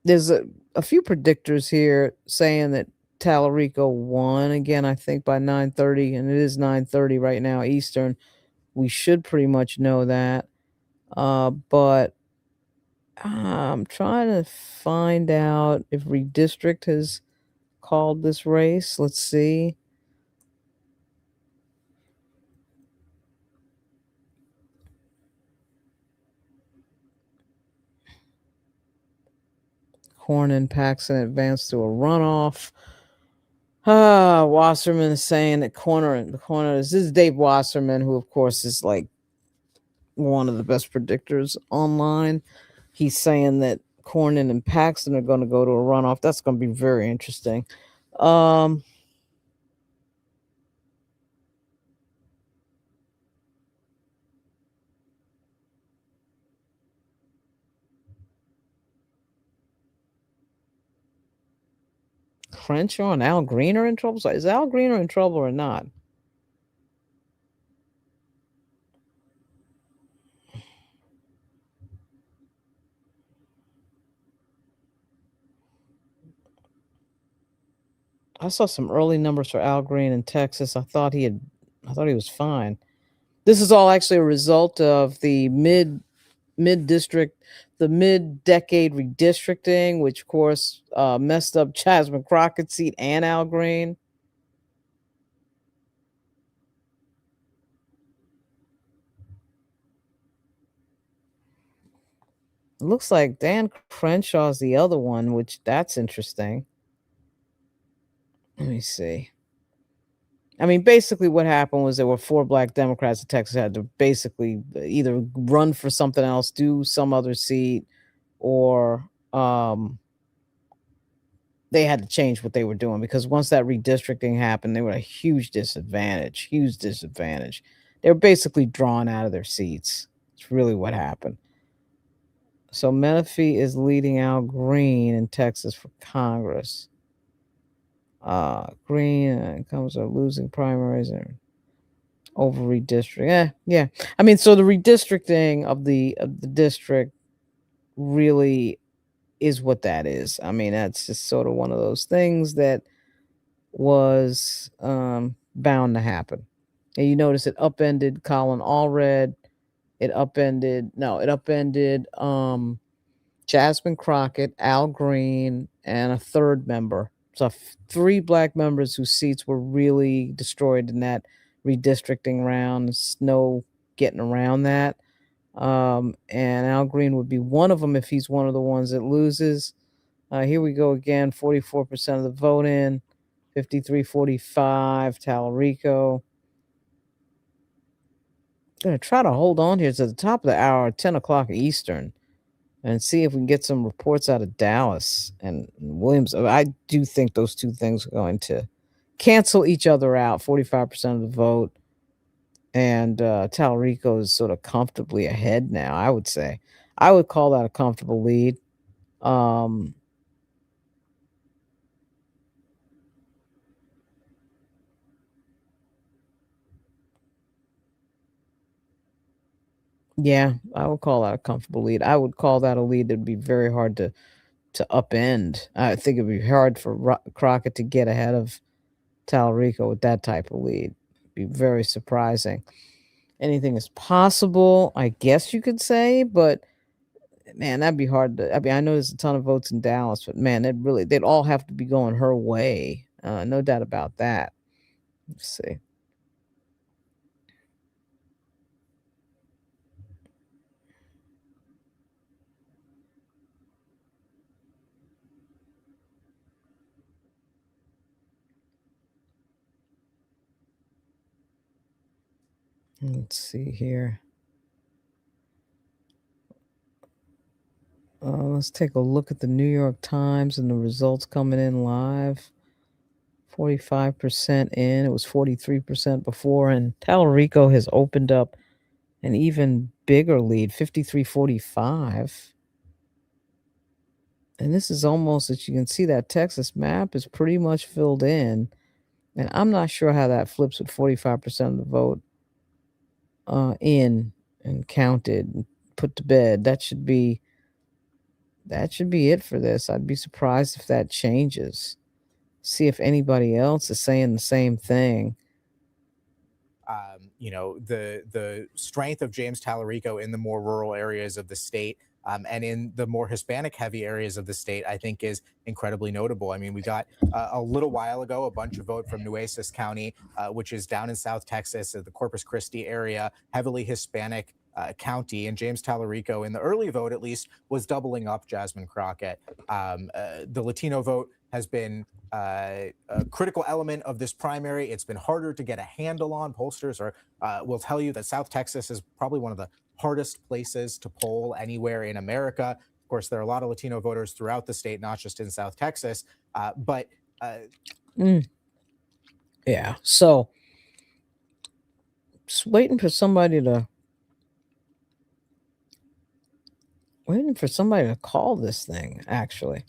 There's a few predictors here saying that Talarico won again, I think by 9:30, and it is 9:30 right now Eastern. We should pretty much know that. But I'm trying to find out if Redistrict has called this race. Let's see. Cornyn Paxson advanced to a runoff. Wasserman is saying that this is Dave Wasserman, who of course is like one of the best predictors online. He's saying that Cornyn and Paxton are going to go to a runoff. That's going to be very interesting. Crenshaw and Al Green are in trouble. So is Al Green in trouble or not? I saw some early numbers for Al Green in Texas. I thought he was fine. This is all actually a result of the mid-decade redistricting, which of course messed up Jasmine Crockett's seat and Al Green. It looks like Dan Crenshaw's the other one, which that's interesting. Let me see. I mean, basically what happened was there were 4 black Democrats in Texas had to basically either run for something else, do some other seat, or they had to change what they were doing, because once that redistricting happened, they were at a huge disadvantage. They were basically drawn out of their seats. It's really what happened. So Menifee is leading Al Green in Texas for Congress. Green comes are losing primaries and over redistricting. Yeah. I mean, so the redistricting of the district really is what that is. I mean, that's just sort of one of those things that was bound to happen. And you notice it upended Colin Allred. It upended Jasmine Crockett, Al Green, and a third member. So 3 black members whose seats were really destroyed in that redistricting round. There's no getting around that. And Al Green would be one of them if he's one of the ones that loses. Here we go again, 44% of the vote in, 53-45, Talarico. Going to try to hold on here to the top of the hour, 10 o'clock Eastern. and see if we can get some reports out of Dallas and Williams. I do think those two things are going to cancel each other out. 45% of the vote, and Talarico is sort of comfortably ahead now. I would say, I would call that a comfortable lead. Yeah, I would call that a comfortable lead. I would call that a lead that'd be very hard to upend. I think it'd be hard for Crockett to get ahead of Talarico with that type of lead. Be very surprising. Anything is possible, I guess you could say, but man, that'd be hard to. I mean, I know there's a ton of votes in Dallas, but man, they'd all have to be going her way. No doubt about that. Let's see. Let's see here. Let's take a look at the New York Times and the results coming in live. 45% in. It was 43% before, and Talarico has opened up an even bigger lead, 53-45. And this is almost, as you can see, that Texas map is pretty much filled in. And I'm not sure how that flips with 45% of the vote in and counted and put to bed. That should be it for this. I'd be surprised if that changes. See if anybody else is saying the same thing. The strength of James Talarico in the more rural areas of the state and in the more Hispanic heavy areas of the state, I think is incredibly notable. I mean, we got a little while ago a bunch of vote from Nueces County, which is down in South Texas, the Corpus Christi area, heavily Hispanic county, and James Talarico in the early vote at least was doubling up Jasmine Crockett. The Latino vote has been a critical element of this primary. It's been harder to get a handle on. Pollsters will tell you that South Texas is probably one of the hardest places to poll anywhere in America. Of course, there are a lot of Latino voters throughout the state, not just in South Texas. Yeah, so just waiting for somebody to call this thing, actually.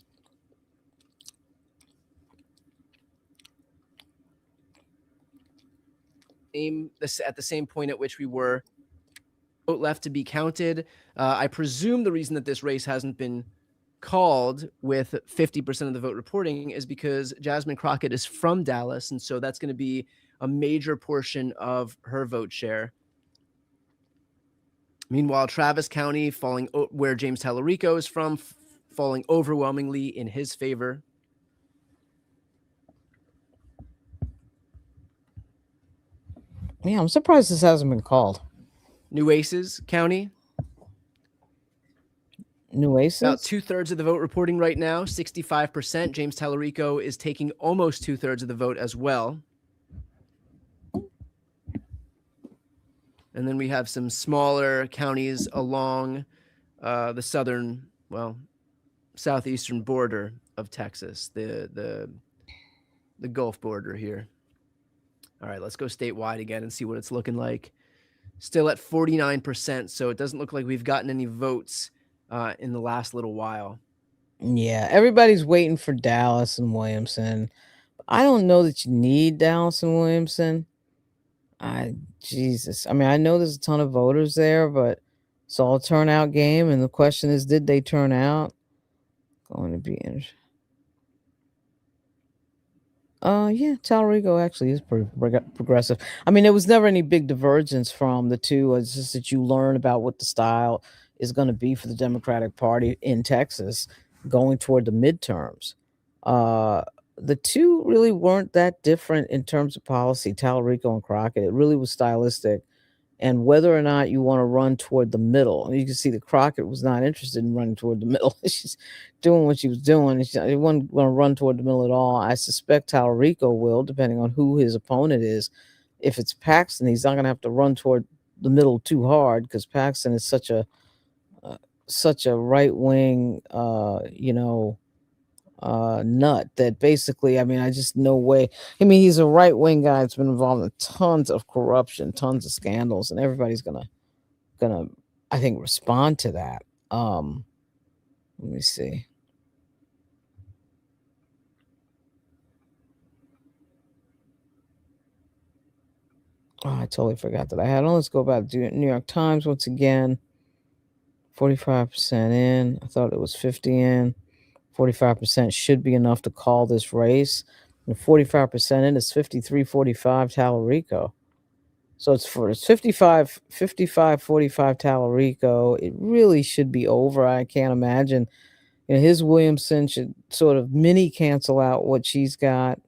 At the same point at which we were vote left to be counted. I presume the reason that this race hasn't been called with 50% of the vote reporting is because Jasmine Crockett is from Dallas, and so that's going to be a major portion of her vote share. Meanwhile, Travis County, where James Talarico is from, falling overwhelmingly in his favor. Yeah, I'm surprised this hasn't been called. Nueces County. Nueces? About 2/3 of the vote reporting right now, 65%. James Talarico is taking almost 2/3 of the vote as well. And then we have some smaller counties along the southeastern border of Texas, the Gulf border here. All right, let's go statewide again and see what it's looking like. Still at 49%, so it doesn't look like we've gotten any votes in the last little while. Yeah, everybody's waiting for Dallas and Williamson. I don't know that you need Dallas and Williamson. Jesus. I mean, I know there's a ton of voters there, but it's all a turnout game, and the question is, did they turn out? Going to be interesting. Yeah, Talarico actually is pretty progressive. I mean, there was never any big divergence from the two. It's just that you learn about what the style is going to be for the Democratic Party in Texas going toward the midterms. The two really weren't that different in terms of policy, Talarico and Crockett. It really was stylistic. And whether or not you want to run toward the middle, and you can see that Crockett was not interested in running toward the middle. She's doing what she was doing. She wasn't going to run toward the middle at all. I suspect Talarico will, depending on who his opponent is. If it's Paxton, he's not going to have to run toward the middle too hard because Paxton is such a such a right wing, nut that basically, I mean, I just no way. I mean, he's a right wing guy that's been involved in tons of corruption, tons of scandals, and everybody's gonna, I think, respond to that. Let me see. Oh, I totally forgot that I had on. Let's go back to New York Times once again. 45% in. I thought it was 50 in. 45% should be enough to call this race. And 45% in is 53-45 Talarico. So it's 55-45 Talarico. It really should be over. I can't imagine. His Williamson should sort of mini cancel out what she's got.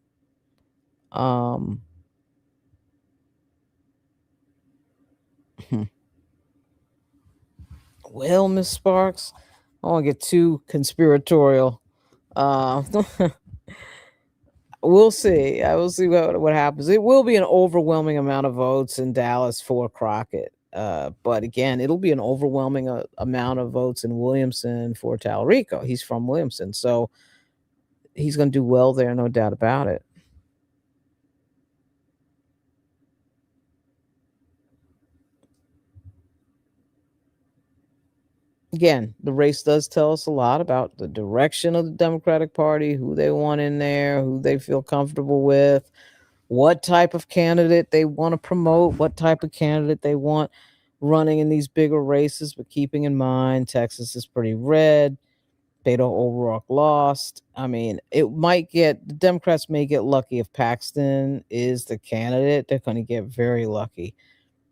Well, Miss Sparks, I don't want to get too conspiratorial. We'll see. I will see what happens. It will be an overwhelming amount of votes in Dallas for Crockett. But again, it'll be an overwhelming amount of votes in Williamson for Talarico. He's from Williamson, so he's going to do well there, no doubt about it. Again, the race does tell us a lot about the direction of the Democratic Party, who they want in there, who they feel comfortable with, what type of candidate they want to promote, what type of candidate they want running in these bigger races. But keeping in mind, Texas is pretty red. Beto O'Rourke lost. I mean, the Democrats may get lucky if Paxton is the candidate. They're going to get very lucky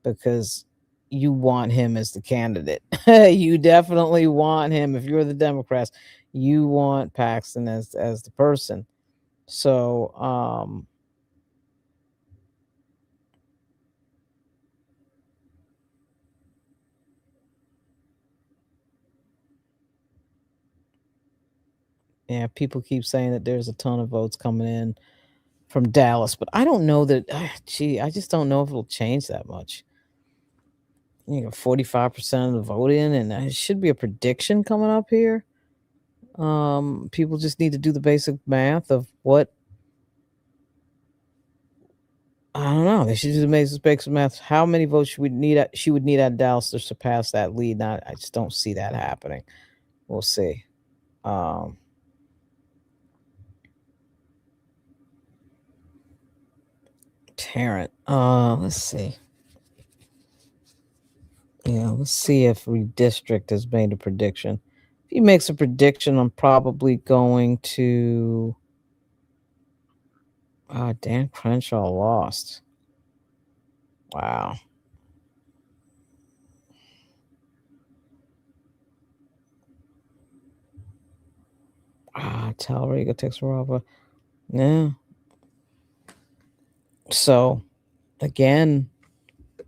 because you want him as the candidate. You definitely want him. If you're the Democrats, you want Paxton as the person. So, yeah, people keep saying that there's a ton of votes coming in from Dallas, but I don't know that. I just don't know if it'll change that much. 45% of the vote in, and it should be a prediction coming up here. People just need to do the basic math of what. I don't know. They should do the basic math. How many votes she would need at Dallas to surpass that lead? Now, I just don't see that happening. We'll see. Tarrant. Let's see. Yeah, let's see if Redistrict has made a prediction. If he makes a prediction, I'm probably going to. Dan Crenshaw lost. Wow. Talarico takes Roba. Yeah. So, again,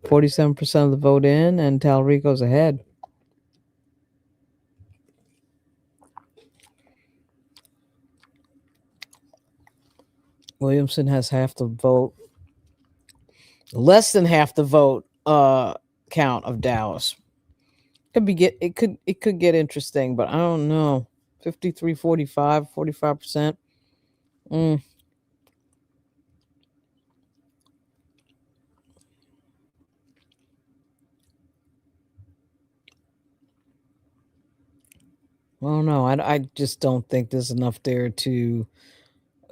47% of the vote in, and Talarico's ahead. Williamson has half the vote, less than half the vote count of Dallas. It could get interesting, but I don't know. 53-45, 45%. I don't know. I just don't think there's enough there to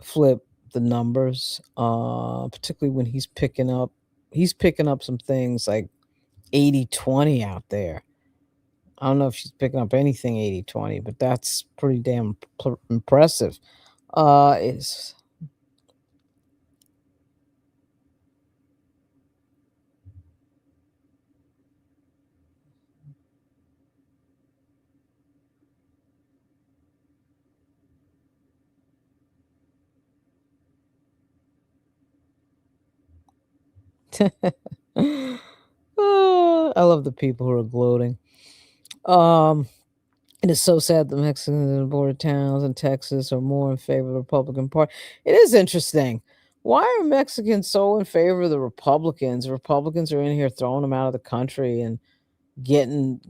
flip the numbers, particularly when he's picking up some things like 80-20 out there. I don't know if she's picking up anything 80-20, but that's pretty damn impressive. It's I love the people who are gloating. It is so sad the Mexicans in the border towns in Texas are more in favor of the Republican Party. It is interesting. Why are Mexicans so in favor of the Republicans? The Republicans are in here throwing them out of the country and getting,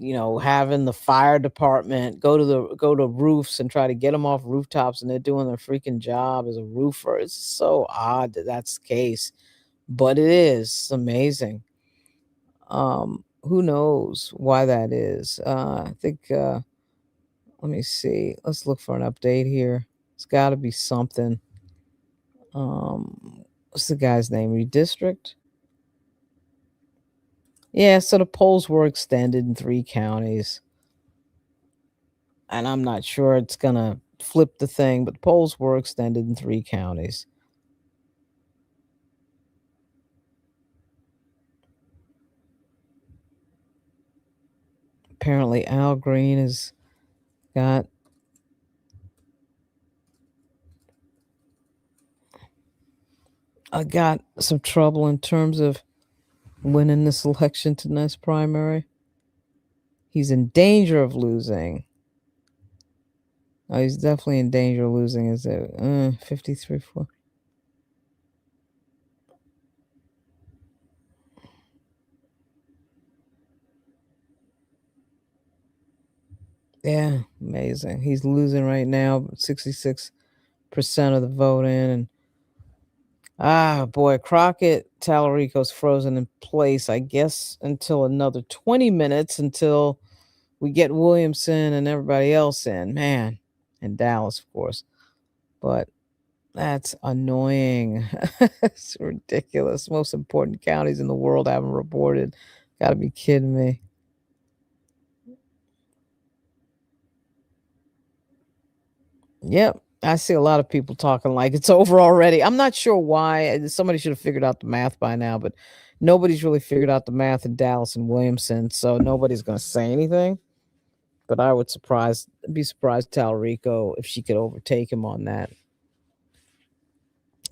having the fire department go to roofs and try to get them off rooftops, and they're doing their freaking job as a roofer. It's so odd that that's the case, but it is. It's amazing. Who knows why that is? I think, let me see. Let's look for an update here. It's got to be something. What's the guy's name? Redistrict? Yeah, so the polls were extended in 3 counties. And I'm not sure it's going to flip the thing, but the polls were extended in 3 counties. Apparently Al Green has got some trouble in terms of winning this election tonight's primary. He's in danger of losing. Oh, he's definitely in danger of losing. Is it 53-4? Yeah, amazing. He's losing right now, 66% of the vote in. And boy, Crockett, Talarico's frozen in place, I guess, until another 20 minutes until we get Williamson and everybody else in. Man, and Dallas, of course. But that's annoying. It's ridiculous. Most important counties in the world haven't reported. Gotta be kidding me. Yep. I see a lot of people talking like it's over already. I'm not sure why. Somebody should have figured out the math by now, but nobody's really figured out the math in Dallas and Williamson, so nobody's going to say anything. But I would be surprised Talarico if she could overtake him on that.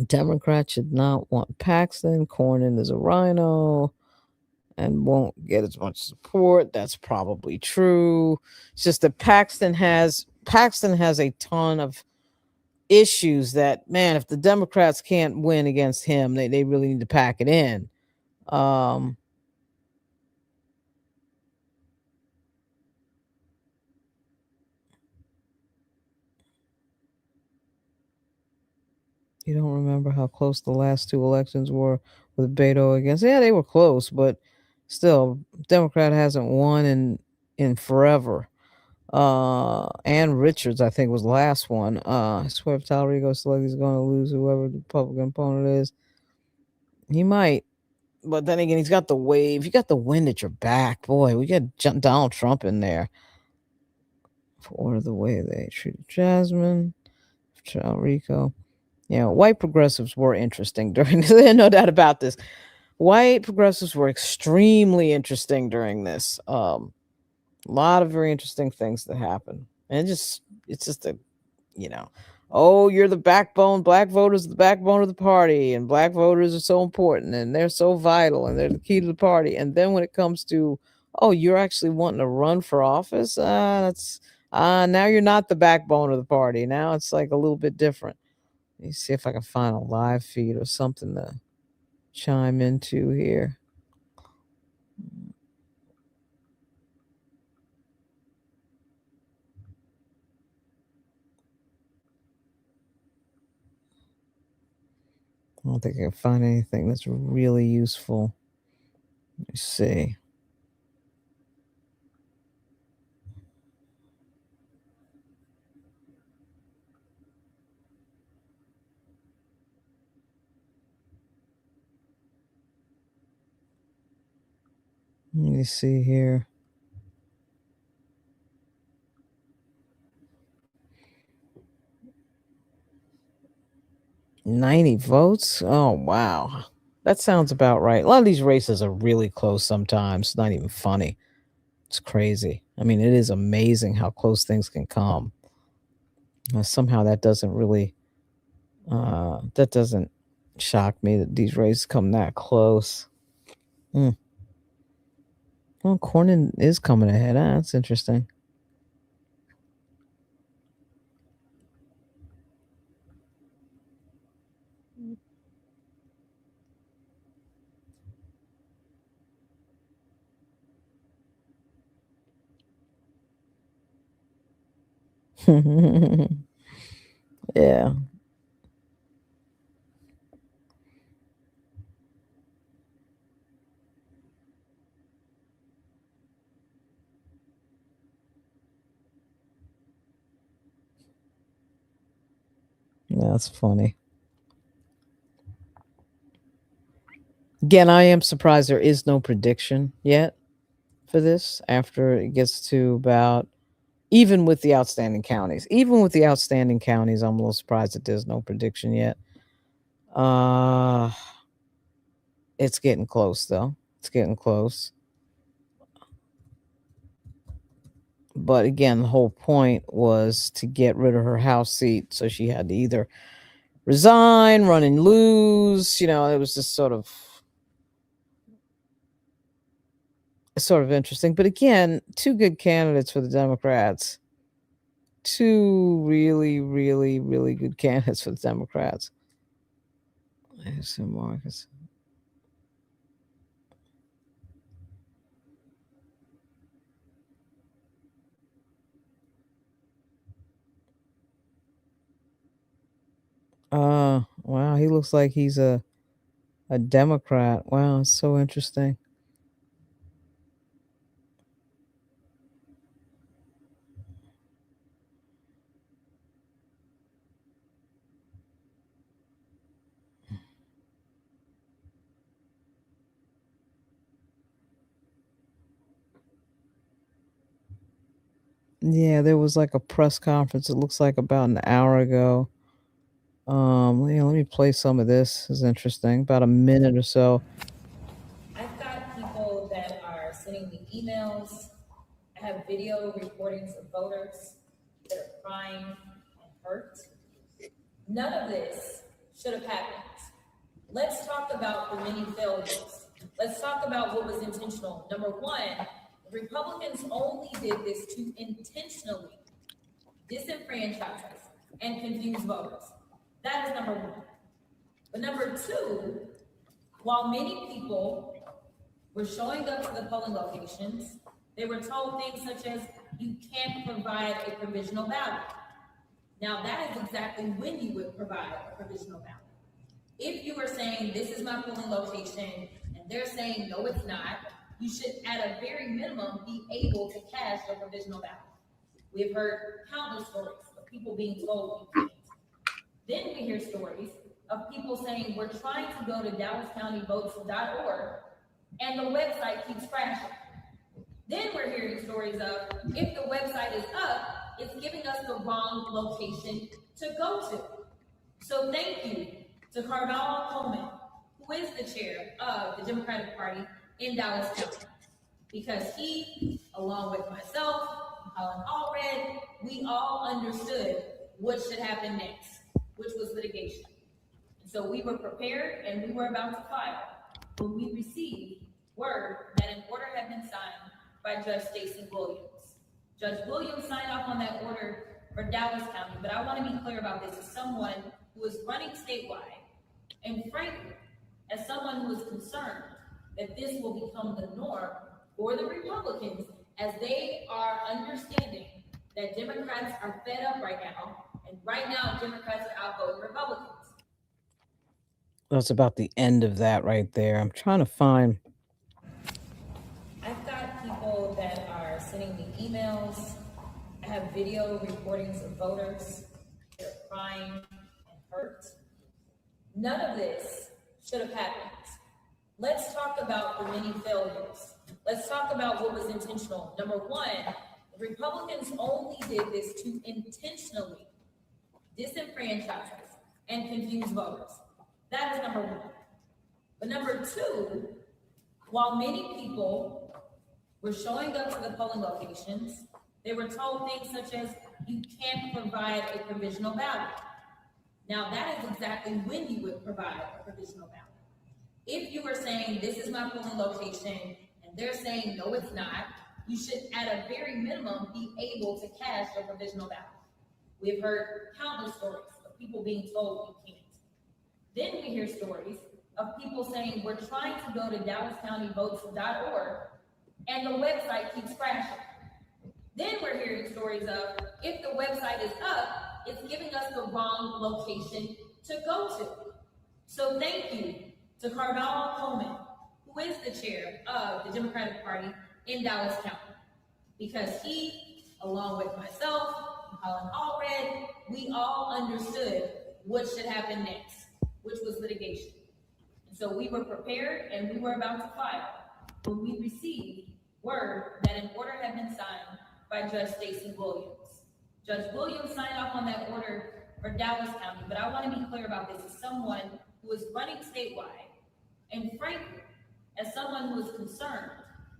Democrats should not want Paxton. Cornyn is a rhino and won't get as much support. That's probably true. It's just that Paxton has a ton of issues that, man, if the Democrats can't win against him, they really need to pack it in. You don't remember how close the last 2 elections were with Beto against? Yeah, they were close, but still, Democrat hasn't won in forever. Ann Richards, I think, was the last one. I swear if Talarico looks like he's going to lose whoever the Republican opponent is. He might. But then again, he's got the wave. You got the wind at your back. Boy, we got Donald Trump in there. For the way they treated Jasmine, Talarico. Yeah, white progressives were interesting during this. No doubt about this. White progressives were extremely interesting during this. A lot of very interesting things that happened. And it's just a, you're the backbone. Black voters are the backbone of the party, and black voters are so important, and they're so vital, and they're the key to the party. And then when it comes to, you're actually wanting to run for office, now you're not the backbone of the party. Now it's like a little bit different. Let me see if I can find a live feed or something to chime into here. I don't think I can find anything that's really useful. Let me see. Let me see here. $90 votes? Oh, wow. That sounds about right. A lot of these races are really close sometimes. It's not even funny. It's crazy. I mean, it is amazing how close things can come. Somehow that doesn't really, that doesn't shock me that these races come that close. Well, Cornyn is coming ahead. That's interesting. Yeah. That's funny. Again, I am surprised there is no prediction yet for this after it gets to about, even with the outstanding counties. Even with the outstanding counties, I'm a little surprised that there's no prediction yet. It's getting close though. It's getting close. But again, the whole point was to get rid of her House seat, so she had to either resign, run and lose. You know, it was just sort of interesting. But again, two good candidates for the Democrats. Two really, really, really good candidates for the Democrats. There's Marcus. Wow, he looks like he's a Democrat. Wow, it's so interesting. Yeah, there was like a press conference, it looks like about an hour ago. Yeah, let me play some of this. It's interesting. About a minute or so. I've got people that are sending me emails. I have video recordings of voters that are crying and hurt. None of this should have happened. Let's talk about the many failures. Let's talk about what was intentional. Number one, Republicans only did this to intentionally disenfranchise and confuse voters. That is number one. But number two, while many people were showing up to the polling locations, they were told things such as, you can't provide a provisional ballot. Now that is exactly when you would provide a provisional ballot. If you were saying, this is my polling location, and they're saying, no, it's not, you should, at a very minimum, be able to cast a provisional ballot. We've heard countless stories of people being told you can't. Then we hear stories of people saying, we're trying to go to DallasCountyVotes.org, and the website keeps crashing. Then we're hearing stories of, if the website is up, it's giving us the wrong location to go to. So thank you to Cardall Coleman, who is the chair of the Democratic Party in Dallas County, because he, along with myself, Colin Allred, we all understood what should happen next, which was litigation. And so we were prepared and we were about to file when we received word that an order had been signed by Judge Stacey Williams. Judge Williams signed off on that order for Dallas County, but I want to be clear about this as someone who is running statewide, and frankly, as someone who is concerned that this will become the norm for the Republicans as they are understanding that Democrats are fed up right now, and right now Democrats are outvoting Republicans. That's about the end of that right there. I'm trying to find. I've got people that are sending me emails. I have video recordings of voters that are crying and hurt. None of this should have happened. Let's talk about the many failures. Let's talk about what was intentional. Number one, Republicans only did this to intentionally disenfranchise and confuse voters. That is number one. But number two, while many people were showing up to the polling locations, they were told things such as, you can't provide a provisional ballot. Now that is exactly when you would provide a provisional ballot. If you were saying, this is my polling location, and they're saying, no, it's not, you should, at a very minimum, be able to cast a provisional ballot. We've heard countless stories of people being told you can't. Then we hear stories of people saying, we're trying to go to DallasCountyVotes.org, and the website keeps crashing. Then we're hearing stories of if the website is up, it's giving us the wrong location to go to. So thank you to Carval Coleman, who is the chair of the Democratic Party in Dallas County, because he, along with myself, Colin Allred, we all understood what should happen next, which was litigation. And so we were prepared and we were about to file when we received word that an order had been signed by Judge Stacey Williams. Judge Williams signed off on that order for Dallas County, but I want to be clear about this as someone who is running statewide, and frankly, as someone who is concerned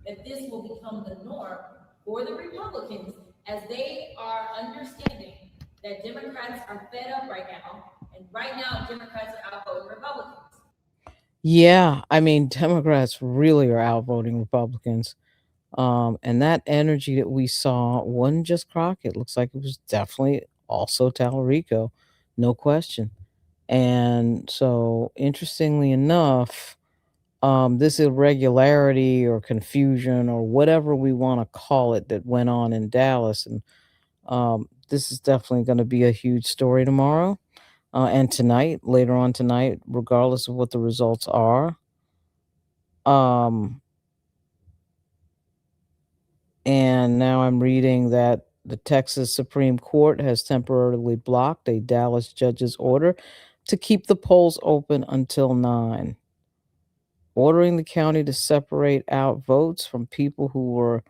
that this will become the norm for the Republicans as they are understanding that Democrats are fed up right now, and right now Democrats are outvoting Republicans. Yeah, I mean, Democrats really are outvoting Republicans. And that energy that we saw wasn't just Crockett. Looks like it was definitely also Talarico, no question. And so, interestingly enough, this irregularity or confusion or whatever we want to call it that went on in Dallas, and this is definitely going to be a huge story tomorrow and tonight, later on tonight, regardless of what the results are. And now I'm reading that the Texas Supreme Court has temporarily blocked a Dallas judge's order to keep the polls open until 9, ordering the county to separate out votes from people who were,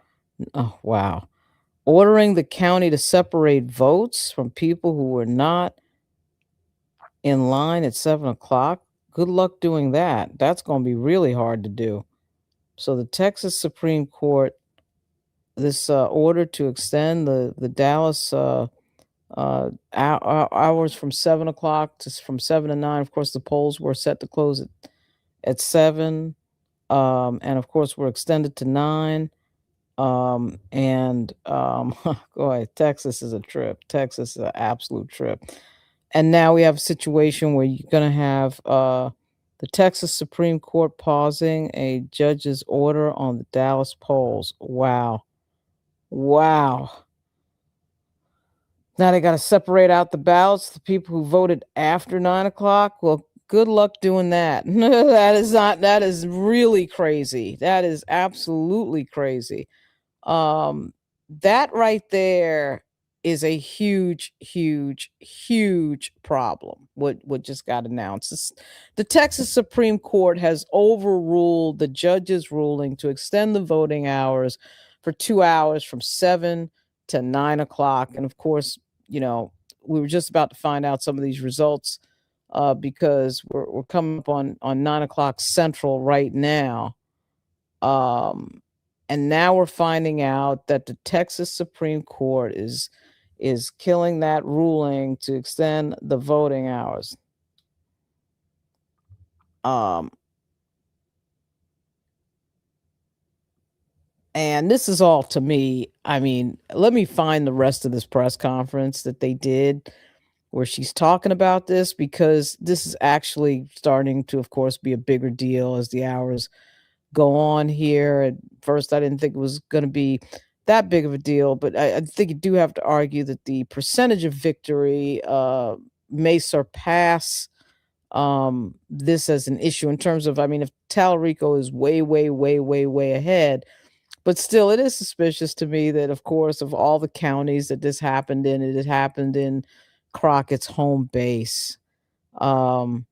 oh, wow. Ordering the county to separate votes from people who were not in line at 7 o'clock. Good luck doing that. That's going to be really hard to do. So the Texas Supreme Court, this order to extend the Dallas hours from 7 o'clock from 7 to 9. Of course, the polls were set to close at 7. And of course, we're extended to 9. Boy, Texas is a trip. Texas is an absolute trip. And now we have a situation where you're going to have the Texas Supreme Court pausing a judge's order on the Dallas polls. Wow. Wow. Now they got to separate out the ballots, the people who voted after 9 o'clock. Well, good luck doing that. That is really crazy. That is absolutely crazy. That right there is a huge, huge, huge problem. What just got announced. The Texas Supreme Court has overruled the judge's ruling to extend the voting hours for 2 hours from 7 to 9 o'clock. And of course, we were just about to find out some of these results because we're coming up on 9 o'clock Central right now. And now we're finding out that the Texas Supreme Court is killing that ruling to extend the voting hours. And this is all, to me, I mean, let me find the rest of this press conference that they did where she's talking about this, because this is actually starting to, of course, be a bigger deal as the hours go on here. At first, I didn't think it was going to be that big of a deal, but I think you do have to argue that the percentage of victory may surpass this as an issue in terms of, I mean, if Talarico is way, way, way, way, way ahead, but still it is suspicious to me that, of course, of all the counties that this happened in, it had happened in Crockett's home base. The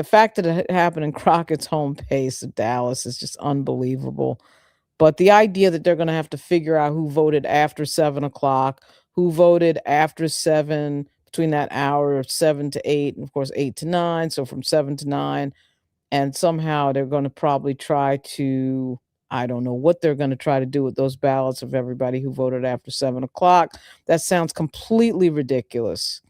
fact that it happened in Crockett's home base of Dallas is just unbelievable. But the idea that they're going to have to figure out who voted after 7 o'clock, who voted after 7, between that hour of 7 to 8, and of course 8 to 9, so from 7 to 9, and somehow they're going to probably try to, I don't know what they're going to try to do with those ballots of everybody who voted after 7 o'clock. That sounds completely ridiculous.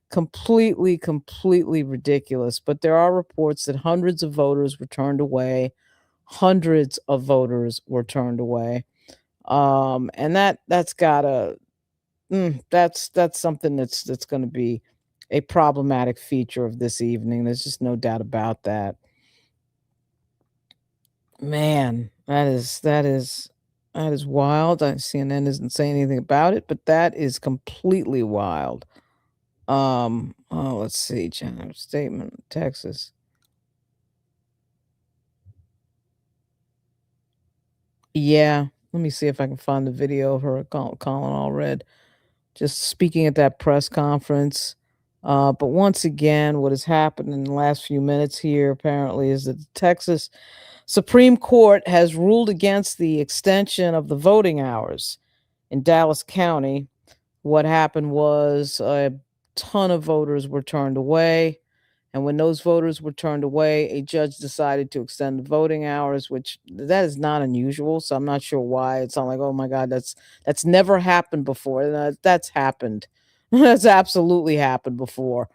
Completely ridiculous. But there are reports that hundreds of voters were turned away. Hundreds of voters were turned away. And that's gotta, that's something that's going to be a problematic feature of this evening. There's just no doubt about that. Man, that is wild. CNN isn't saying anything about it, but that is completely wild. Oh, let's see, general statement, Texas. Yeah, let me see if I can find the video of her, Colin Allred, just speaking at that press conference. But once again, what has happened in the last few minutes here apparently is that the Texas Supreme Court has ruled against the extension of the voting hours in Dallas County. What happened was a ton of voters were turned away. And when those voters were turned away, a judge decided to extend the voting hours, which that is not unusual. So I'm not sure why. It's not like, oh my God, that's never happened before. That's happened. That's absolutely happened before.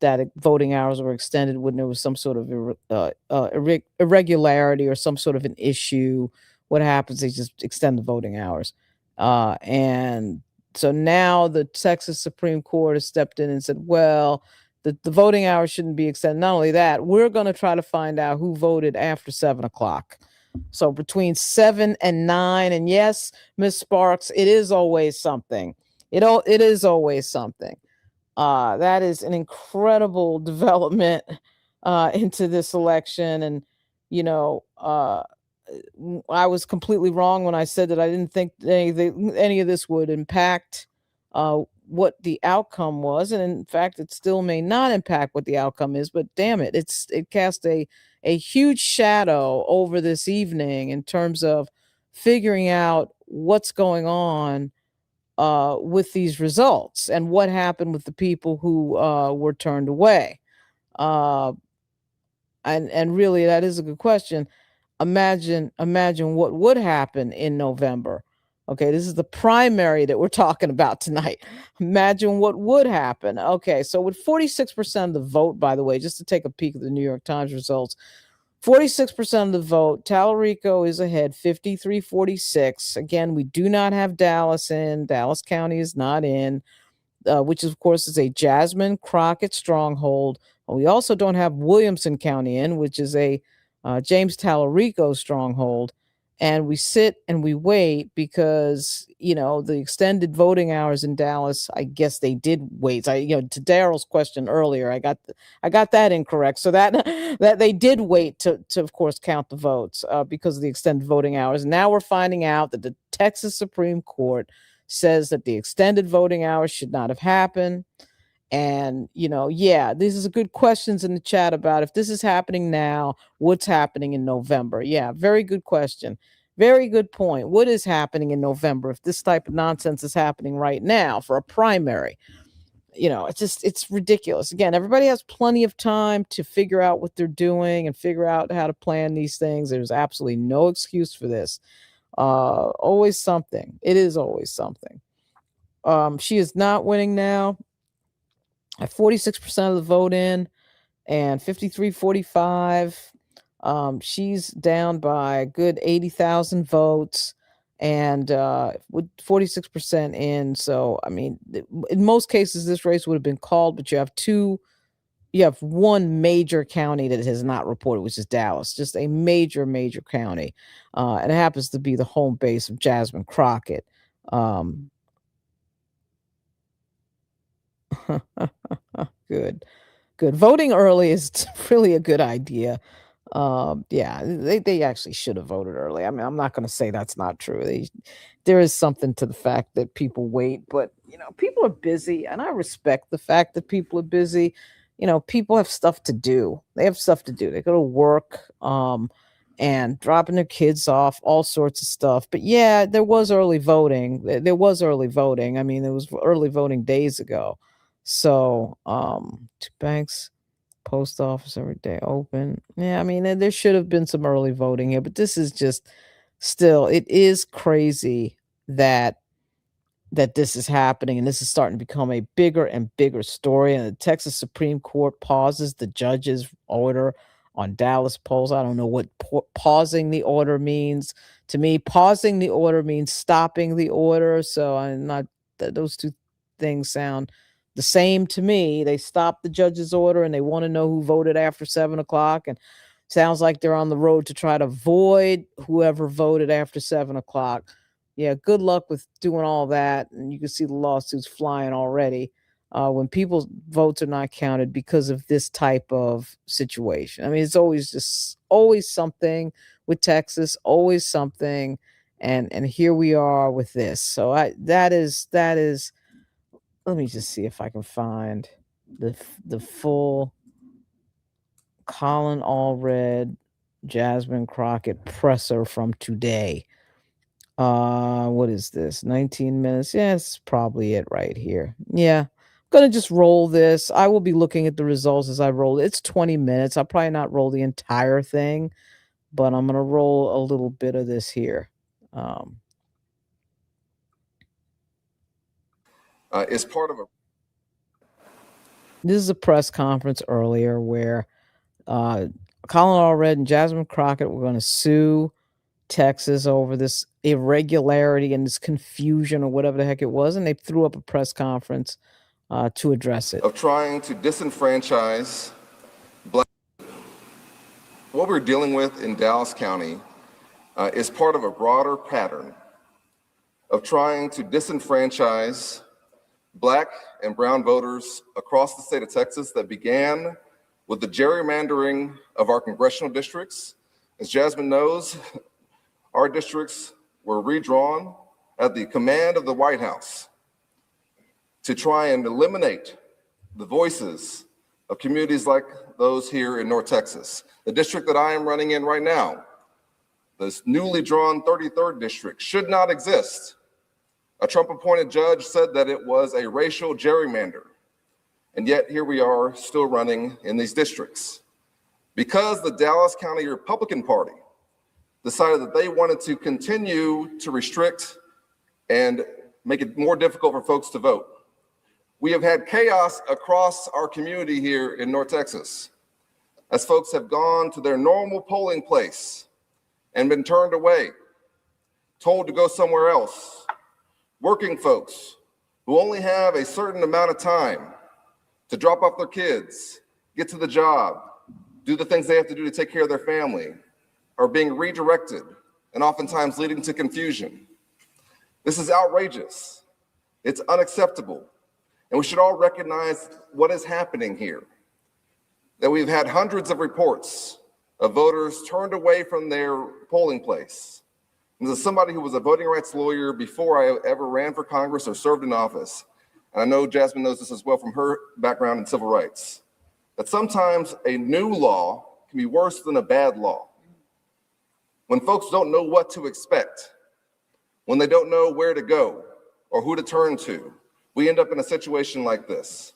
That voting hours were extended when there was some sort of irregularity or some sort of an issue. What happens? They just extend the voting hours, and so now the Texas Supreme Court has stepped in and said, well, the voting hours shouldn't be extended. Not only that, we're going to try to find out who voted after 7 o'clock. So between 7 and 9, and yes, Miss Sparks, it is always something. It is always something. That is an incredible development into this election. And, you know, I was completely wrong when I said that I didn't think any of this would impact what the outcome was. And in fact, it still may not impact what the outcome is, but damn it, it cast a huge shadow over this evening in terms of figuring out what's going on with these results and what happened with the people who were turned away. And really, that is a good question. Imagine what would happen in November. Okay, this is the primary that we're talking about tonight. Imagine what would happen. Okay, so with 46% of the vote, by the way, just to take a peek at the New York Times results, 46% of the vote, Talarico is ahead, 53-46. Again, we do not have Dallas in. Dallas County is not in, which of course is a Jasmine Crockett stronghold. We also don't have Williamson County in, which is a James Talarico stronghold. And we sit and we wait because, the extended voting hours in Dallas, I guess they did wait. To Daryl's question earlier, I got that incorrect. So that they did wait to of course count the votes because of the extended voting hours. Now we're finding out that the Texas Supreme Court says that the extended voting hours should not have happened. And, this is a good questions in the chat about if this is happening now, what's happening in November? Yeah, very good question. Very good point. What is happening in November if this type of nonsense is happening right now for a primary? It's ridiculous. Again, everybody has plenty of time to figure out what they're doing and figure out how to plan these things. There's absolutely no excuse for this. Always something. It is always something. She is not winning now. At 46% of the vote in and 53-45. She's down by a good 80,000 votes and with 46% in. So, I mean, in most cases, this race would have been called, but you have one major county that has not reported, which is Dallas, just a major, major county. And it happens to be the home base of Jasmine Crockett. Good. Voting early is really a good idea. Yeah, they actually should have voted early. I mean, I'm not going to say that's not true. There is something to the fact that people wait, but people are busy, and I respect the fact that people are busy. People have stuff to do. They have stuff to do. They go to work, and dropping their kids off, all sorts of stuff. But yeah, there was early voting. There was early voting. I mean, there was early voting days ago. So, 2 banks, post office every day open. Yeah, I mean, there should have been some early voting here, but this is just still, it is crazy that this is happening, and this is starting to become a bigger and bigger story. And the Texas Supreme Court pauses the judge's order on Dallas polls. I don't know what pausing the order means. To me, pausing the order means stopping the order. So I'm not, those two things sound the same to me. They stopped the judge's order and they want to know who voted after 7 o'clock. And Sounds like they're on the road to try to void whoever voted after 7 o'clock. Yeah, good luck with doing all that. And you can see the lawsuits flying already when people's votes are not counted because of this type of situation. I mean, it's always something with Texas, always something. And here we are with this. So that is, let me just see if I can find the full Colin Allred, Jasmine Crockett presser from today. What is this? 19 minutes. Yeah, it's probably it right here. Yeah. I'm gonna just roll this. I will be looking at the results as I roll. It's 20 minutes. I'll probably not roll the entire thing, but I'm gonna roll a little bit of this here. Is part of a. This is a press conference earlier where Colin Allred and Jasmine Crockett were going to sue Texas over this irregularity and this confusion or whatever the heck it was, and they threw up a press conference to address it. Of trying to disenfranchise Black. What we're dealing with in Dallas County is part of a broader pattern of trying to disenfranchise Black and brown voters across the state of Texas that began with the gerrymandering of our congressional districts. As Jasmine knows, our districts were redrawn at the command of the White House to try and eliminate the voices of communities like those here in North Texas. The district that I am running in right now, this newly drawn 33rd district, should not exist. A Trump-appointed judge said that it was a racial gerrymander. And yet here we are still running in these districts. Because the Dallas County Republican Party decided that they wanted to continue to restrict and make it more difficult for folks to vote. We have had chaos across our community here in North Texas as folks have gone to their normal polling place and been turned away, told to go somewhere else. Working folks who only have a certain amount of time to drop off their kids, get to the job, do the things they have to do to take care of their family, are being redirected and oftentimes leading to confusion. This is outrageous. It's unacceptable. And we should all recognize what is happening here. That we've had hundreds of reports of voters turned away from their polling place. And as somebody who was a voting rights lawyer before I ever ran for Congress or served in office, and I know Jasmine knows this as well from her background in civil rights, that sometimes a new law can be worse than a bad law. When folks don't know what to expect, when they don't know where to go or who to turn to, we end up in a situation like this.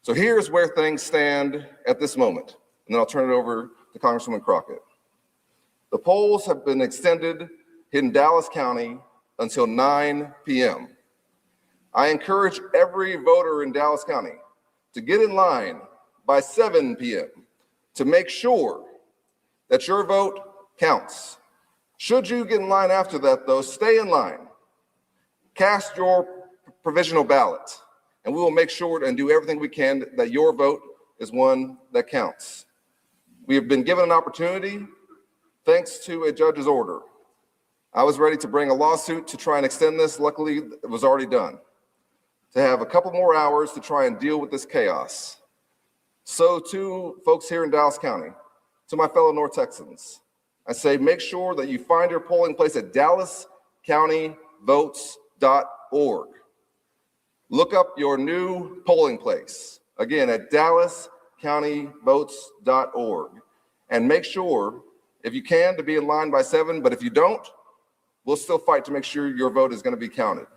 So here's where things stand at this moment, and then I'll turn it over to Congresswoman Crockett. The polls have been extended in Dallas County until 9 p.m. I encourage every voter in Dallas County to get in line by 7 p.m. to make sure that your vote counts. Should you get in line after that, though, stay in line. Cast your provisional ballot, and we will make sure and do everything we can that your vote is one that counts. We have been given an opportunity, thanks to a judge's order. I was ready to bring a lawsuit to try and extend this. Luckily, it was already done. To have a couple more hours to try and deal with this chaos. So to folks here in Dallas County, to my fellow North Texans, I say make sure that you find your polling place at dallascountyvotes.org. Look up your new polling place, again, at dallascountyvotes.org. And make sure, if you can, to be in line by 7, but if you don't, we'll still fight to make sure your vote is going to be counted.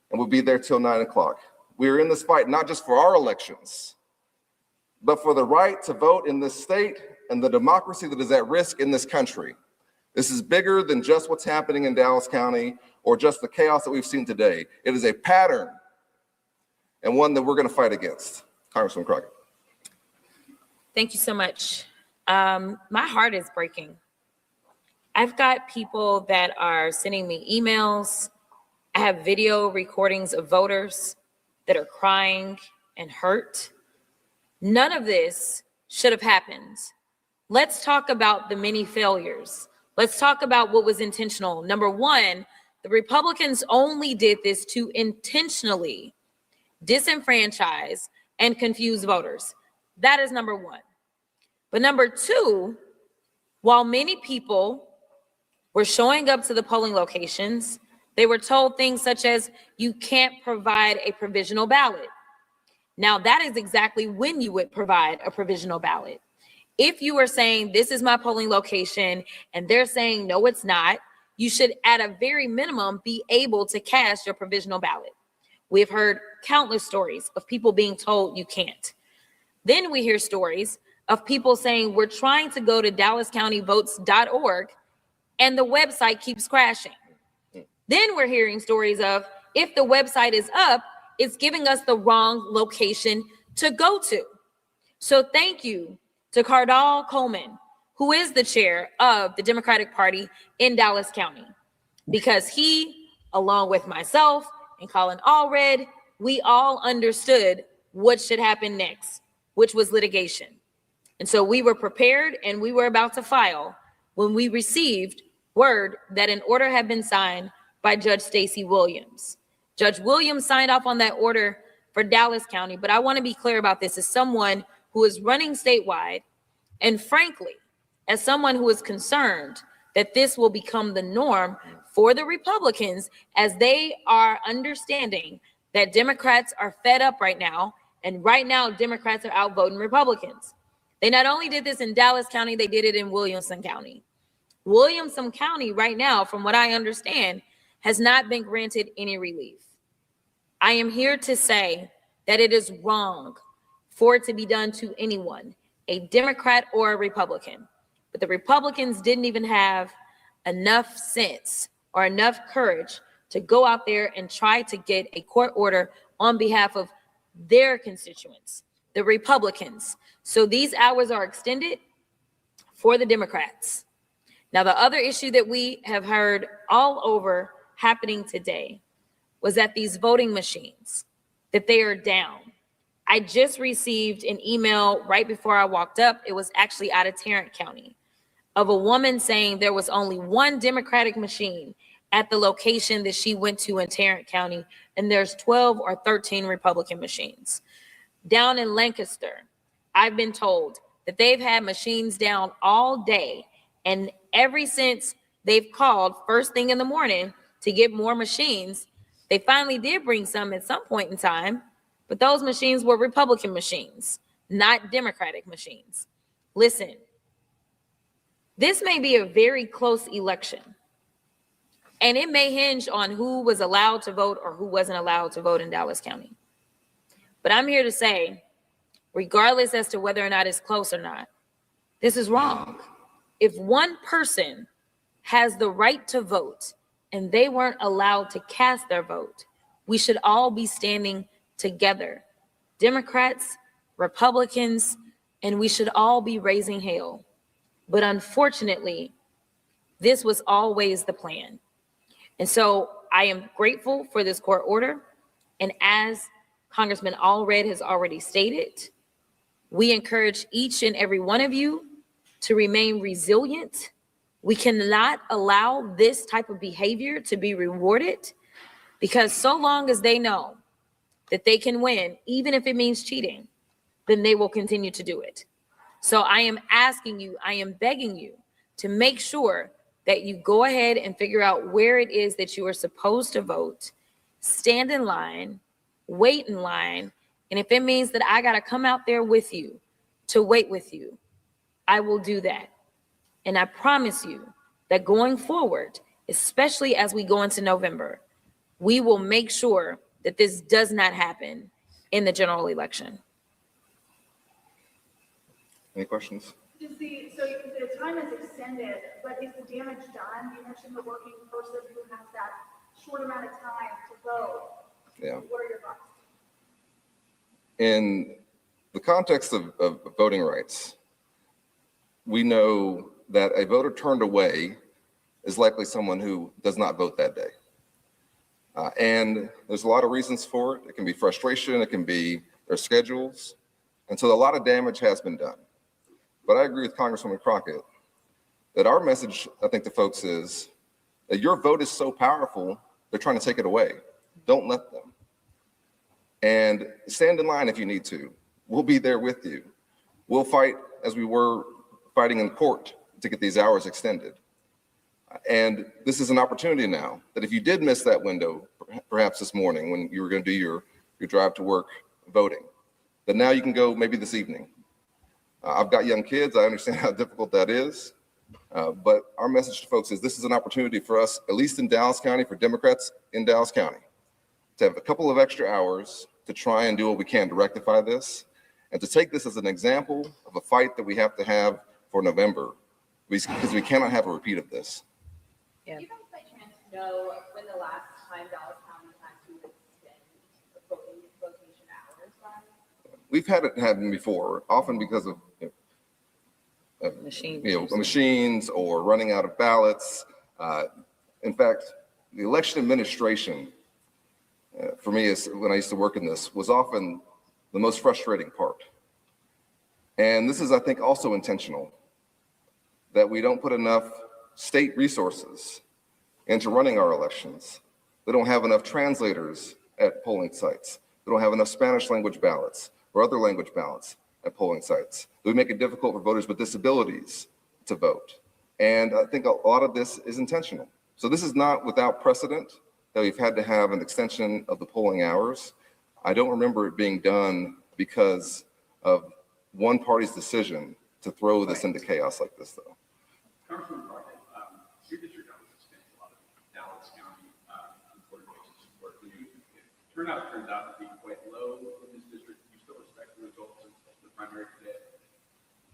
And we'll be there till 9 o'clock. We are in this fight not just for our elections, but for the right to vote in this state and the democracy that is at risk in this country. This is bigger than just what's happening in Dallas County or just the chaos that we've seen today. It is a pattern and one that we're going to fight against. Congresswoman Crockett. Thank you so much. My heart is breaking. I've got people that are sending me emails. I have video recordings of voters that are crying and hurt. None of this should have happened let's talk about the many failures. Let's talk about what was intentional. Number one, the Republicans only did this to intentionally disenfranchise and confuse voters. That is number one. But number two, while many people were showing up to the polling locations, they were told things such as, you can't provide a provisional ballot. Now, that is exactly when you would provide a provisional ballot. If you are saying, this is my polling location, and they're saying, no, it's not, you should, at a very minimum, be able to cast your provisional ballot. We've heard countless stories of people being told you can't. Then we hear stories of people saying, we're trying to go to DallasCountyVotes.org, and the website keeps crashing. Then we're hearing stories of, if the website is up, it's giving us the wrong location to go to. So thank you to Cardall Coleman, who is the chair of the Democratic Party in Dallas County, because he, along with myself and Colin Allred, we all understood what should happen next, which was litigation. And so we were prepared and we were about to file when we received word that an order had been signed by Judge Stacey Williams. Judge Williams signed off on that order for Dallas County, but I want to be clear about this as someone who is running statewide, and frankly, as someone who is concerned that this will become the norm for the Republicans, as they are understanding that Democrats are fed up right now, and right now Democrats are outvoting Republicans. They not only did this in Dallas County, they did it in Williamson County. Williamson County right now, from what I understand, has not been granted any relief. I am here to say that it is wrong for it to be done to anyone, a Democrat or a Republican. But the Republicans didn't even have enough sense or enough courage to go out there and try to get a court order on behalf of their constituents, the Republicans. So these hours are extended for the Democrats. Now, the other issue that we have heard all over happening today was that these voting machines, that they are down. I just received an email right before I walked up. It was actually out of Tarrant County, of a woman saying there was only one Democratic machine at the location that she went to in Tarrant County, and there's 12 or 13 Republican machines. Down in Lancaster, I've been told that they've had machines down all day, and ever since they've called first thing in the morning to get more machines, they finally did bring some at some point in time, but those machines were Republican machines, not Democratic machines. Listen, this may be a very close election, and it may hinge on who was allowed to vote or who wasn't allowed to vote in Dallas County. But I'm here to say, regardless as to whether or not it's close or not, this is wrong. If one person has the right to vote and they weren't allowed to cast their vote, we should all be standing together, Democrats, Republicans, and we should all be raising hell. But unfortunately, this was always the plan. And so I am grateful for this court order. And as Congressman Allred has already stated, we encourage each and every one of you to remain resilient. We cannot allow this type of behavior to be rewarded, because so long as they know that they can win, even if it means cheating, then they will continue to do it. So I am asking you, I am begging you to make sure that you go ahead and figure out where it is that you are supposed to vote, stand in line, wait in line, and if it means that I got to come out there with you to wait with you, I will do that. And I promise you that going forward, especially as we go into November, we will make sure that this does not happen in the general election. Any questions? So the time is extended, but is the damage done? You mentioned the working person who has that short amount of time to vote. Yeah. What are your thoughts? In the context of voting rights, we know that a voter turned away is likely someone who does not vote that day. And there's a lot of reasons for it. It can be frustration, it can be their schedules. And so a lot of damage has been done. but I agree with Congresswoman Crockett that our message, I think, to folks is that your vote is so powerful, they're trying to take it away. Don't let them. And stand in line if you need to. We'll be there with you. We'll fight as we were fighting in court to get these hours extended. And this is an opportunity now that if you did miss that window, perhaps this morning when you were going to do your drive to work voting, that now you can go maybe this evening. I've got young kids. I understand how difficult that is. But our message to folks is this is an opportunity for us, at least in Dallas County, for Democrats in Dallas County, to have a couple of extra hours to try and do what we can to rectify this and to take this as an example of a fight that we have to have for November, because we cannot have a repeat of this. Yeah. Do you guys by chance know when the last time Dallas County had to extend the vocation hours by? We've had it happen before, often because of machines or running out of ballots. In fact, the election administration, for me, is when I used to work in this, was often the most frustrating part. And this is, I think, also intentional, that we don't put enough state resources into running our elections. They don't have enough translators at polling sites. They don't have enough Spanish language ballots or other language ballots at polling sites. We make it difficult for voters with disabilities to vote. And I think a lot of this is intentional. So this is not without precedent that we've had to have an extension of the polling hours. I don't remember it being done because of one party's decision to throw this into chaos like this, though. Congressman Crockett, your district obviously spends a lot of Dallas County organizations support. If turnout turns out to be quite low in this district, do you still respect the results of the primary today?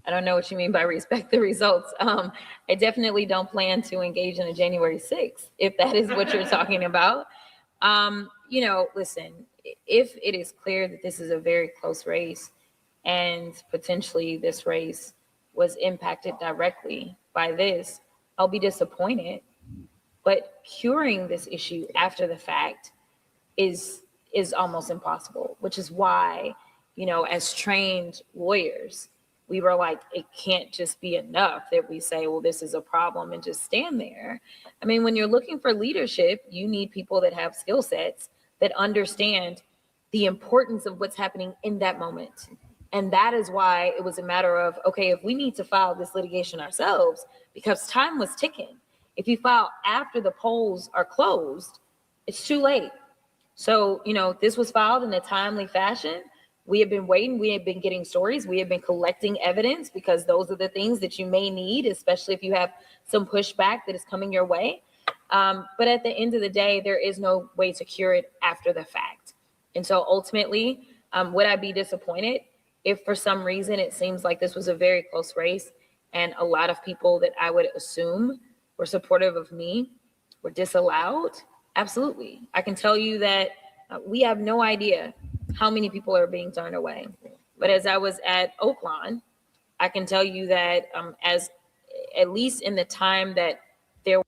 I don't know what you mean by respect the results. I definitely don't plan to engage in a January 6th, if that is what you're talking about. Listen, if it is clear that this is a very close race and potentially this race was impacted directly by this, I'll be disappointed. But curing this issue after the fact is almost impossible, which is why, as trained lawyers, we were like, it can't just be enough that we say, well, this is a problem and just stand there. I mean, when you're looking for leadership, you need people that have skill sets that understand the importance of what's happening in that moment. And that is why it was a matter of, okay, if we need to file this litigation ourselves, because time was ticking. If you file after the polls are closed, it's too late. So, this was filed in a timely fashion. We have been waiting. We have been getting stories. We have been collecting evidence because those are the things that you may need, especially if you have some pushback that is coming your way. But at the end of the day, there is no way to cure it after the fact. And so ultimately, would I be disappointed if for some reason it seems like this was a very close race and a lot of people that I would assume were supportive of me were disallowed? Absolutely. I can tell you that we have no idea how many people are being turned away. But as I was at Oaklawn, I can tell you that as at least in the time that there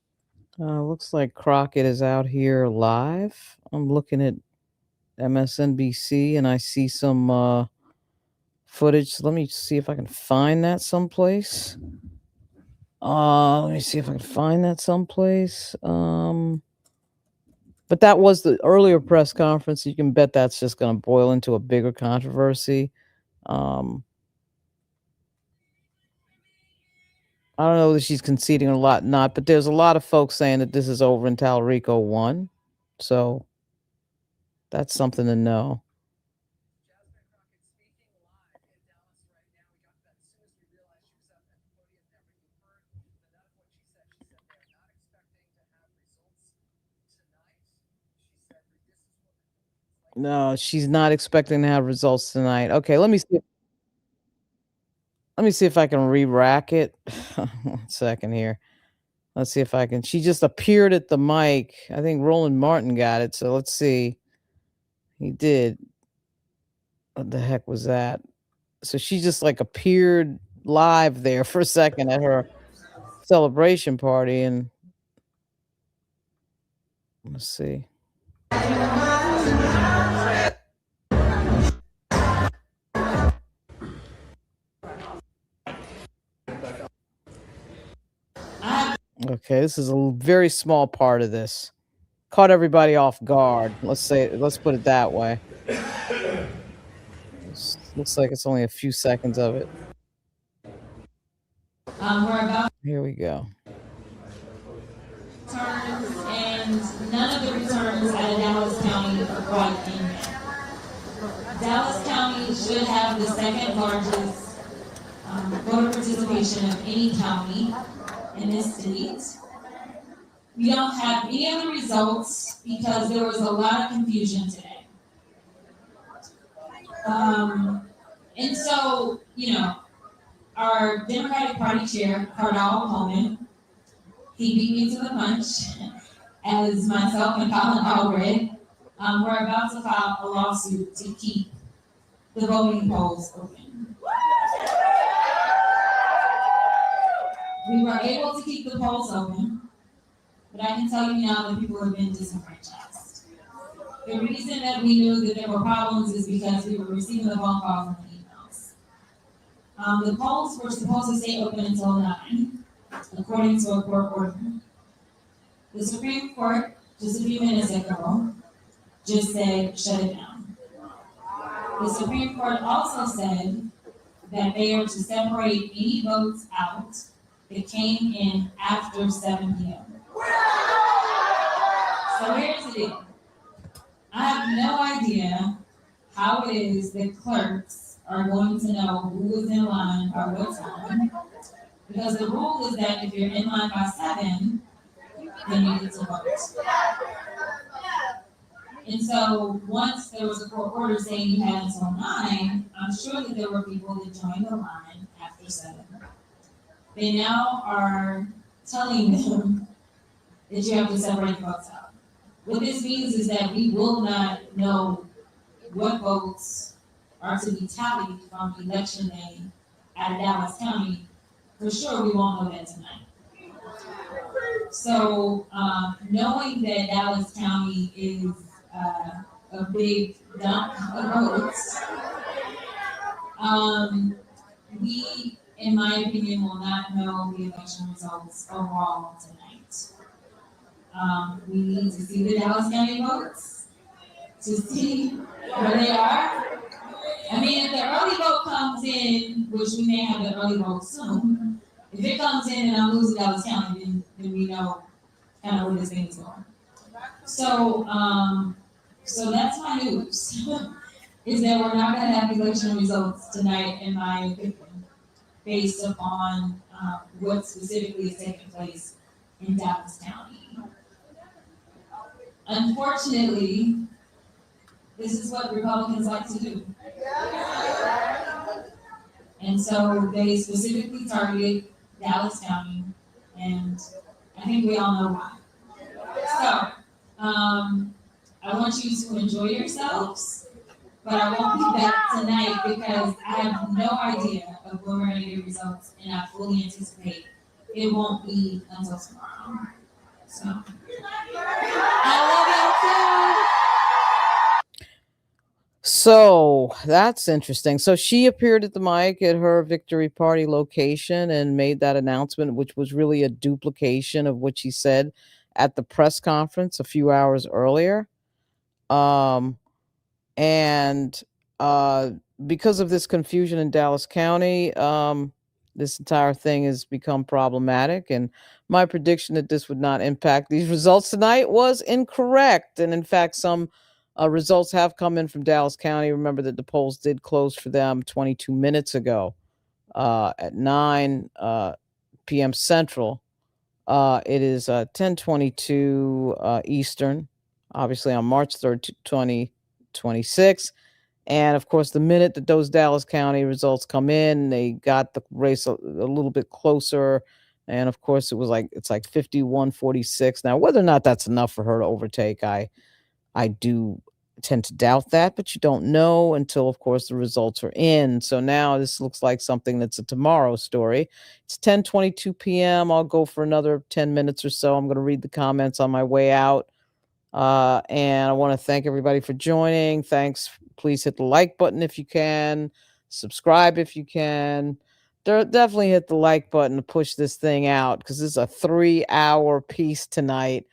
looks like Crockett is out here live. I'm looking at MSNBC and I see some footage. Let me see if I can find that someplace. Let me see if I can find that someplace. But that was the earlier press conference. You can bet that's just going to boil into a bigger controversy. I don't know that she's conceding a lot, not, but there's a lot of folks saying that this is over and Talarico won. So that's something to know. No, she's not expecting to have results tonight. Okay, let me see. Let me see if I can re-rack it. 1 second here. Let's see if I can. She just appeared at the mic. I think Roland Martin got it. So let's see. He did. What the heck was that? So she just like appeared live there for a second at her celebration party. And let's see. Okay, this is a very small part of this. Caught everybody off guard. Let's put it that way. Looks like it's only a few seconds of it. We're about Here we go. returns, and none of the returns out of Dallas County are brought in yet. Dallas County should have the second largest voter participation of any county in this state. We don't have any of the results because there was a lot of confusion today. And so, our Democratic Party chair, Cardall Coleman, he beat me to the punch, as myself and Colin Allred. We're about to file a lawsuit to keep the voting polls open. We were able to keep the polls open, but I can tell you now that people have been disenfranchised. The reason that we knew that there were problems is because we were receiving the phone calls and the emails. The polls were supposed to stay open until 9, according to a court order. The Supreme Court, just a few minutes ago, just said, shut it down. The Supreme Court also said that they are to separate any votes out that came in after 7 p.m. So here's the deal. I have no idea how it is that clerks are going to know who is in line by what time, because the rule is that if you're in line by 7, then you get to vote. And so once there was a court order saying you had until 9, I'm sure that there were people that joined the line after 7. They now are telling them that you have to separate the votes out. What this means is that we will not know what votes are to be tallied from election day out of Dallas County. For sure, we won't know that tonight. So knowing that Dallas County is a big dump of votes, we, in my opinion, will not know the election results overall tonight. We need to see the Dallas County votes to see where they are. I mean, if the early vote comes in, which we may have the early vote soon, if it comes in and I'm losing Dallas County, then we know kind of where this thing is going. So, so that's my news, is that we're not going to have election results tonight, in my opinion, based upon what specifically is taking place in Dallas County. Unfortunately, this is what Republicans like to do. And so they specifically targeted Dallas County, and I think we all know why. So, I want you to enjoy yourselves, but I won't be back tonight because I have no idea of when we're going to get results, and I fully anticipate it won't be until tomorrow. So, I love you too. So that's interesting. So she appeared at the mic at her Victory Party location and made that announcement, which was really a duplication of what she said at the press conference a few hours earlier. And because of this confusion in Dallas County, this entire thing has become problematic. And my prediction that this would not impact these results tonight was incorrect. And in fact, some results have come in from Dallas County. Remember that the polls did close for them 22 minutes ago at 9 p.m. Central. It is 10:22 Eastern, obviously on March 3rd, 2026. And of course, the minute that those Dallas County results come in, they got the race a little bit closer. And of course, it's like 51-46. Now, whether or not that's enough for her to overtake, I do tend to doubt that, but you don't know until, of course, the results are in. So now this looks like something that's a tomorrow story. It's 10:22 p.m. I'll go for another 10 minutes or so. I'm going to read the comments on my way out. And I want to thank everybody for joining. Thanks. Please hit the like button if you can. Subscribe if you can. definitely hit the like button to push this thing out because it's a 3-hour piece tonight.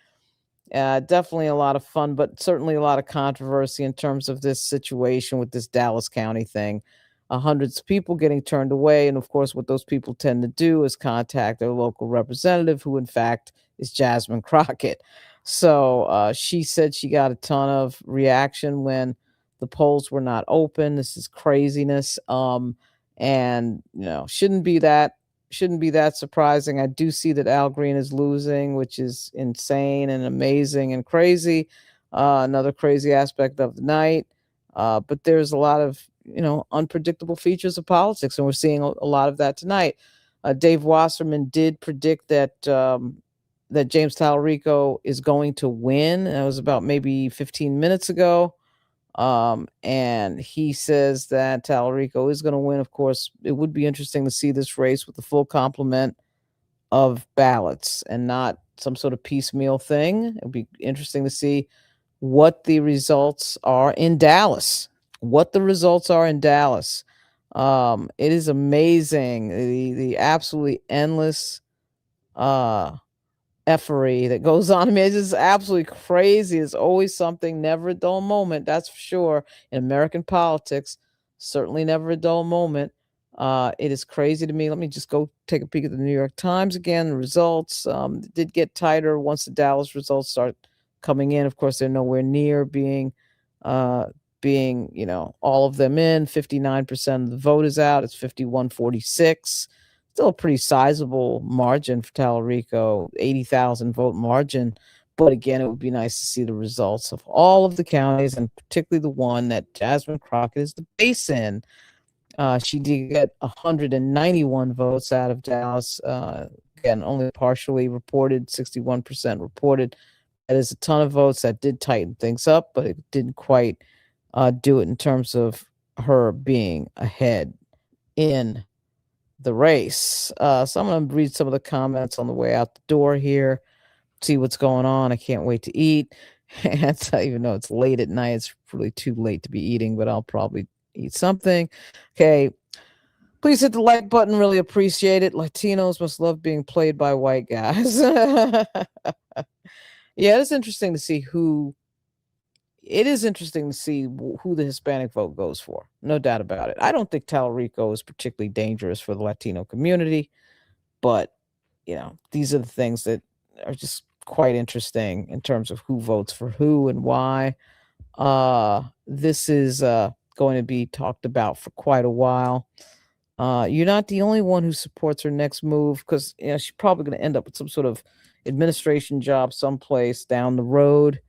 Definitely a lot of fun, but certainly a lot of controversy in terms of this situation with this Dallas County thing. Hundreds of people getting turned away. And of course, what those people tend to do is contact their local representative, who in fact is Jasmine Crockett. So she said she got a ton of reaction when the polls were not open. This is craziness. And shouldn't be that surprising. I do see that Al Green is losing, which is insane and amazing and crazy. Another crazy aspect of the night. But there's a lot of unpredictable features of politics, and we're seeing a lot of that tonight. Dave Wasserman did predict that that James Talarico is going to win. That was about maybe 15 minutes ago. And he says that Talarico is going to win. Of course, it would be interesting to see this race with the full complement of ballots and not some sort of piecemeal thing. It would be interesting to see what the results are in Dallas. It is amazing, the absolutely endless effery that goes on. I mean, it's just absolutely crazy. There's always something, never a dull moment. That's for sure. In American politics, certainly never a dull moment. It is crazy to me. Let me just go take a peek at the New York Times again. The results did get tighter once the Dallas results start coming in. Of course, they're nowhere near being all of them in. 59% of the vote is out. It's 51-46. Still a pretty sizable margin for Talarico, 80,000 vote margin. But again, it would be nice to see the results of all of the counties, and particularly the one that Jasmine Crockett is the base in. She did get 191 votes out of Dallas. Again, only partially reported, 61% reported. That is a ton of votes. That did tighten things up, but it didn't quite do it in terms of her being ahead in the race. So I'm going to read some of the comments on the way out the door here, see what's going on. I can't wait to eat. And even though it's late at night, it's really too late to be eating, but I'll probably eat something. Okay. Please hit the like button. Really appreciate it. Latinos must love being played by white guys. Yeah, it's interesting to see who the Hispanic vote goes for. No doubt about it. I don't think Talarico is particularly dangerous for the Latino community, but these are the things that are just quite interesting in terms of who votes for who and why. This is going to be talked about for quite a while. You're not the only one who supports her next move, because she's probably going to end up with some sort of administration job someplace down the road.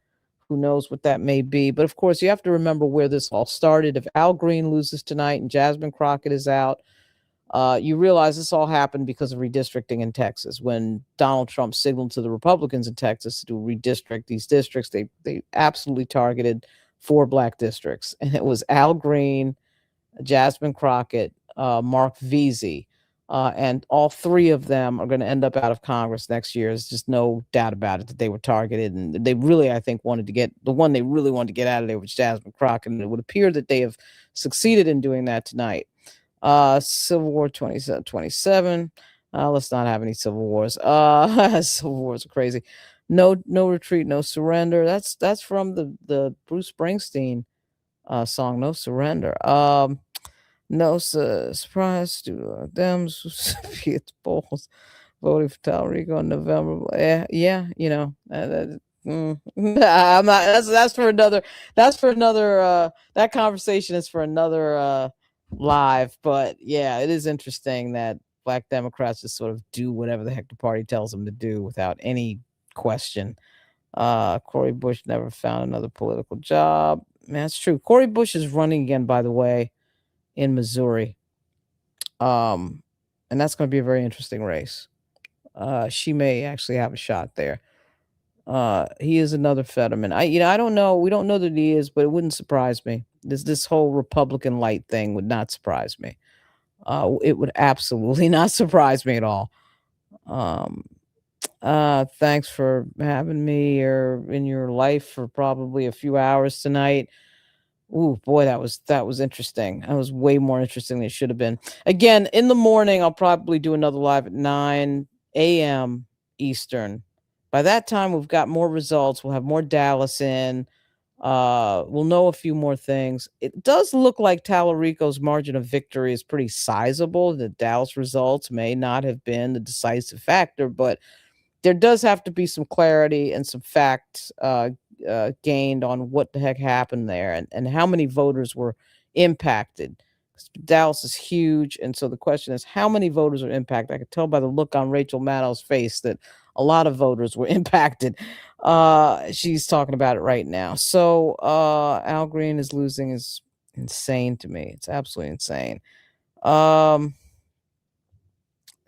Who knows what that may be? But of course, you have to remember where this all started. If Al Green loses tonight and Jasmine Crockett is out, you realize this all happened because of redistricting in Texas. When Donald Trump signaled to the Republicans in Texas to redistrict these districts, they absolutely targeted 4 black districts. And it was Al Green, Jasmine Crockett, Mark Veazey. And all 3 of them are going to end up out of Congress next year. There's just no doubt about it that they were targeted. And they really, I think, wanted to get the one they really wanted to get out of there was Jasmine Crockett. And it would appear that they have succeeded in doing that tonight. Civil War 27. Let's not have any civil wars. Civil wars are crazy. No retreat, no surrender. That's from the Bruce Springsteen song, No Surrender. No surprise to them. It's Bulls voting for Talarico in November. Yeah. I'm not. That's for another. That conversation is for another live. But yeah, it is interesting that Black Democrats just sort of do whatever the heck the party tells them to do without any question. Cory Bush never found another political job. Man, that's true. Cory Bush is running again, by the way, in Missouri. And that's going to be a very interesting race. She may actually have a shot there. He is another Fetterman. I don't know. We don't know that he is, but it wouldn't surprise me. This whole Republican light thing would not surprise me. It would absolutely not surprise me at all. Thanks for having me in your life for probably a few hours tonight. Ooh, boy, that was interesting. That was way more interesting than it should have been. Again, in the morning, I'll probably do another live at 9 a.m. Eastern. By that time, we've got more results. We'll have more Dallas in. We'll know a few more things. It does look like Talarico's margin of victory is pretty sizable. The Dallas results may not have been the decisive factor, but there does have to be some clarity and some facts gained on what the heck happened there and how many voters were impacted. Dallas is huge, and so the question is, how many voters are impacted? I could tell by the look on Rachel Maddow's face that a lot of voters were impacted. She's talking about it right now. So Al Green is losing is insane to me. It's absolutely insane.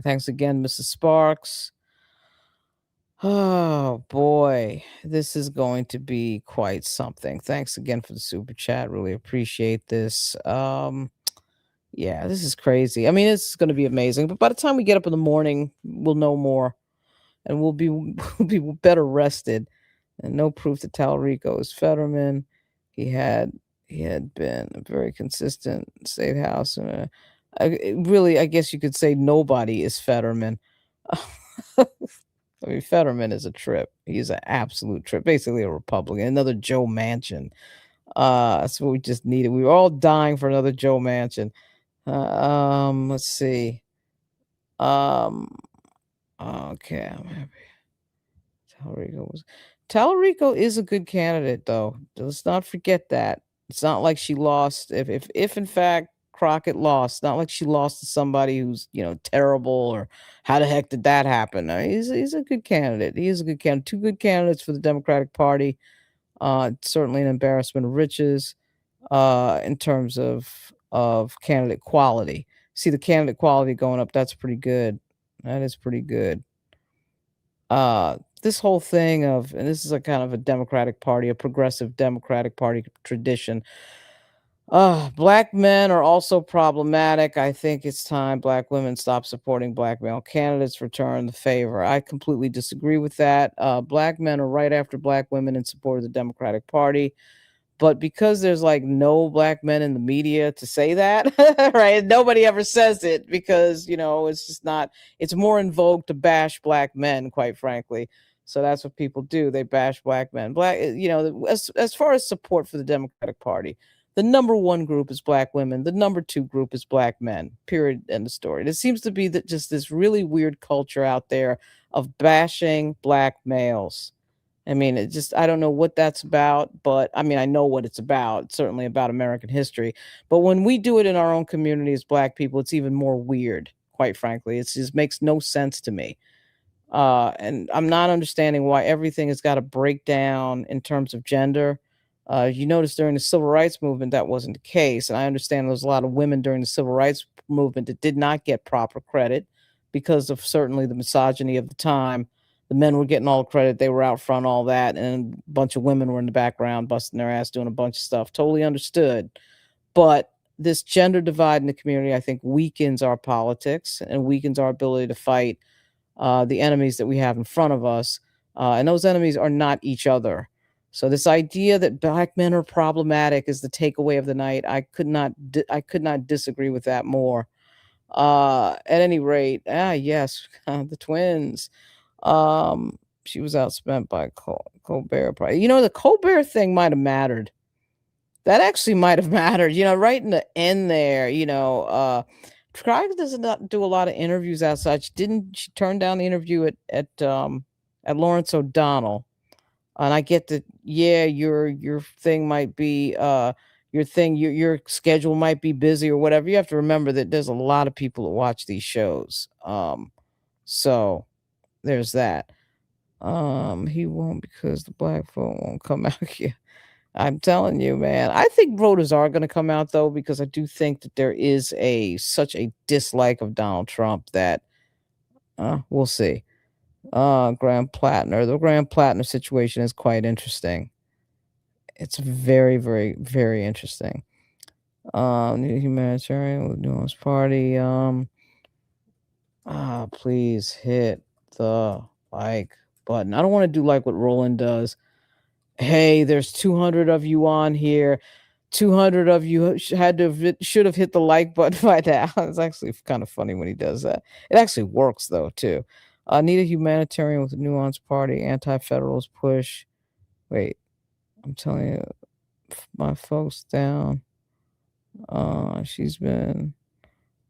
Thanks again, Mrs. Sparks. Oh boy, this is going to be quite something. Thanks again for the super chat. Really appreciate this. Yeah, this is crazy. I mean, it's going to be amazing. But by the time we get up in the morning, we'll know more, and we'll be we'll be better rested. And no proof that Talarico is Fetterman. He had been a very consistent state house, and really, I guess you could say nobody is Fetterman. I mean, Fetterman is a trip. He's an absolute trip. Basically, a Republican, another Joe Manchin. That's what we just needed. We were all dying for another Joe Manchin. Let's see. Okay, I'm happy. Talarico is a good candidate, though. Let's not forget that. It's not like she lost. If in fact Crockett lost, it's not like she lost to somebody who's terrible or how the heck did that happen? No, he's a good candidate. He is a good candidate. Two good candidates for the Democratic Party. Certainly an embarrassment of riches in terms of candidate quality. See the candidate quality going up. That's pretty good. That is pretty good. This whole thing of, and this is a kind of a Democratic Party, a progressive Democratic Party tradition. Black men are also problematic. I think it's time black women stop supporting black male candidates, return the favor. I completely disagree with that. Black men are right after black women in support of the Democratic Party. But because there's like no black men in the media to say that, right? Nobody ever says it because, it's just not, it's more in vogue to bash black men, quite frankly. So that's what people do. They bash black men. As far as support for the Democratic Party, the number one group is black women. The number two group is black men, period. End of story. It seems to be that just this really weird culture out there of bashing black males. I mean, I don't know what that's about, but I mean, I know what it's about. It's certainly about American history. But when we do it in our own community as black people, it's even more weird, quite frankly. It just makes no sense to me. And I'm not understanding why everything has got to break down in terms of gender. You notice during the civil rights movement, that wasn't the case. And I understand there's a lot of women during the civil rights movement that did not get proper credit because of certainly the misogyny of the time. The men were getting all the credit. They were out front, all that. And a bunch of women were in the background, busting their ass, doing a bunch of stuff. Totally understood. But this gender divide in the community, I think, weakens our politics and weakens our ability to fight the enemies that we have in front of us. And those enemies are not each other. So this idea that black men are problematic is the takeaway of the night. I could not disagree with that more. At any rate, yes, the twins. She was outspent by Colbert. Probably. The Colbert thing might have mattered. That actually might have mattered. Right in the end there. Crockett does not do a lot of interviews outside. She turned down the interview at Lawrence O'Donnell. And I get that, yeah, your thing might be your schedule might be busy or whatever. You have to remember that there's a lot of people that watch these shows. So there's that. He won't because the black vote won't come out here. I'm telling you, man. I think voters are going to come out though, because I do think that there is such a dislike of Donald Trump that we'll see. Graham Plattner. The Graham Plattner situation is quite interesting. It's very, very, very interesting. Humanitarian with Nuance Party. Please hit the like button. I don't want to do like what Roland does. Hey, there's 200 of you on here. 200 of you should have hit the like button by now. It's actually kind of funny when he does that. It actually works though too. Need a humanitarian with a nuanced party, anti-federalist push. Wait, I'm telling you, my folks down. She's been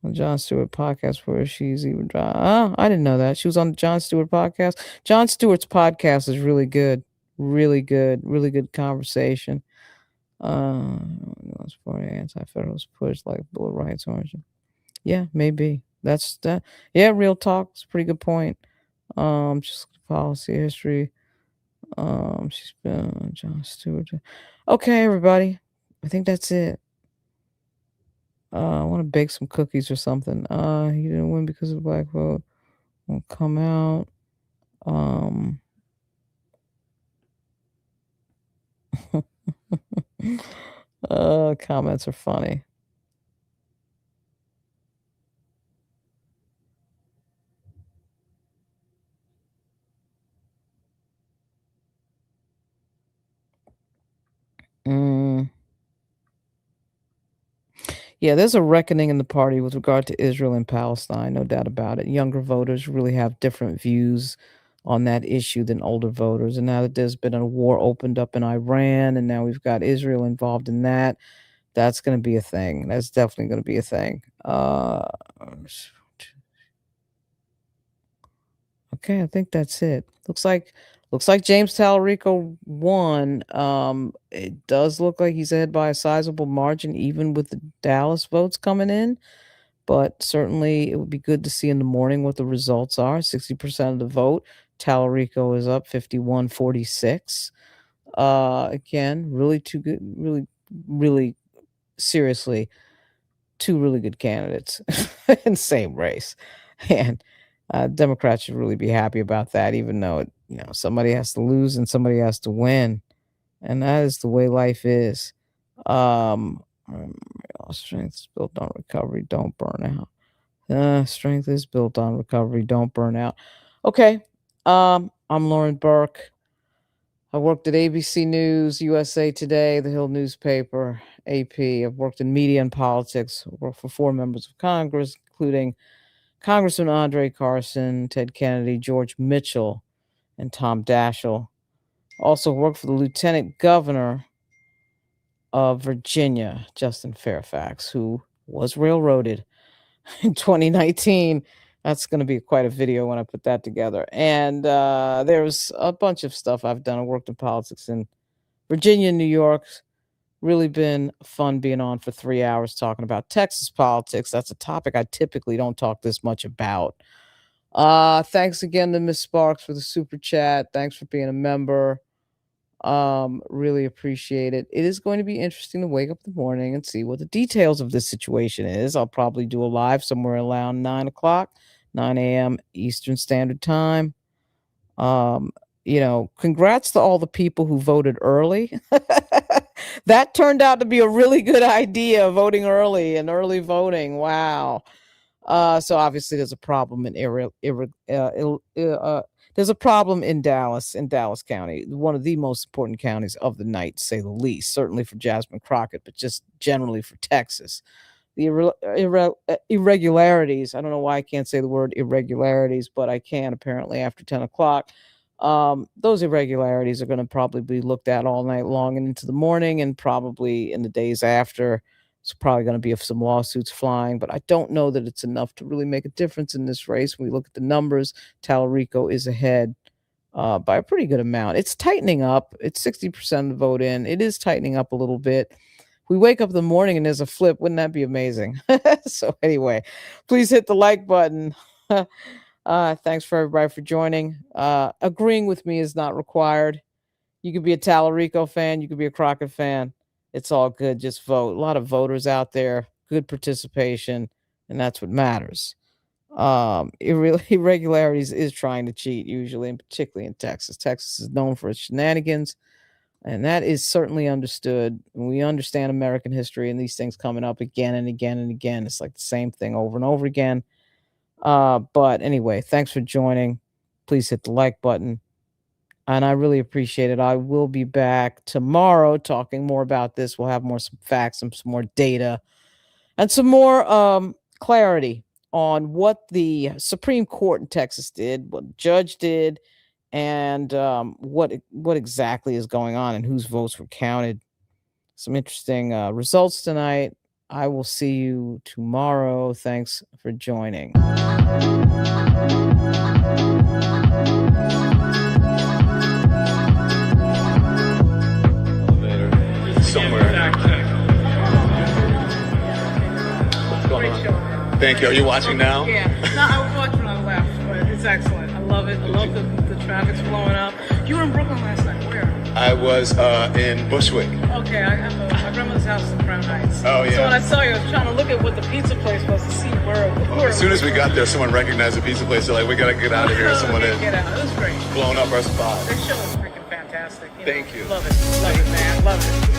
on Jon Stewart podcast where she's even. I didn't know that she was on the Jon Stewart podcast. Jon Stewart's podcast is really good, really good conversation. For anti-federalist push like Bill of Rights origin. Yeah, maybe that's that. Yeah, real talk. It's a pretty good point. Just policy history. She's been on Jon Stewart. Okay, everybody. I think that's it. I want to bake some cookies or something. He didn't win because of the black vote. Won't come out. Comments are funny. Yeah, there's a reckoning in the party with regard to Israel and Palestine, no doubt about it. Younger voters really have different views on that issue than older voters. And now that there's been a war opened up in Iran, and now we've got Israel involved in that, that's going to be a thing. That's definitely going to be a thing. Okay, I think that's it. Looks like James Talarico won. It does look like he's ahead by a sizable margin, even with the Dallas votes coming in. But certainly, it would be good to see in the morning what the results are. 60% of the vote. Talarico is up 51-46. Again, really two good, really seriously, two really good candidates in the same race, and Democrats should really be happy about that, even though somebody has to lose and somebody has to win, and that is the way life is. Strength is built on recovery, don't burn out. Strength is built on recovery, don't burn out. Okay, I'm Lauren Burke. I worked at ABC News, USA Today, The Hill newspaper, AP. I've worked in media and politics. I worked for 4 members of Congress, including Congressman Andre Carson, Ted Kennedy, George Mitchell, and Tom Daschle. Also worked for the Lieutenant Governor of Virginia, Justin Fairfax, who was railroaded in 2019. That's going to be quite a video when I put that together. And there's a bunch of stuff I've done. I worked in politics in Virginia and New York. Really been fun being on for 3 hours talking about Texas politics. That's a topic I typically don't talk this much about. Thanks again to Miss Sparks for the super chat. Thanks for being a member. Really appreciate it. It is going to be interesting to wake up in the morning and see what the details of this situation is. I'll probably do a live somewhere around 9 a.m. Eastern Standard Time. Congrats to all the people who voted early. That turned out to be a really good idea, voting early and early voting. Wow. So obviously there's a problem in there's a problem in Dallas County, one of the most important counties of the night, to say the least, certainly for Jasmine Crockett, but just generally for Texas. The irregularities, I don't know why I can't say the word irregularities, but I can apparently after 10 o'clock. Those irregularities are going to probably be looked at all night long and into the morning, and probably in the days after. It's probably going to be some lawsuits flying, but I don't know that it's enough to really make a difference in this race. When we look at the numbers, Talarico is ahead by a pretty good amount. It's tightening up. It's 60% of the vote in. It is tightening up a little bit. We wake up in the morning and there's a flip. Wouldn't that be amazing? So anyway, please hit the like button. Thanks for everybody for joining. Agreeing with me is not required. You could be a Talarico fan. You could be a Crockett fan. It's all good. Just vote. A lot of voters out there, good participation, and that's what matters. Irregularities is trying to cheat usually, and particularly in Texas. Texas is known for its shenanigans, and that is certainly understood. We understand American history and these things coming up again and again and again. It's like the same thing over and over again. But anyway, thanks for joining. Please hit the like button. And I really appreciate it. I will be back tomorrow talking more about this. We'll have some facts and some more data and some more clarity on what the Supreme Court in Texas did, what the judge did, and what exactly is going on and whose votes were counted. Some interesting results tonight. I will see you tomorrow. Thanks for joining. Somewhere. What's going on? Thank you. Are you watching now? Yeah. No, I was watching when I left, but it's excellent. I love it. I love the traffic's blowing up. You were in Brooklyn last night. Where? I was in Bushwick. Okay, I have my grandmother's house in Crown Heights. Oh, yeah. So when I saw you, I was trying to look at what the pizza place was to see where As soon as we got there, someone recognized the pizza place. They're like, we got to get out of here. Someone had get out. It was great. blown up our spot. This show was freaking fantastic. Thank you. Love it, man. Love it.